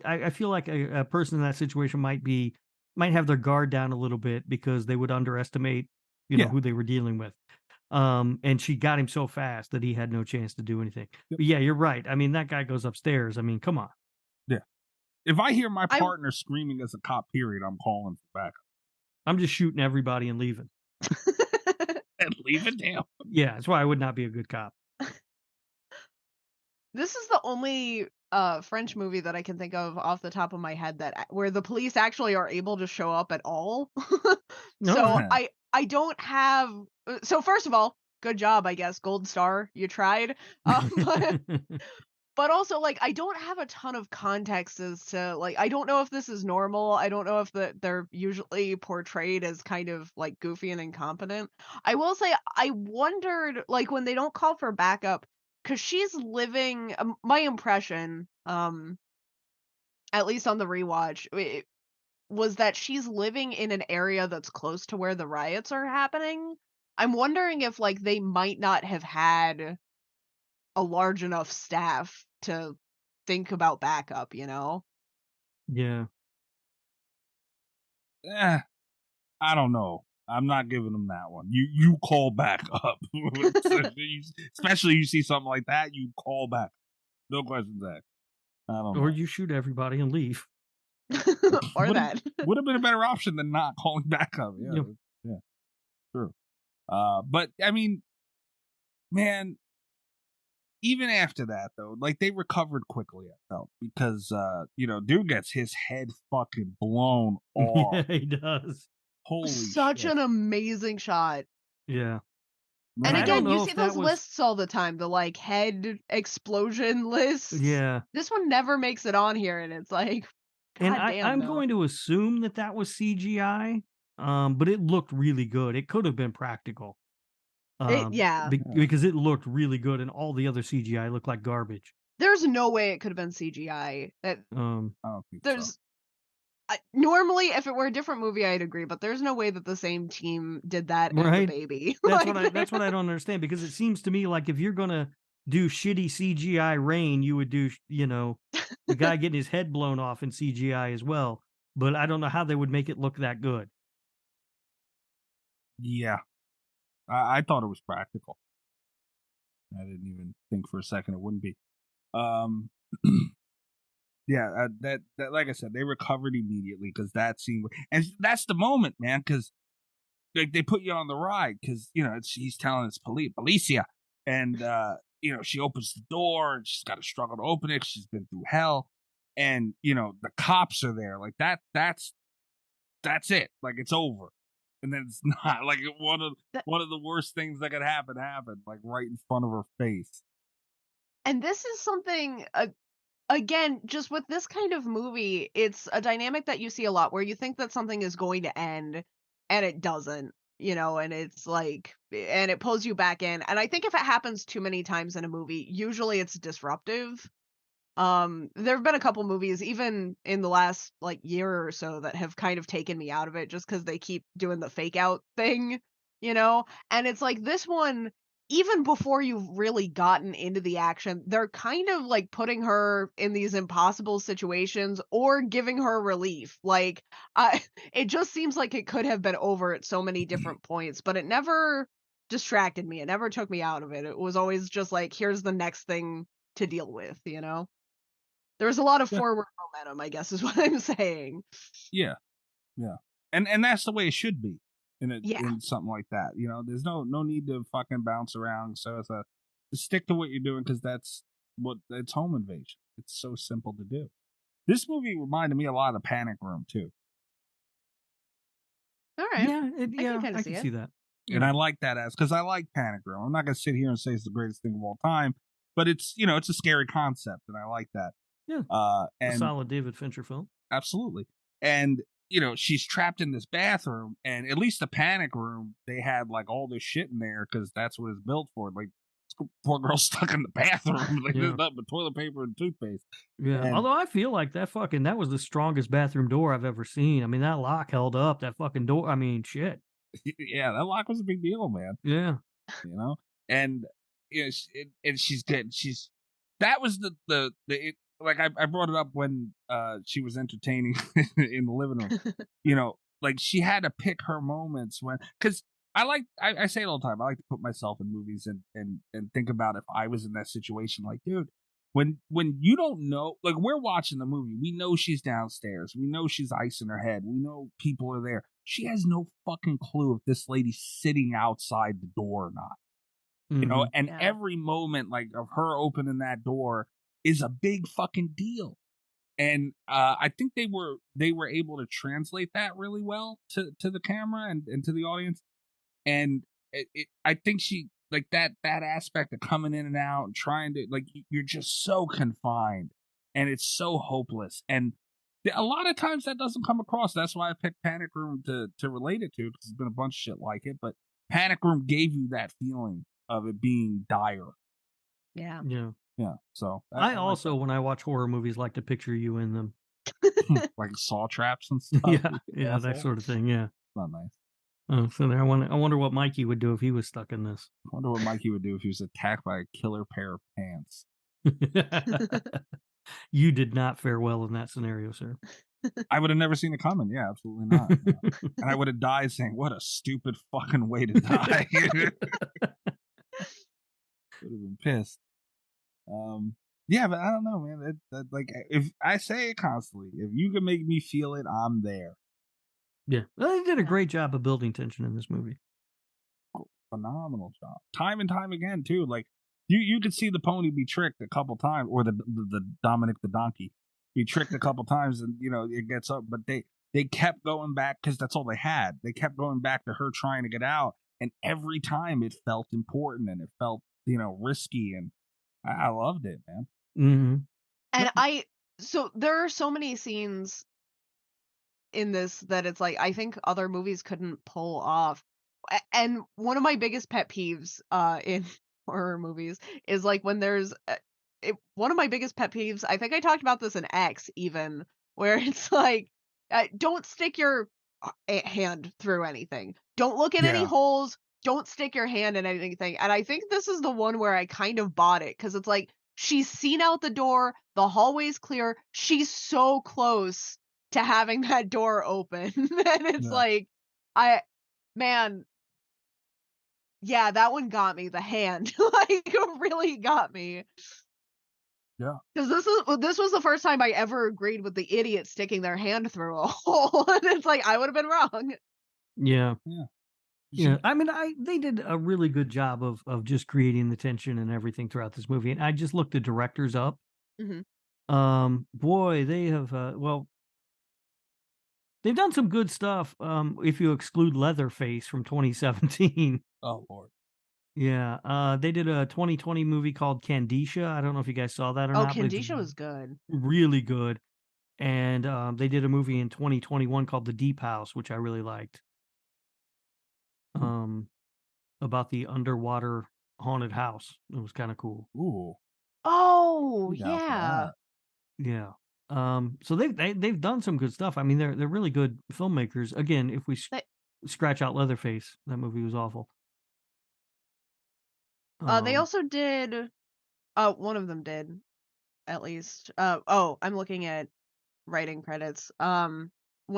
I feel like a person in that situation might have their guard down a little bit because they would underestimate, who they were dealing with. And she got him so fast that he had no chance to do anything. But yeah, you're right. I mean, that guy goes upstairs. I mean, come on. Yeah. If I hear my partner screaming as a cop, period, I'm calling for backup. I'm just shooting everybody and leaving. And leaving him. Yeah, that's why I would not be a good cop. This is the only French movie that I can think of off the top of my head where the police actually are able to show up at all. So I don't have. So first of all, good job, I guess. Gold star, you tried. But also, like, I don't have a ton of context as to, like, I don't know if this is normal. I don't know if they're usually portrayed as kind of, like, goofy and incompetent. I will say, I wondered, like, when they don't call for backup, because she's living, my impression, at least on the rewatch, was that she's living in an area that's close to where the riots are happening. I'm wondering if, like, they might not have had a large enough staff to think about backup, Yeah. I don't know. I'm not giving them that one. You call back up. Especially you see something like that, you call back. No questions asked. I don't know. Or you shoot everybody and leave. Or that. Would have been a better option than not calling backup. Yeah. True. But I mean, man, even after that, though, like, they recovered quickly, I felt, because, dude gets his head fucking blown off. Yeah, he does. Holy Such shit. an amazing shot. Yeah. And I don't again, know you if see that those was- lists all the time, the, like, head explosion lists. Yeah. This one never makes it on here, and it's like, And goddamn, I'm no. going to assume that was CGI, but it looked really good. It could have been practical. Yeah. Because it looked really good, and all the other CGI looked like garbage. There's no way it could have been CGI. I don't think There's normally, if it were a different movie, I'd agree, but there's no way that the same team did that and the Right? baby. That's Like, that's what I don't understand, because it seems to me like if you're gonna do shitty CGI rain, you would do the guy getting his head blown off in CGI as well. But I don't know how they would make it look that good. Yeah. I thought it was practical. I didn't even think for a second it wouldn't be. Yeah, that like I said, they recovered immediately because that scene, and that's the moment, man, because they put you on the ride because he's telling it's Policia, and she opens the door and she's got to struggle to open it. She's been through hell, and the cops are there, like that's it, like it's over. And then it's not, like, one of the worst things that could happen happened, like, right in front of her face. and this is something, again, just with this kind of movie, it's a dynamic that you see a lot where you think that something is going to end and it doesn't, and it's like, and it pulls you back in. And I think if it happens too many times in a movie, usually it's disruptive. There have been a couple movies, even in the last, like, year or so, that have kind of taken me out of it just because they keep doing the fake out thing, you know? And it's like this one, even before you've really gotten into the action, they're kind of like putting her in these impossible situations or giving her relief. Like, it just seems like it could have been over at so many different points, but it never distracted me. It never took me out of it. It was always just like, here's the next thing to deal with, you know? There was a lot of Yeah. forward momentum, I guess is what I'm saying. Yeah. Yeah. And that's the way it should be Yeah. in something like that. You know, there's no need to fucking bounce around. So just stick to what you're doing, because that's what it's home invasion. It's so simple to do. This movie reminded me a lot of Panic Room too. All right. Yeah, I I can see that. And I like that because I like Panic Room. I'm not gonna sit here and say it's the greatest thing of all time, but it's, you know, it's a scary concept, and I like that. Yeah. And A solid David Fincher film. absolutely. And you know, she's trapped in this bathroom, and at least the Panic Room, they had like all this shit in there because that's what it's built for. Like, poor girl stuck in the bathroom, like there's nothing but toilet paper and toothpaste. Yeah. And- Although I feel like that was the strongest bathroom door I've ever seen. I mean, that lock held up. That fucking door. I mean, shit. Yeah, that lock was a big deal, man. Yeah. You know, and you know, and she's good. That was like I brought it up when she was entertaining in the living room. You know, like she had to pick her moments because I say it all the time. I like to put myself in movies and think about if I was in that situation. Like, dude, when you don't know, like we're watching the movie, we know she's downstairs, we know she's icing her head, we know people are there. She has no fucking clue if this lady's sitting outside the door or not. You know, and every moment like of her opening that door is a big fucking deal. And I think they were able to translate that really well to the camera and to the audience. And I think she like that aspect of coming in and out and trying to, like, you're just so confined and it's so hopeless. And a lot of times that doesn't come across. That's why I picked Panic Room to relate it to, because there's been a bunch of shit like it. But Panic Room gave you that feeling of it being dire. Yeah. Yeah. Yeah. So I also, when I watch horror movies, like to picture you in them. Like saw traps and stuff. Yeah, that sort of thing. Yeah. Not nice. Oh, so there, I wonder what Mikey would do if he was stuck in this. I wonder what Mikey would do if he was attacked by a killer pair of pants. You did not fare well in that scenario, sir. I would have never seen it coming. Yeah, absolutely not. No. And I would have died saying, "What a stupid fucking way to die." Would have been pissed. Yeah, but I don't know, man. Like, if I say it constantly, if you can make me feel it, I'm there. Yeah, well, they did a great job of building tension in this movie. Phenomenal job, time and time again too. Like you could see the pony be tricked a couple times, or the Dominic the donkey be tricked a couple times, and you know it gets up. But they kept going back because that's all they had. They kept going back to her trying to get out, and every time it felt important and it felt, you know, risky, and I loved it, man. Mm-hmm. And so there are so many scenes in this that it's like I think other movies couldn't pull off. And one of my biggest pet peeves in horror movies is like when there's one of my biggest pet peeves, I think I talked about this in X even, where it's like don't stick your hand through anything. Don't look at any holes. Don't stick your hand in anything. And I think this is the one where I kind of bought it, because it's like she's seen out the door, the hallway's clear, she's so close to having that door open. And it's like, yeah, that one got me, the hand. Like, it really got me. Yeah. Because this was the first time I ever agreed with the idiot sticking their hand through a hole. And it's like, I would have been wrong. Yeah. Yeah. Yeah. I mean, they did a really good job of just creating the tension and everything throughout this movie. And I just looked the directors up. Mm-hmm. Boy, they have, they've done some good stuff. If you exclude Leatherface from 2017. Oh, Lord. Yeah. They did a 2020 movie called Candicia. I don't know if you guys saw that or not. Oh, Candicia was good. Really good. And they did a movie in 2021 called The Deep House, which I really liked. About the underwater haunted house. It was kind of cool. Ooh. Oh, yeah. Yeah. So they've done some good stuff. I mean, they're really good filmmakers. Again, if we Scratch Out Leatherface. That movie was awful. They also did. One of them did, at least. I'm looking at writing credits. One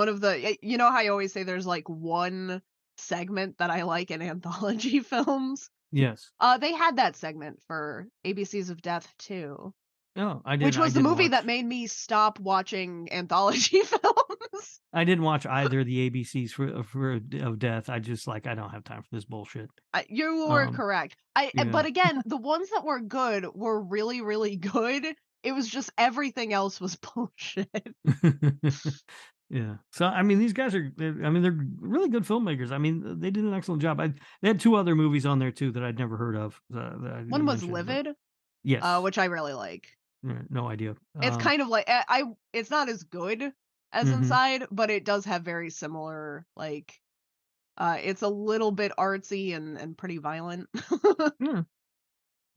of the, you know how I always say there's like one segment that I like in anthology films. Yes. They had that segment for ABCs of Death too. Oh, Which was the movie that made me stop watching anthology films. I didn't watch either of the ABCs of Death. I just I don't have time for this bullshit. You were correct. yeah. But again, the ones that were good were really, really good. It was just everything else was bullshit. Yeah. So I mean, these guys are. They're really good filmmakers. I mean, they did an excellent job. They had 2 other movies on there too that I'd never heard of. One was Livid. Yes. Which I really like. No idea. It's kind of like it's not as good as Inside, but it does have very similar it's a little bit artsy and pretty violent. Well,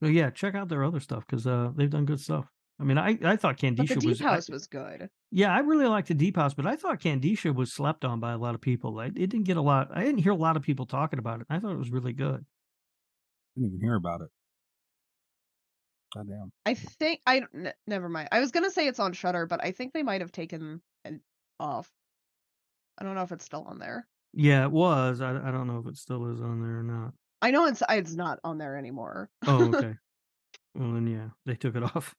yeah, check out their other stuff because they've done good stuff. I mean, I thought Candisha but the Deep House was good. Yeah, I really liked the Deep House, but I thought Candisha was slept on by a lot of people. It didn't get a lot. I didn't hear a lot of people talking about it. I thought it was really good. I didn't even hear about it. Goddamn. I think never mind. I was gonna say it's on Shudder, but I think they might have taken it off. I don't know if it's still on there. Yeah, it was. I don't know if it still is on there or not. I know it's not on there anymore. Oh, okay. Well, then yeah, they took it off.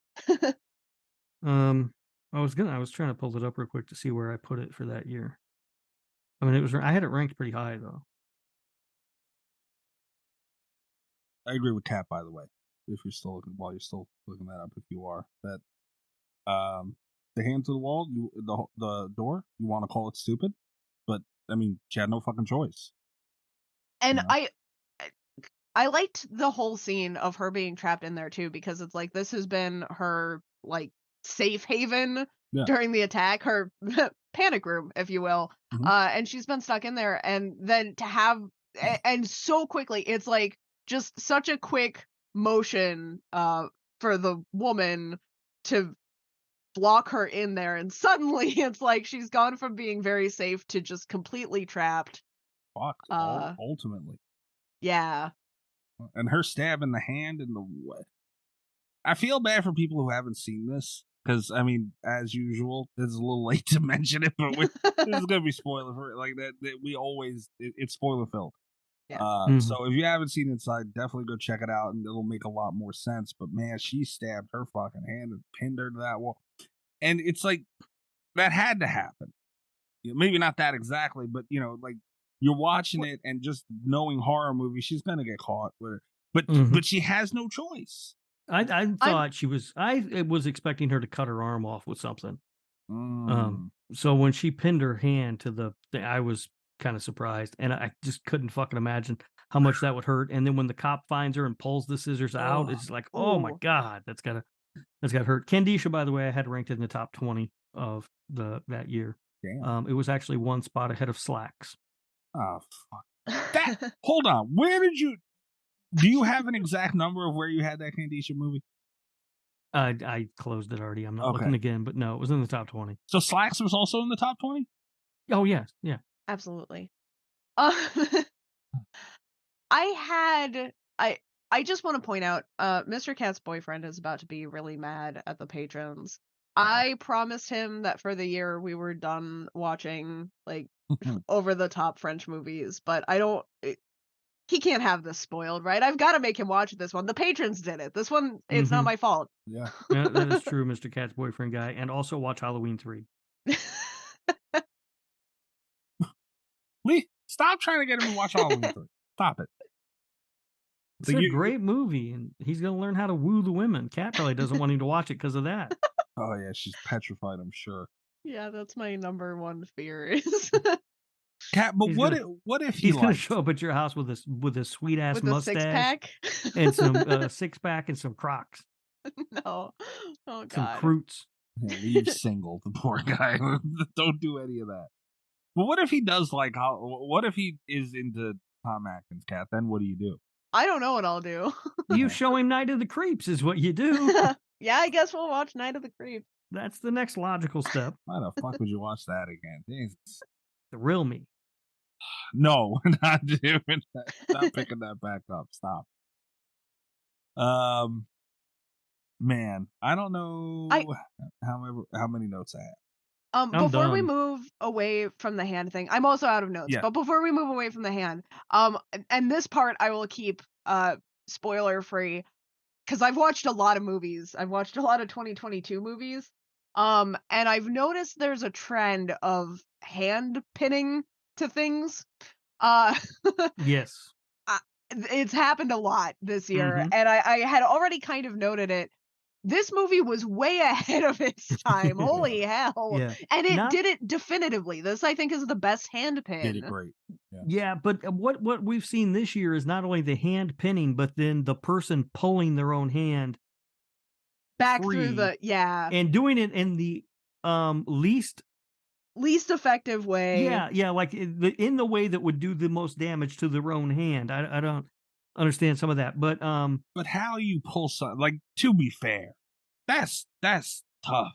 I was trying to pull it up real quick to see where I put it for that year. I mean, I had it ranked pretty high though. I agree with Kat, by the way. If you're still looking, while you're still looking that up, if you are, that the hand to the wall, the door, you want to call it stupid, but I mean, she had no fucking choice. And you know? I liked the whole scene of her being trapped in there too, because it's like this has been her safe haven during the attack, her panic room, if you will. And she's been stuck in there, and then to have and so quickly, it's like just such a quick motion for the woman to block her in there, and suddenly it's like she's gone from being very safe to just completely trapped. Fucked, ultimately. Yeah. And her stab in the hand and I feel bad for people who haven't seen this, because I mean, as usual, it's a little late to mention it, but this is gonna be spoiler for like that we always it's spoiler filled. Yeah. So if you haven't seen Inside, definitely go check it out, and it'll make a lot more sense. But man, she stabbed her fucking hand and pinned her to that wall, and it's like that had to happen. Maybe not that exactly, but you're watching it and just knowing horror movies, she's gonna get caught with it. But she has no choice. I thought she was. I was expecting her to cut her arm off with something. So when she pinned her hand to the thing, I was kind of surprised, and I just couldn't fucking imagine how much that would hurt. And then when the cop finds her and pulls the scissors out, it's like, oh my god, that's gotta hurt. Candisha, by the way, I had ranked in the top 20 of that year. Damn. It was actually 1 spot ahead of Slacks. Oh fuck! Hold on. Do you have an exact number of where you had that Candisha movie? I closed it already. I'm not looking again, but no, it was in the top 20. So Slacks was also in the top 20? Oh yes, yeah. Absolutely. I just want to point out, Mr. Cat's boyfriend is about to be really mad at the patrons. I promised him that for the year we were done watching over the top French movies, but he can't have this spoiled, right? I've got to make him watch this one. The patrons did it. This one, it's not my fault. Yeah. Yeah, that is true, Mr. Cat's boyfriend guy. And also watch Halloween 3. Lee, stop trying to get him to watch Halloween 3. Stop it. It's a great movie, and he's going to learn how to woo the women. Cat probably doesn't want him to watch it because of that. Oh, yeah, she's petrified, I'm sure. Yeah, that's my number one fear is... Cat, but what if he's going to show up at your house with a sweet ass mustache, six-pack? and some 6-pack and some Crocs? No, oh god, some Croots. Yeah, leave single, the poor guy. Don't do any of that. But what if he does what if he is into Tom Atkins, Cat? Then what do you do? I don't know what I'll do. You show him Night of the Creeps is what you do. Yeah, I guess we'll watch Night of the Creeps. That's the next logical step. Why the fuck would you watch that again? Jesus. Thrill me. No, we're not doing that. Not picking that back up. Stop. Man, I don't know how many notes I have. I'm Before we done. move away from the hand thing, I'm also out of notes. Yeah. But before we move away from the hand, and this part I will keep spoiler free because I've watched a lot of movies. I've watched a lot of 2022 movies. And I've noticed there's a trend of hand pinning to things. Uh, Yes. it's happened a lot this year, Mhm. and I had already kind of noted it. This movie was way ahead of its time. Holy hell. Yeah. And it Not did it definitively. This, I think, is the best hand pin. Did it great. Yeah. Yeah, but what we've seen this year is not only the hand pinning, but then the person pulling their own hand Back free through the, yeah, and doing it in the least effective way. yeah, like in the way that would do the most damage to their own hand. I don't understand some of that, but But how you pull something, like, to be fair, that's tough.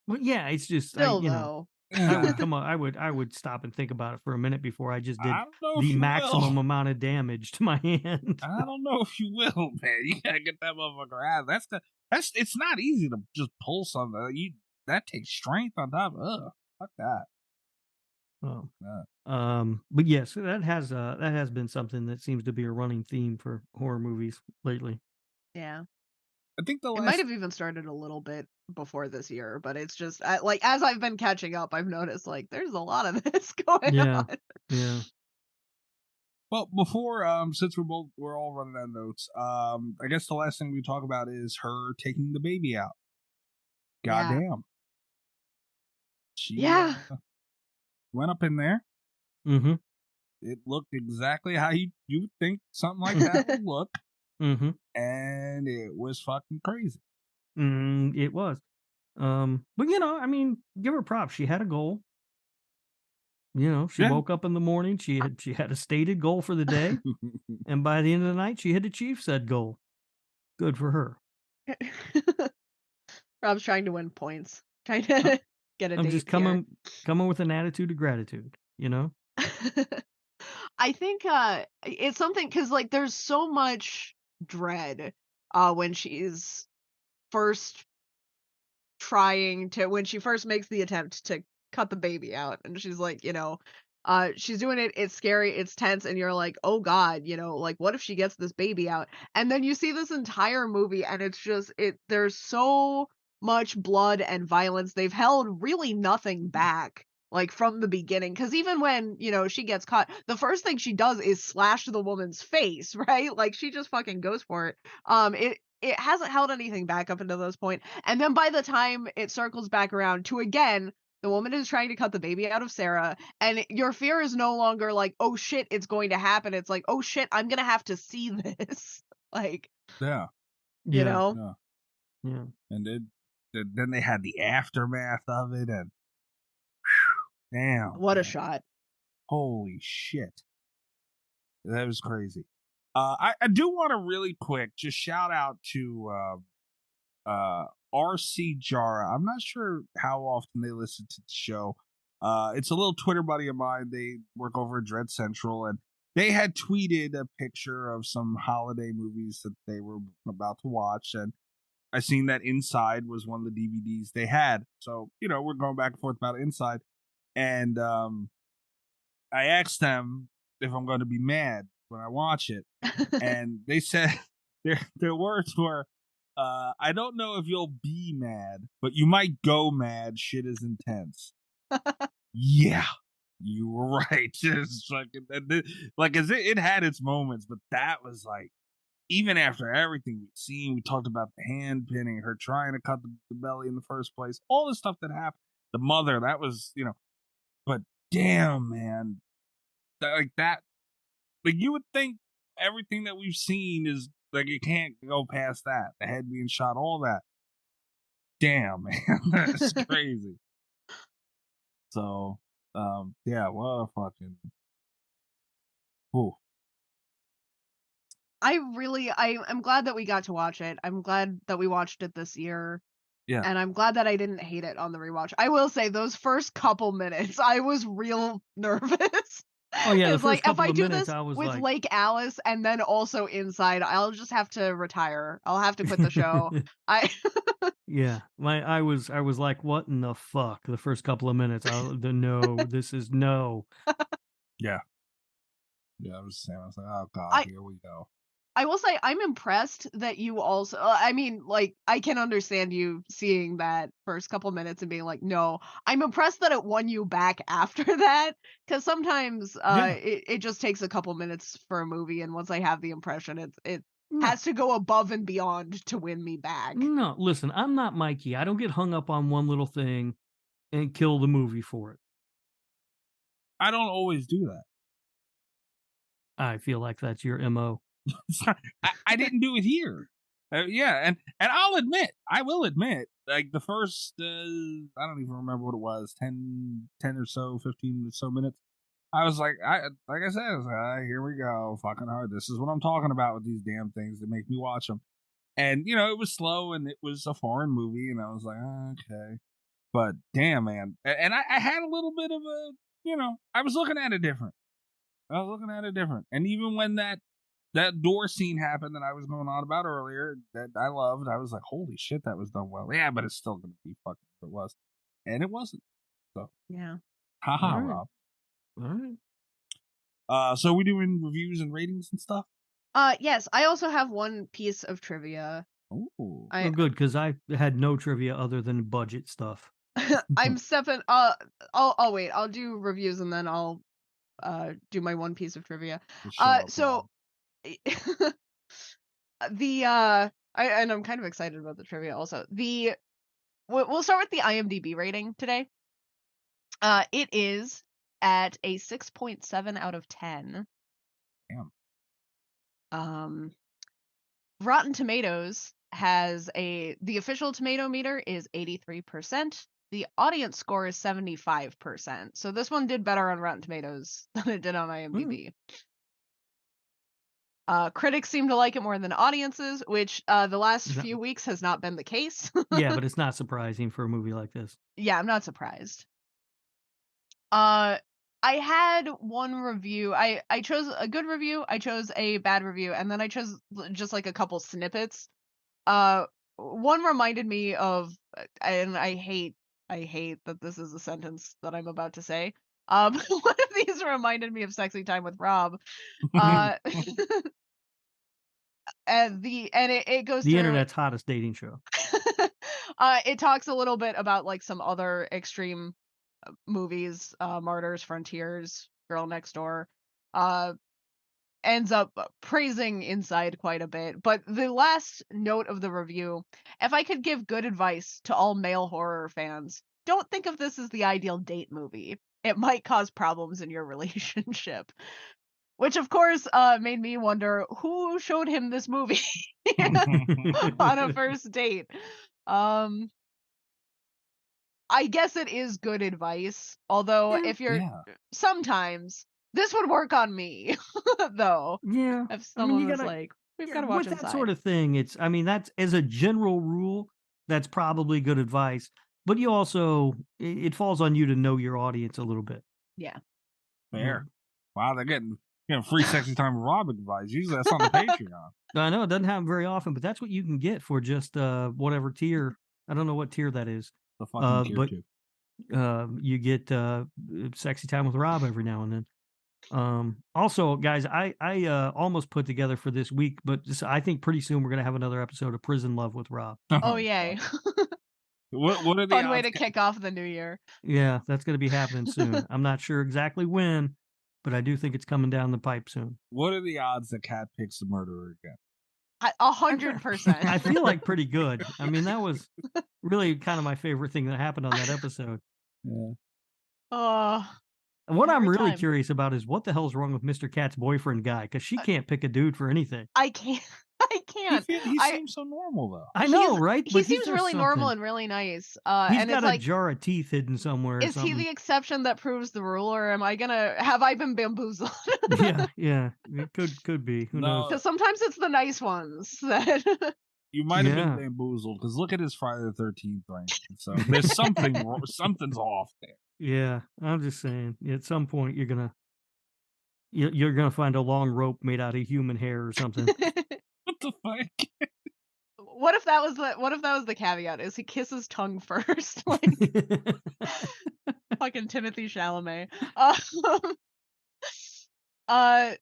well, yeah, it's just Still, you know, though. I would come on, I would stop and think about it for a minute before I just did I don't know if the you maximum will. amount of damage to my hand. I don't know if you will, man. You gotta get that motherfucker out. It's not easy to just pull something. That takes strength on top. Ugh, fuck that. Oh. Yeah. But yes, that has been something that seems to be a running theme for horror movies lately. Yeah. I think the It last might have even started a little bit before this year, but it's just like as I've been catching up, I've noticed like there's a lot of this going Yeah. on. Yeah. Well, before since we're all running out of notes, I guess the last thing we talk about is her taking the baby out. Yeah. Goddamn. She Yeah. went up in there. Mm-hmm. It looked exactly how you would think something like that would look. Mm-hmm. And it was fucking crazy. It was. But you know, I mean, give her props. She had a goal. You know, she Yeah. woke up in the morning. She had a stated goal for the day, and by the end of the night, she had achieved said goal. Good for her. Rob's trying to win points. Trying to get a I'm date just here. coming with an attitude of gratitude. You know. I think it's something because like there's so much dread when she's first when she first makes the attempt to cut the baby out, and she's like, she's doing it, it's scary, it's tense, and you're like, oh god, like what if she gets this baby out? And then you see this entire movie and it's just there's so much blood and violence. They've held really nothing back, like from the beginning, because even when she gets caught, the first thing she does is slash the woman's face, right? Like she just fucking goes for it. It hasn't held anything back up until this point. And then by the time it circles back around to, again, the woman is trying to cut the baby out of Sarah, and your fear is no longer like, oh shit, it's going to happen. It's like, oh shit, I'm gonna have to see this. Like, Yeah. you Yeah. know? Yeah. And then they had the aftermath of it, and damn, What a shot. holy shit, that was crazy. I do want to really quick just shout out to RC Jara. I'm not sure how often they listen to the show. It's a little Twitter buddy of mine. They work over at Dread Central, and they had tweeted a picture of some holiday movies that they were about to watch, and I seen that Inside was one of the DVDs they had. So, we're going back and forth about Inside. And I asked them if I'm going to be mad when I watch it. And they said their words were, I don't know if you'll be mad, but you might go mad. Shit is intense. Yeah, you were right. Just fucking, like, it had its moments, but that was like, even after everything we've seen, we talked about the hand pinning, her trying to cut the belly in the first place, all the stuff that happened. The mother, that was, but damn, man, like you would think everything that we've seen is like, it can't go past that. The head being shot, all that. Damn, man, that's crazy. So, yeah, what a fucking. Ooh. I'm glad that we got to watch it. I'm glad that we watched it this year. Yeah. And I'm glad that I didn't hate it on the rewatch. I will say those first couple minutes, I was real nervous. Oh yeah, the It's first like if couple I of do minutes this I was with like, Lake Alice and then also Inside, I'll just have to retire. I'll have to quit the show. I yeah, I was like, what in the fuck? The first couple of minutes, this is no. Yeah. Yeah, I was saying, I was like, oh god, I here we go. I will say I'm impressed that you also I mean, like, I can understand you seeing that first couple minutes and being like, "No." I'm impressed that it won you back after that, because sometimes Yeah. it just takes a couple minutes for a movie, and once I have the impression, it No. has to go above and beyond to win me back. No, listen, I'm not Mikey. I don't get hung up on one little thing and kill the movie for it. I don't always do that. I feel like that's your MO. I didn't do it here. Yeah, and I will admit, like the first, I don't even remember what it was, 10 or so, 15 or so minutes. I was like I said, I was like, here we go, fucking hard. This is what I'm talking about with these damn things that make me watch them. And, it was slow and it was a foreign movie, and I was like, okay. But damn, man. And I had a little bit of a, I was looking at it different. And even when that door scene happened that I was going on about earlier, that I loved, I was like, holy shit, that was done well. Yeah, but it's still going to be fucking what it was. And it wasn't. So, yeah. Haha, All right. Rob. All right. So we doing reviews and ratings and stuff? Yes, I also have one piece of trivia. Ooh. Oh, good, because I had no trivia other than budget stuff. I'm stepping I'll wait. I'll do reviews and then I'll do my one piece of trivia. So and I'm kind of excited about the trivia also. We'll start with the IMDb rating today. It is at a 6.7 out of 10. Damn. Rotten Tomatoes has the official tomato meter is 83%. The audience score is 75%. So this one did better on Rotten Tomatoes than it did on IMDb. Critics seem to like it more than audiences, which the last few weeks has not been the case. Yeah, but it's not surprising for a movie like this. Yeah, I'm not surprised. I had one review. I chose a good review, I chose a bad review, and then I chose just like a couple snippets. One reminded me of, and I hate that this is a sentence that I'm about to say. One of these reminded me of Sexy Time with Rob. And it goes the through internet's hottest dating show. It talks a little bit about like some other extreme movies, Martyrs, Frontiers, Girl Next Door. Ends up praising Inside quite a bit. But the last note of the review, if I could give good advice to all male horror fans, don't think of this as the ideal date movie. It might cause problems in your relationship. Which, of course, made me wonder who showed him this movie on a first date. I guess it is good advice. Although, if you're sometimes this would work on me, though. Yeah, if someone was like, "We've got to watch with Inside." that sort of thing, that's as a general rule, that's probably good advice. But you also, it falls on you to know your audience a little bit. Yeah. Fair. Wow, they're getting free Sexy Time with Rob advice. Usually that's on the Patreon. I know it doesn't happen very often, but that's what you can get for just whatever tier. I don't know what tier that is. The fucking tier 2. You get Sexy Time with Rob every now and then. Also, guys, I almost put together for this week, but I think pretty soon we're gonna have another episode of Prison Love with Rob. Oh yay! What are the fun way to kick off the new year? Yeah, that's gonna be happening soon. I'm not sure exactly when, but I do think it's coming down the pipe soon. What are the odds that Kat picks the murderer again? 100%. I feel like pretty good. I mean, that was really kind of my favorite thing that happened on that episode. Yeah. And what I'm really time. curious about is what the hell's wrong with Mr. Cat's boyfriend guy? Because she can't pick a dude for anything. I can't. He seems so normal though. I know, right? He But seems really normal and really nice. He's and got it's a like, jar of teeth hidden somewhere. is he the exception that proves the rule, or have I been bamboozled? Yeah, it could be. Who knows? Because sometimes it's the nice ones that. You might have Yeah. been bamboozled because look at his Friday the 13th ranking. So there's something's off there. Yeah, I'm just saying. At some point, you're gonna find a long rope made out of human hair or something. What the fuck? What if that was the caveat? Is he kisses tongue first, like fucking Timothy Chalamet? The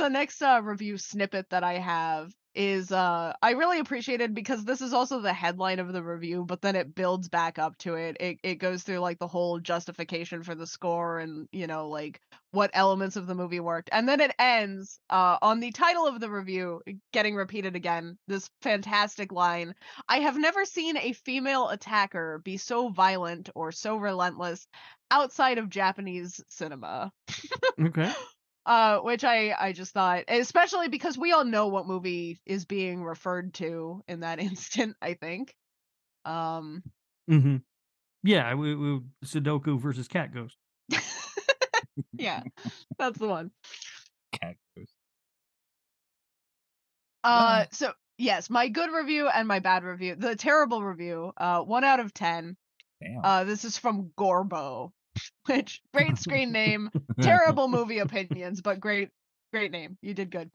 next review snippet that I have is I really appreciated because this is also the headline of the review, but then it builds back up to it. It goes through like the whole justification for the score and like what elements of the movie worked. And then it ends on the title of the review getting repeated again. This fantastic line. I have never seen a female attacker be so violent or so relentless outside of Japanese cinema. Okay. Which I just thought, especially because we all know what movie is being referred to in that instant, I think. Mm-hmm. Yeah, we Sudoku versus Cat Ghost. Yeah, that's the one. Cat Ghost. So yes, my good review and my bad review. The terrible review, 1 out of 10. Damn. This is from Gorbo, which great screen name, terrible movie opinions, but great name. You did good.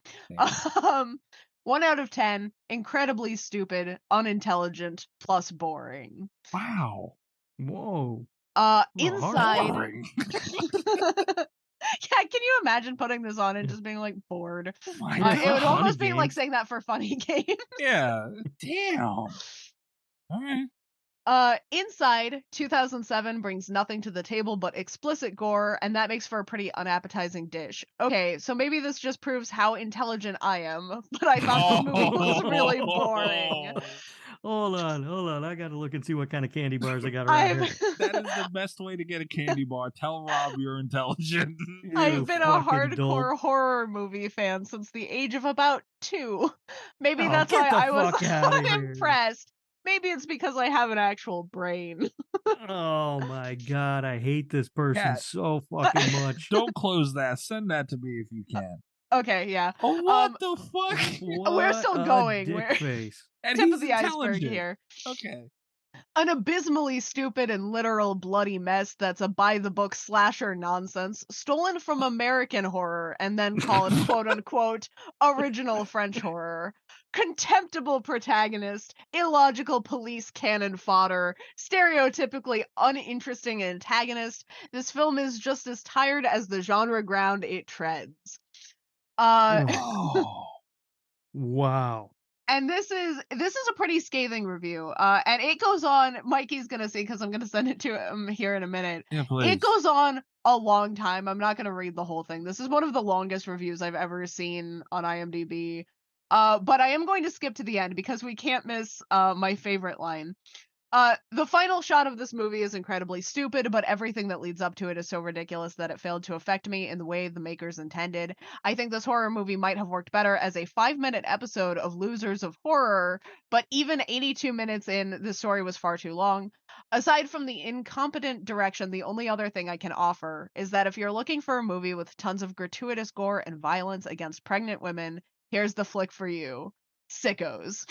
1 out of 10, incredibly stupid, unintelligent, plus boring. Wow. Whoa. Inside. Boring. Yeah, can you imagine putting this on and just being like bored? It would almost be like saying that for Funny Games. Yeah. Damn. All right. Inside 2007 brings nothing to the table but explicit gore, and that makes for a pretty unappetizing dish. Okay, so maybe this just proves how intelligent I am, but I thought this movie was really boring. Hold on. I gotta look and see what kind of candy bars I got around here. That is the best way to get a candy bar. Tell Rob you're intelligent. I've been a fucking hardcore dope. horror movie fan since the age of about 2. Maybe Oh, that's get why the I was fuck outta here. unimpressed. Maybe it's because I have an actual brain. Oh my god, I hate this person Yeah. so fucking much. Don't close that. Send that to me if you can. Okay, yeah. Oh, what the fuck? We're still going. Dick We're face. And tip he's of the iceberg intelligent. here. Okay. An abysmally stupid and literal bloody mess that's a by-the-book slasher nonsense stolen from American horror and then called quote-unquote original French horror. Contemptible protagonist, illogical police cannon fodder, stereotypically uninteresting antagonist. This film is just as tired as the genre ground it treads. Wow. And this is a pretty scathing review. And it goes on. Mikey's gonna see because I'm gonna send it to him here in a minute. Yeah, please. It goes on a long time. I'm not gonna read the whole thing. This is one of the longest reviews I've ever seen on IMDb. But I am going to skip to the end because we can't miss my favorite line. The final shot of this movie is incredibly stupid, but everything that leads up to it is so ridiculous that it failed to affect me in the way the makers intended. I think this horror movie might have worked better as a 5-minute episode of Losers of Horror, but even 82 minutes in, the story was far too long. Aside from the incompetent direction, the only other thing I can offer is that if you're looking for a movie with tons of gratuitous gore and violence against pregnant women, here's the flick for you. Sickos.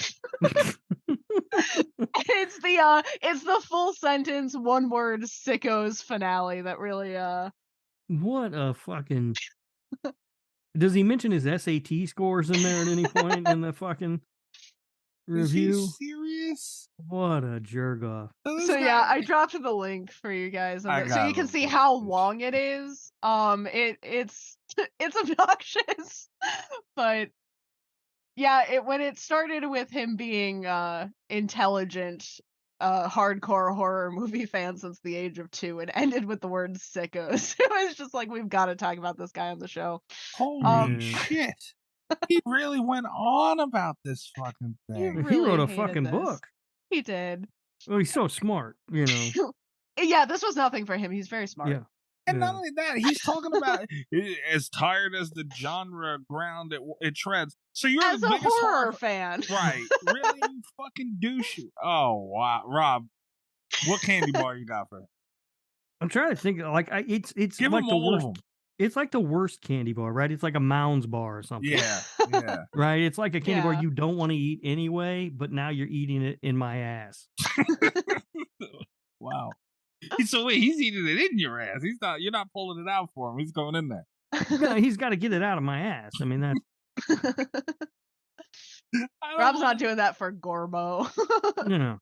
It's the full sentence, one word, sickos finale that really What a fucking. Does he mention his SAT scores in there at any point in the fucking review? Is he serious? What a jerk off. So yeah, I dropped the link for you guys so you can see how long it is. It's obnoxious, but yeah, when it started with him being intelligent, hardcore horror movie fan since the age of 2, and ended with the word sickos. It was just like, we've got to talk about this guy on the show. Holy shit. He really went on about this fucking thing. He wrote a hated fucking this. book. He did. Well, he's so smart, you know. Yeah, this was nothing for him. He's very smart. Yeah. And not only that, he's talking about as tired as the genre ground it treads. So you're as the a biggest horror fan, right? Really, you fucking douche. Oh wow, Rob, what candy bar you got for him? I'm trying to think. Like, it's Give like him the all worst. of them. It's like the worst candy bar, right? It's like a Mounds bar or something. Yeah. Right? It's like a candy bar Yeah. you don't want to eat anyway, but now you're eating it in my ass. Wow. So wait, he's eating it in your ass. You're not pulling it out for him. He's going in there. No, he's got to get it out of my ass. I mean, that's... Rob's not doing that for Gorbo. you know.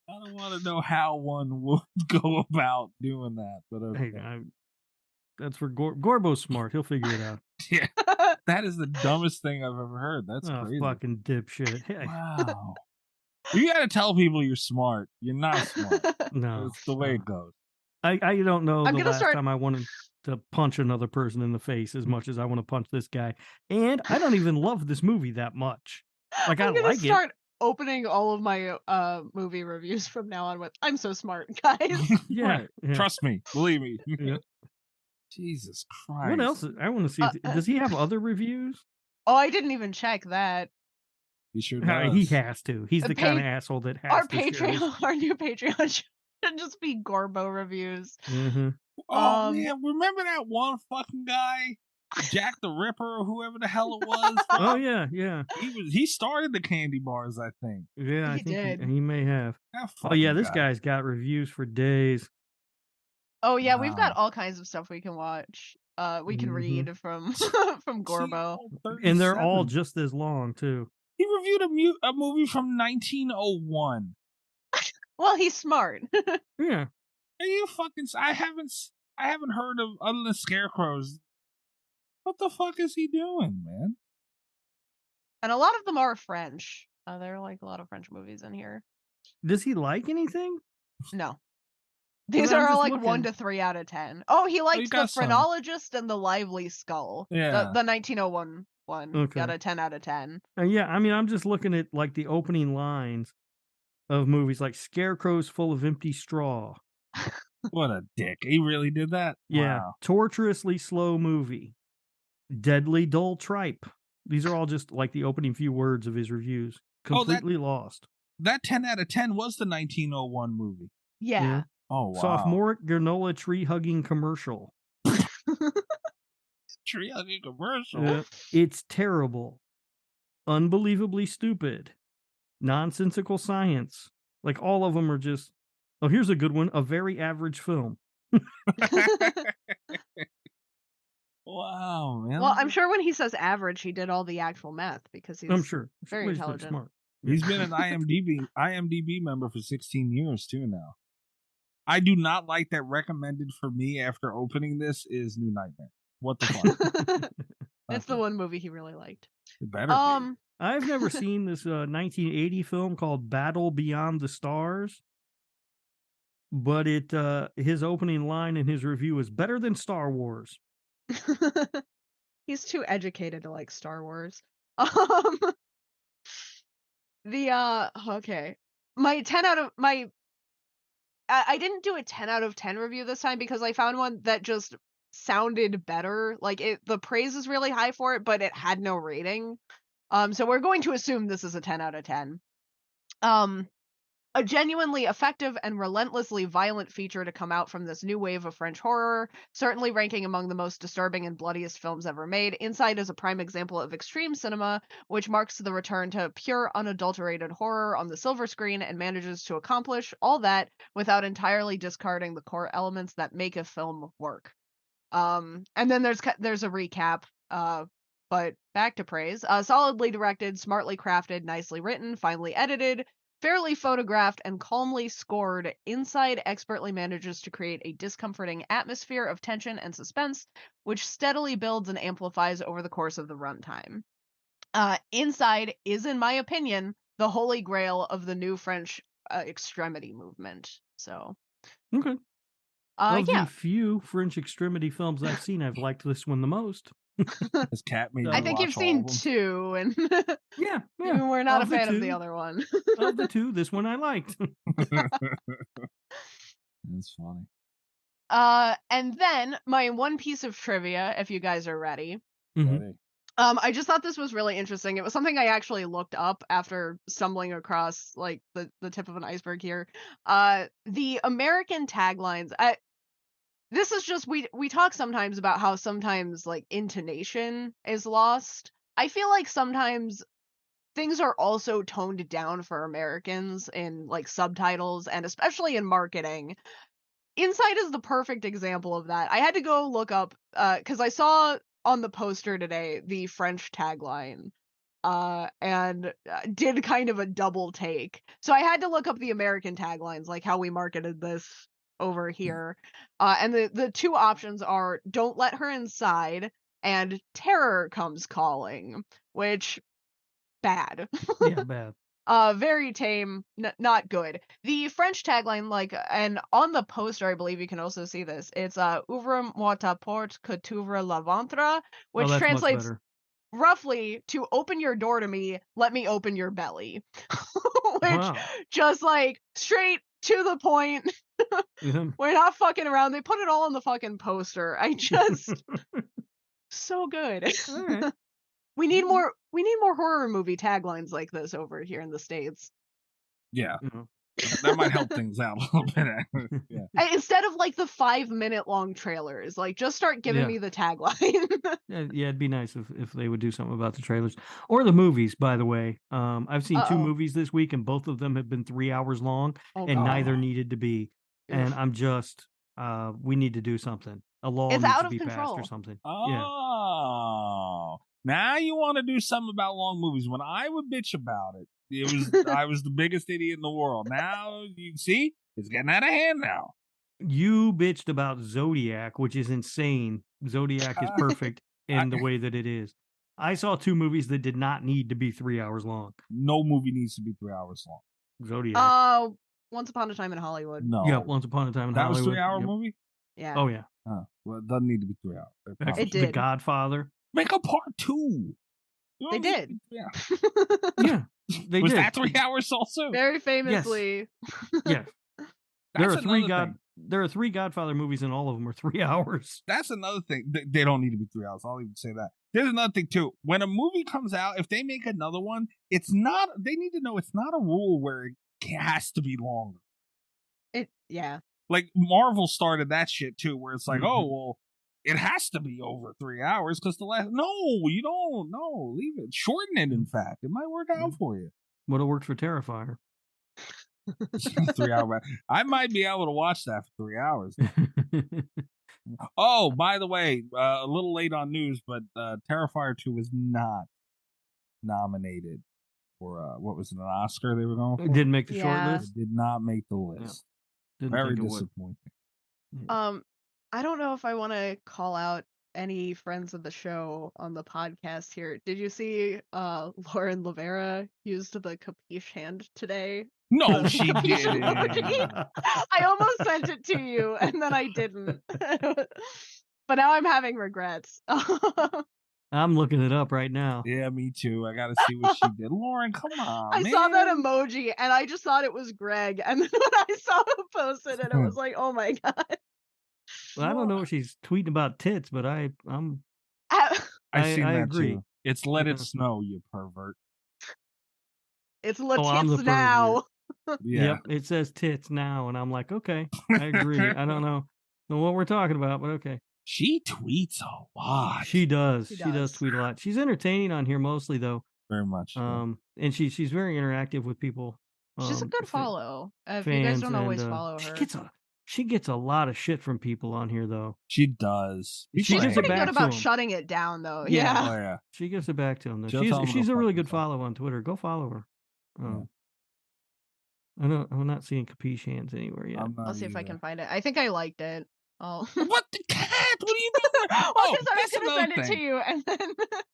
I don't want to know how one would go about doing that, but okay. Hey, that's for Gorbo's smart. He'll figure it out. Yeah, that is the dumbest thing I've ever heard. That's crazy. Fucking dipshit. Hey. Wow. You got to tell people you're smart. You're not smart. No, it's the way it goes. I don't know I'm the gonna last start- time I wanted to punch another person in the face as much as I want to punch this guy, and I don't even love this movie that much. Like, I'm I gonna like start opening all of my movie reviews from now on with "I'm so smart, guys." it. Yeah, Right. yeah. Trust me. Believe me. Yeah. Jesus Christ. What else? I want to see. Does he have other reviews? Oh, I didn't even check that. He sure does. He has to. He's the kind of asshole that has Our to. share his- Patreon, our new Patreon should just be Gorbo reviews. Mhm. Oh, man. Remember that one fucking guy? Jack the Ripper or whoever the hell it was? Oh yeah, yeah, He started the candy bars, I think. yeah. I He think did. he may have. That Oh yeah, fucking this guy. guy's got reviews for days. Oh yeah, we've got Wow. all kinds of stuff we can watch. We can Mhm. read from from Gorbo. And they're all 37. just as long too. He reviewed a movie from 1901. Well, he's smart. Yeah. Are you fucking? I haven't heard of other than Scarecrows. What the fuck is he doing, man? And a lot of them are French. There are like a lot of French movies in here. Does he like anything? No. These I'm are all just like looking. 1 to 3 out of 10. Oh, he liked the got some. Phrenologist and the Lively Skull. Yeah. The 1901 one. Okay. Got a 10 out of 10. Yeah, I mean, I'm just looking at like the opening lines of movies like Scarecrows Full of Empty Straw. What a dick. He really did that? Yeah. Wow. Torturously Slow Movie. Deadly Dull Tripe. These are all just like the opening few words of his reviews. Oh, that- Completely lost. That 10 out of 10 was the 1901 movie. Yeah. Oh, wow. Sophomoric granola tree hugging commercial. Tree hugging commercial. Yeah. It's terrible. Unbelievably stupid. Nonsensical science. Like all of them are just. Oh, here's a good one. A very average film. Wow, man. Well, I'm sure when he says average, he did all the actual math because he's I'm sure. very He's intelligent. smart. He's been an IMDb member for 16 years too now. I do not like that recommended for me after opening this is New Nightmare. What the fuck? It's the one movie he really liked. It better be. I've never seen this 1980 film called Battle Beyond the Stars, but his opening line in his review is better than Star Wars. He's too educated to like Star Wars. Okay. My 10 out of my I didn't do a 10 out of 10 review this time because I found one that just sounded better. Like the praise is really high for it, but it had no rating. So we're going to assume this is a 10 out of 10. A genuinely effective and relentlessly violent feature to come out from this new wave of French horror, certainly ranking among the most disturbing and bloodiest films ever made. Inside is a prime example of extreme cinema, which marks the return to pure, unadulterated horror on the silver screen and manages to accomplish all that without entirely discarding the core elements that make a film work. And then there's a recap, but back to praise. Solidly directed, smartly crafted, nicely written, finely edited, fairly photographed, and calmly scored, Inside expertly manages to create a discomforting atmosphere of tension and suspense, which steadily builds and amplifies over the course of the runtime. Inside is, in my opinion, the holy grail of the new French extremity movement. So, Okay. Of yeah. the few French extremity films I've seen, I've liked this one the most. His cat made I think you've seen 2, and yeah, we're not a Of the fan of two- the other one. Of the two, this one I liked. That's funny. And then my one piece of trivia, if you guys are ready. Mhm. I just thought this was really interesting. It was something I actually looked up after stumbling across like the tip of an iceberg here. The American taglines. this is just we talk sometimes about how sometimes like intonation is lost. I feel like sometimes things are also toned down for Americans in like subtitles and especially in marketing. Inside is the perfect example of that. I had to go look up because I saw on the poster today the French tagline and did kind of a double take. So I had to look up the American taglines, like how we marketed this over here. And the two options are "Don't let her inside" and "Terror comes calling," which bad. Yeah, bad. Very tame, not good. The French tagline, like, and on the poster, I believe you can also see this. It's "Ouvre-moi ta porte que t'ouvre la ventre," which that's translates much better. roughly to "Open your door to me, let me open your belly," which Wow. just like straight to the point. Yeah. We're not fucking around. They put it all on the fucking poster. I just so good. All right. We need more horror movie taglines like this over here in the States. Yeah. Mhm. That might help things out a little bit. Yeah. Instead of like the 5-minute long trailers, like just start giving Yeah. me the tagline. Yeah, it'd be nice if they would do something about the trailers or the movies. By the way, I've seen 2 movies this week, and both of them have been 3 hours long, Oh, and God. neither needed to be. And Oof. I'm just, we need to do something. A law It's needs out to of be passed control. or something. Yeah. Oh, now you want to do something about long movies. When I would bitch about it, I was the biggest idiot in the world. Now you see, it's getting out of hand now. You bitched about Zodiac, which is insane. Zodiac is perfect in the way that it is. I saw 2 movies that did not need to be 3 hours long. No movie needs to be 3 hours long. Zodiac. Once Upon a Time in Hollywood. No. Yeah, Once Upon a Time in That Hollywood. was 3 hour Yep. movie? Yeah. Oh, yeah. Oh, well, it doesn't need to be 3 hours. It The did. Godfather. Make a part 2. They did. Yeah. Yeah, they Was did. that 3 hours also? Very famously. Yeah. That's another thing. There are 3 Godfather movies, and all of them are 3 hours. That's another thing. They don't need to be 3 hours. I'll even say that. There's another thing too. When a movie comes out, if they make another one, it's not. They need to know it's not a rule where it has to be longer. Yeah. Like Marvel started that shit too, where it's like, oh well, it has to be over 3 hours because the last. No, you don't. No, leave it. Shorten it. In fact, it might work out for you. Would have worked for Terrifier. 3 hour. I might be able to watch that for 3 hours. Oh, by the way, a little late on news, but Terrifier 2 was not nominated for what was it, an Oscar they were going for? It didn't make the Yeah. short It list. did not make the list. Didn't Very think it would. disappointing. I don't know if I want to call out any friends of the show on the podcast here. Did you see Lauren Lavera used the capiche hand today? No, she Capiche didn't. emoji? I almost sent it to you and then I didn't. But now I'm having regrets. I'm looking it up right now. Yeah, me too. I got to see what she did. Lauren, come on, I man. saw that emoji and I just thought it was Greg. And then when I saw him posted it, it was like, oh my God. Well, I don't know if she's tweeting about tits, but I've seen I that agree. too. It's Let It Yeah. Snow, you pervert. It's Oh, I'm the Letits now. Yeah. Yep, it says tits now, and I'm like, okay, I agree. I don't know what we're talking about, but okay. She tweets a lot. She does. She She does does. tweet a lot. She's entertaining on here mostly, though. Very much. And she's very interactive with people. She's a good fa- follow. If you guys fans, don't always and, follow she her. she gets a lot of shit from people on here, though. She does. She She's gives it pretty back good to about 'em. shutting it down, though. Yeah. Yeah. Oh, yeah. She gives it back to him. Though. She'll tell 'em She's to a fuck really good themselves. follow on Twitter. Go follow her. I'm not seeing capiche hands anywhere yet. I'm not I'll see if I either. can find it. I think I liked it. Oh. What the cat? What are you doing? Well, Oh, because I was that's going to another send it to thing. you, and then,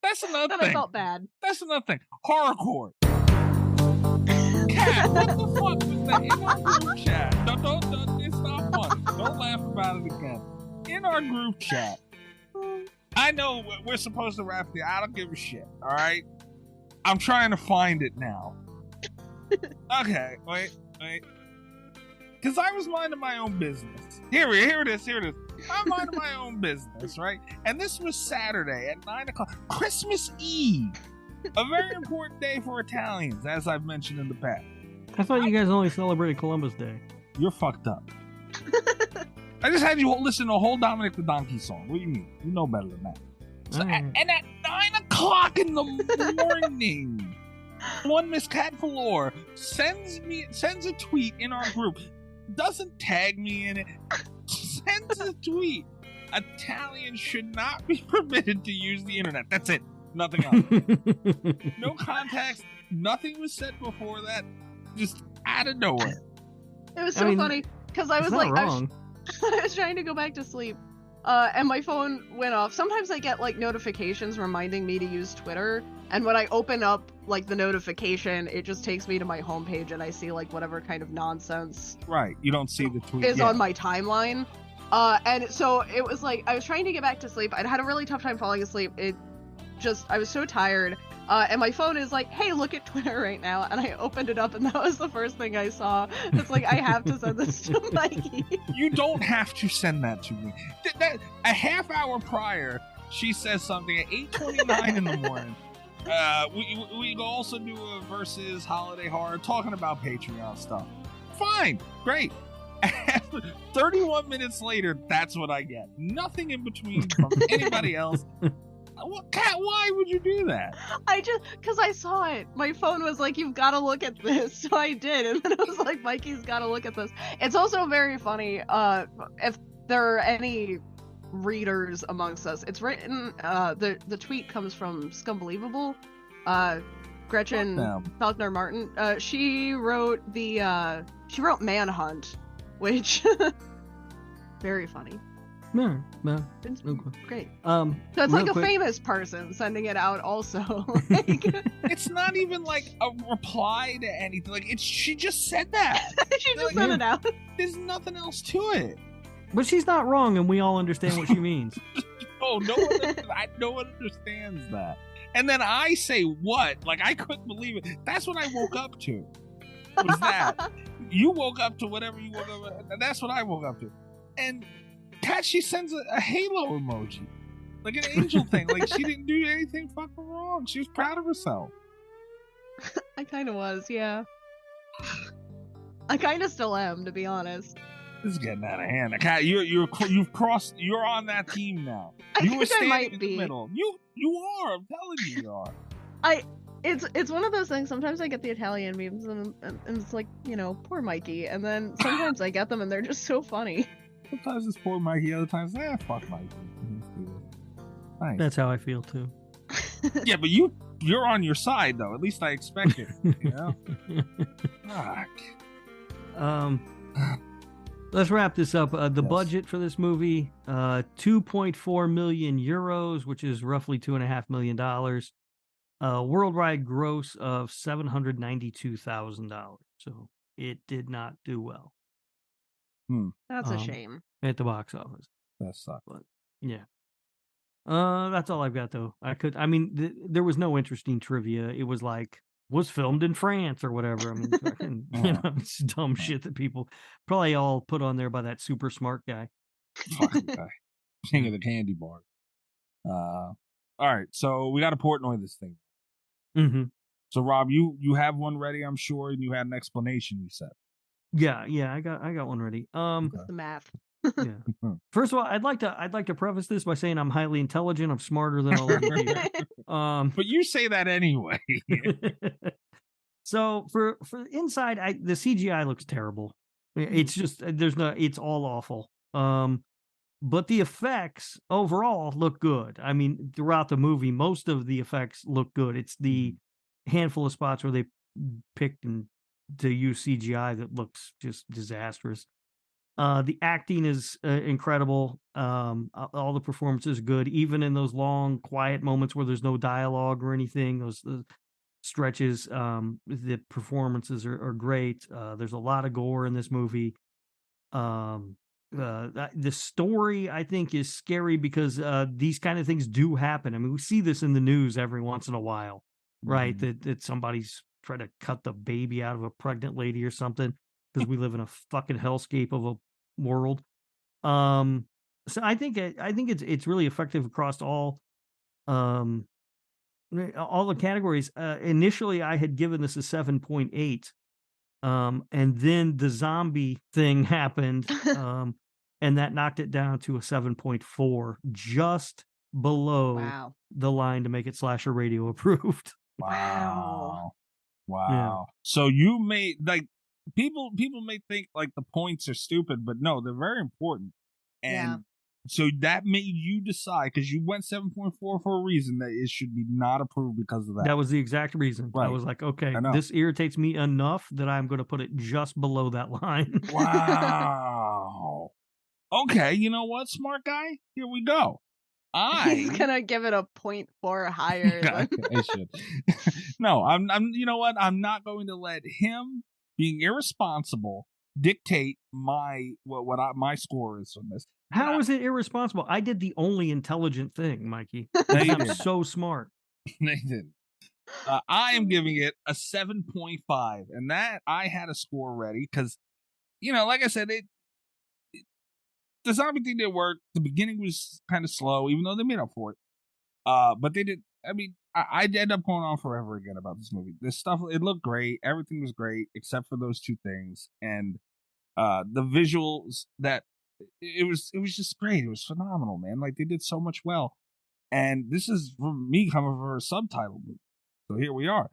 That's another then thing. I felt bad. That's another thing. Horrorcore. Cat, what the fuck was that? In our group chat. Don't, it's not funny. Don't laugh about it again. In our group chat. I know we're supposed to wrap the. I don't give a shit. All right. I'm trying to find it now. Okay, wait. Because I was minding my own business. Here it is. I'm minding my own business, right? And this was Saturday at 9 o'clock, Christmas Eve. A very important day for Italians, as I've mentioned in the past. I thought you guys only celebrated Columbus Day. You're fucked up. I just had you listen to a whole Dominic the Donkey song. What do you mean? You know better than that. So, and at 9 o'clock in the morning, one Miss Cat Valor sends a tweet in our group, doesn't tag me in it, sends a tweet. Italians should not be permitted to use the internet. That's it. Nothing else. No context. Nothing was said before that. Just out of nowhere. It was so funny because I was like, I was trying to go back to sleep, and my phone went off. Sometimes I get like notifications reminding me to use Twitter, and when I open up like the notification, it just takes me to my homepage, and I see like whatever kind of nonsense. Right. You don't see the tweet is on my timeline. And so it was like I was trying to get back to sleep. I'd had a really tough time falling asleep. I was so tired. And my phone is like, hey, look at Twitter right now. And I opened it up, and that was the first thing I saw. It's like, I have to send this to Mikey. You don't have to send that to me. A half hour prior, she says something at 8:29 in the morning. We also do a versus holiday horror, talking about Patreon stuff. Fine, great. 31 minutes later, that's what I get. Nothing in between from anybody else. Kat, why would you do that? Because I saw it. My phone was like, you've got to look at this. So I did. And then it was like, Mikey's got to look at this. It's also very funny. If there are any readers amongst us, it's written, the tweet comes from Scumbelievable. Gretchen Faulkner Martin. She wrote Manhunt, which very funny. No. It's okay. Great. So it's like a quick, famous person sending it out also. It's not even like a reply to anything. Like she just said that. She just sent it out. There's nothing else to it. But she's not wrong, and we all understand what she means. Oh, no one understands that. And then I say what? Like, I couldn't believe it. That's what I woke up to. Was that. You woke up to whatever you woke up to. And that's what I woke up to. And Kat, she sends a halo emoji. Like an angel thing. Like, she didn't do anything fucking wrong. She was proud of herself. I kind of was, yeah. I kind of still am, to be honest. This is getting out of hand. Kat, you've crossed. You're on that team now. I think I might be. The middle. You are. I'm telling you are. It's one of those things. Sometimes I get the Italian memes, and it's like, poor Mikey. And then sometimes I get them, and they're just so funny. Sometimes it's poor Mikey. Other times, fuck Mikey. Nice. That's how I feel too. Yeah, but you're on your side though. At least I expect it. You know. Fuck. Let's wrap this up. The budget for this movie, 2.4 million euros, which is roughly $2.5 million. Worldwide gross of $792,000. So it did not do well. That's a shame. At the box office. That sucks. But, yeah. That's all I've got though. There was no interesting trivia. It was like, was filmed in France or whatever. I mean, it's dumb shit that people probably all put on there by that super smart guy. Fucking guy. King of the candy bar. All right, so we got to Portnoy this thing. Mm-hmm. So Rob, you have one ready, I'm sure, and you had an explanation. You said. Yeah, I got one ready. The math. Yeah. First of all, I'd like to preface this by saying I'm highly intelligent. I'm smarter than all of you people. But you say that anyway. So for inside, the CGI looks terrible. It's just it's all awful. But the effects overall look good. I mean, throughout the movie, most of the effects look good. It's the handful of spots where they picked to use CGI that looks just disastrous. The acting is incredible. All the performances are good, even in those long, quiet moments where there's no dialogue or anything. Those stretches, the performances are great. There's a lot of gore in this movie. The story, I think, is scary because these kind of things do happen. I mean, we see this in the news every once in a while, right? That somebody's trying to cut the baby out of a pregnant lady or something because we live in a fucking hellscape of a world. So I think it's really effective across all the categories. Initially, I had given this a 7.8. And then the zombie thing happened. and that knocked it down to a 7.4, just below the line to make it slasher radio approved. Wow. Yeah. So you made, like, people may think like the points are stupid, but no, they're very important. And so that made you decide, because you went 7.4 for a reason, that it should be not approved because of that. That was the exact reason. I Right. was like, okay, I know. this irritates me enough that I'm going to put it just below that line. Wow. Okay, you know what, smart guy? Here we go. He's gonna give it a 0.4 higher. I Than... should. No, I'm. You know what? I'm not going to let him being irresponsible dictate my my score is on this. How is it irresponsible? I did the only intelligent thing, Mikey. No, you I'm didn't. so smart. They didn't. I am giving it a 7.5, and that I had a score ready because, like I said, the zombie thing didn't work. The beginning was kind of slow, even though they made up for it. But they did. I mean, I'd end up going on forever again about this movie. This stuff, it looked great. Everything was great except for those two things, and the visuals. That it was just great. It was phenomenal, man. Like, they did so much well. And this is from me coming for a subtitle movie, so here we are.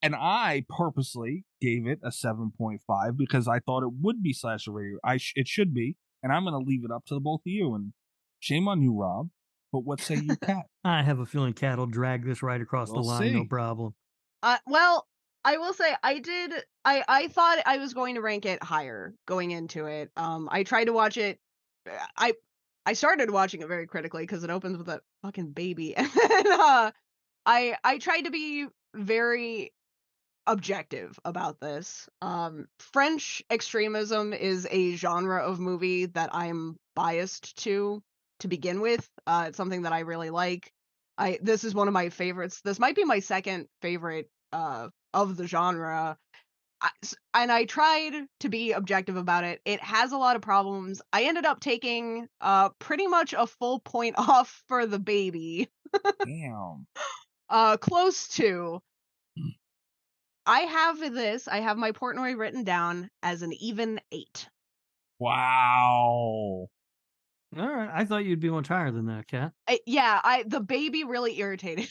And I purposely gave it a 7.5 because I thought it would be slasher radio. It should be. And I'm going to leave it up to the both of you. And shame on you, Rob. But what say you, Kat? I have a feeling Kat will drag this right across the line, no problem. Well, I will say I thought I was going to rank it higher going into it. I tried to watch it. I started watching it very critically because it opens with a fucking baby. And then I tried to be very objective about this. French extremism is a genre of movie that I'm biased to begin with. It's something that I really like. This is one of my favorites. This might be my second favorite of the genre. And I tried to be objective about it. It has a lot of problems. I ended up taking pretty much a full point off for the baby. Damn. Close to. I have my Portnoy written down as an even 8. Wow. All right. I thought you'd be much higher than that, Kat. The baby really irritated me.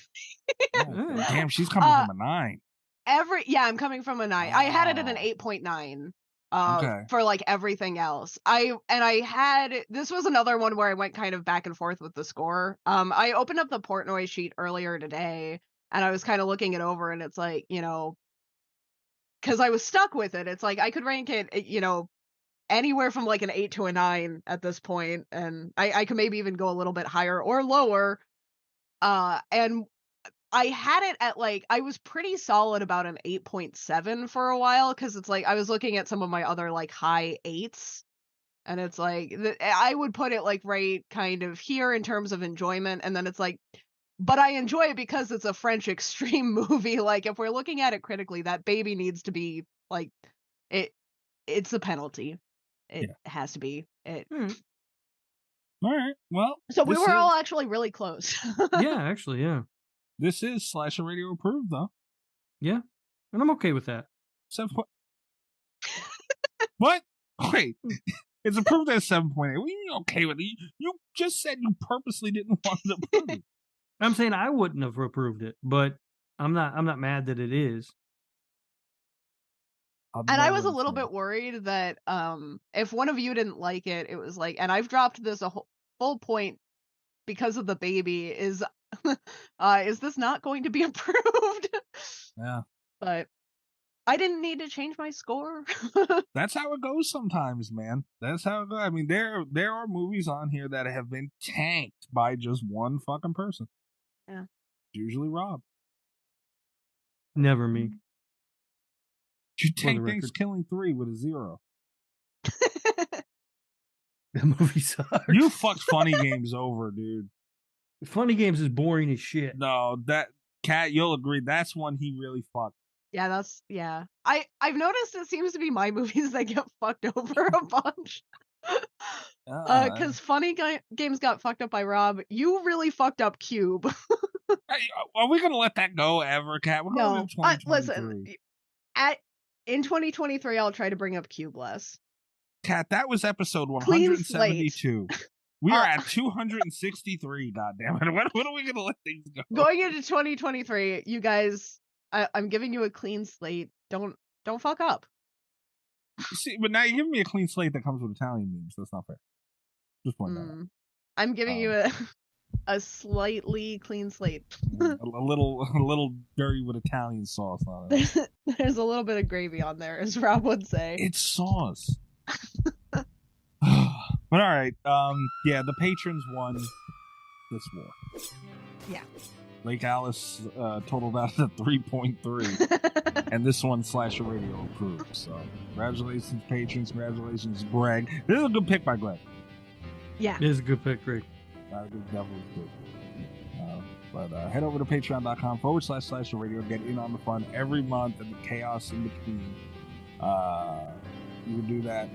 Damn, she's coming from a 9. I'm coming from a 9. I had it at an 8.9 for like everything else. This was another one where I went kind of back and forth with the score. I opened up the Portnoy sheet earlier today and I was kind of looking it over, and it's like, because I was stuck with it. It's like I could rank it, anywhere from like an 8 to a 9 at this point, and I could maybe even go a little bit higher or lower. And I had it at I was pretty solid about an 8.7 for a while, because it's like I was looking at some of my other like high 8s, and it's like I would put it like right kind of here in terms of enjoyment, and then it's like, but I enjoy it because it's a French extreme movie. Like, if we're looking at it critically, that baby needs to be like it's a penalty. It has to be. All right. Well, so we were all actually really close. Yeah, actually, yeah. This is Slasher Radio approved, though. Yeah, and I'm okay with that. What? Wait, it's approved as 7.8. What are you okay with it? You just said you purposely didn't want to approve it. I'm saying I wouldn't have approved it, but I'm not mad that it is. And I was a little bit worried that if one of you didn't like it, it was like, and I've dropped this a full point because of the baby, is this not going to be approved? Yeah. But I didn't need to change my score. That's how it goes sometimes, man. That's how it goes. I mean, there are movies on here that have been tanked by just one fucking person. Yeah. Usually Rob. Never me. You tank Thanksgiving 3 with a 0. That movie sucks. You fucked Funny Games over, dude. Funny Games is boring as shit. No, that Kat, you'll agree. That's one he really fucked. Yeah, I've noticed it seems to be my movies that get fucked over a bunch. Because Funny Games got fucked up by Rob. You really fucked up Cube. Are we gonna let that go ever, Kat? We're going to 2023. Listen, in 2023, I'll try to bring up Cube less. Kat, that was episode Clean slate. 172. We are at 263, goddammit. When are we going to let things go? Going into 2023, you guys, I'm giving you a clean slate. Don't fuck up. See, but now you're giving me a clean slate that comes with Italian memes. That's not fair. Just point that out. I'm giving you a slightly clean slate. a little dirty with Italian sauce on it. There's a little bit of gravy on there, as Rob would say. It's sauce. But all right, yeah, the patrons won this war. Yeah. Lake Alice totaled out at 3.3, and this one Slasher Radio approved. So congratulations, patrons. Congratulations, Greg. This is a good pick by Greg. Yeah, it is a good pick, Greg. Definitely good. But head over to patreon.com/Slasher Radio. Get in on the fun every month and the chaos in between. You can do that.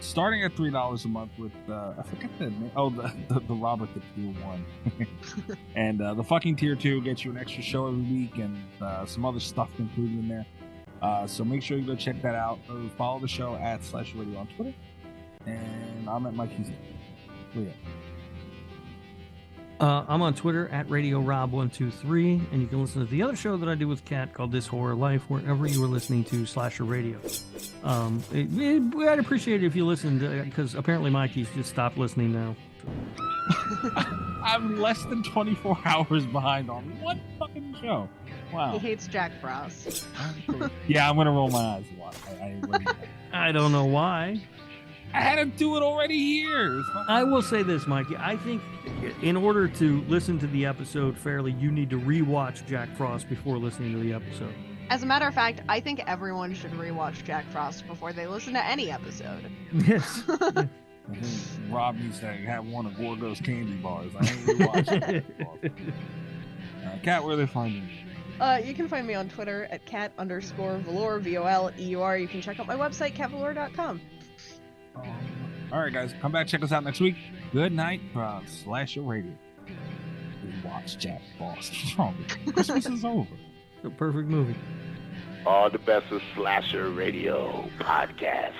Starting at $3 a month with I forget the name. Oh, the Robert the Tier 1, and the fucking Tier 2 gets you an extra show every week and some other stuff included in there. So make sure you go check that out. Follow the show at Slasher Radio on Twitter, and I'm at Mike Houston. I'm on Twitter at RadioRob123, and you can listen to the other show that I do with Kat called This Horror Life, wherever you are listening to Slasher Radio. I'd appreciate it if you listened, because apparently Mikey's just stopped listening now. I'm less than 24 hours behind on one fucking show. Wow. He hates Jack Frost. Yeah, I'm going to roll my eyes a lot. I don't know why. I had to do it already here. I will say this, Mikey. I think in order to listen to the episode fairly, you need to rewatch Jack Frost before listening to the episode. As a matter of fact, I think everyone should rewatch Jack Frost before they listen to any episode. Yes. Rob needs to have one of Gorgo's candy bars. I ain't rewatching it. Kat, where are they finding you? You can find me on Twitter at cat_Valor, VOLEUR. You can check out my website, catvalor.com. All right, guys, come back, check us out next week. Good night from Slasher Radio. Watch Jack Frost. What's wrong with you? Christmas is over. It's a perfect movie. All the best of Slasher Radio podcast.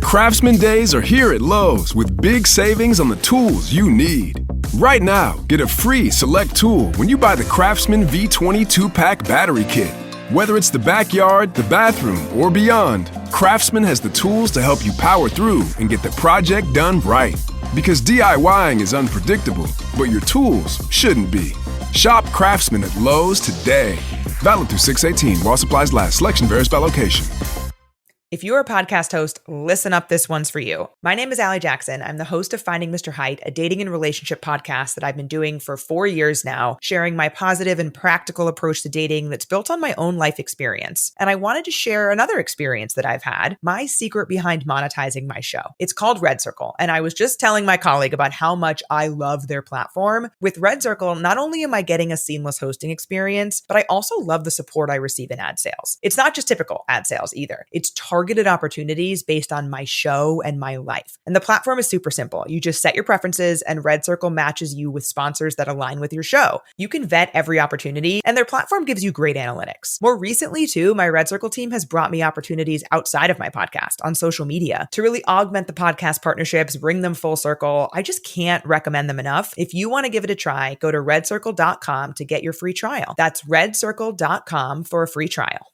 Craftsman Days are here at Lowe's with big savings on the tools you need. Right now, get a free select tool when you buy the Craftsman V20 2-pack battery kit. Whether it's the backyard, the bathroom, or beyond, Craftsman has the tools to help you power through and get the project done right. Because DIYing is unpredictable, but your tools shouldn't be. Shop Craftsman at Lowe's today. Valid through 6/18 while supplies last. Selection varies by location. If you're a podcast host, listen up, this one's for you. My name is Allie Jackson. I'm the host of Finding Mr. Height, a dating and relationship podcast that I've been doing for 4 years now, sharing my positive and practical approach to dating that's built on my own life experience. And I wanted to share another experience that I've had, my secret behind monetizing my show. It's called Red Circle, and I was just telling my colleague about how much I love their platform. With Red Circle, not only am I getting a seamless hosting experience, but I also love the support I receive in ad sales. It's not just typical ad sales either. It's targeted opportunities based on my show and my life. And the platform is super simple. You just set your preferences and Red Circle matches you with sponsors that align with your show. You can vet every opportunity and their platform gives you great analytics. More recently too, my Red Circle team has brought me opportunities outside of my podcast on social media to really augment the podcast partnerships, bring them full circle. I just can't recommend them enough. If you want to give it a try, go to redcircle.com to get your free trial. That's redcircle.com for a free trial.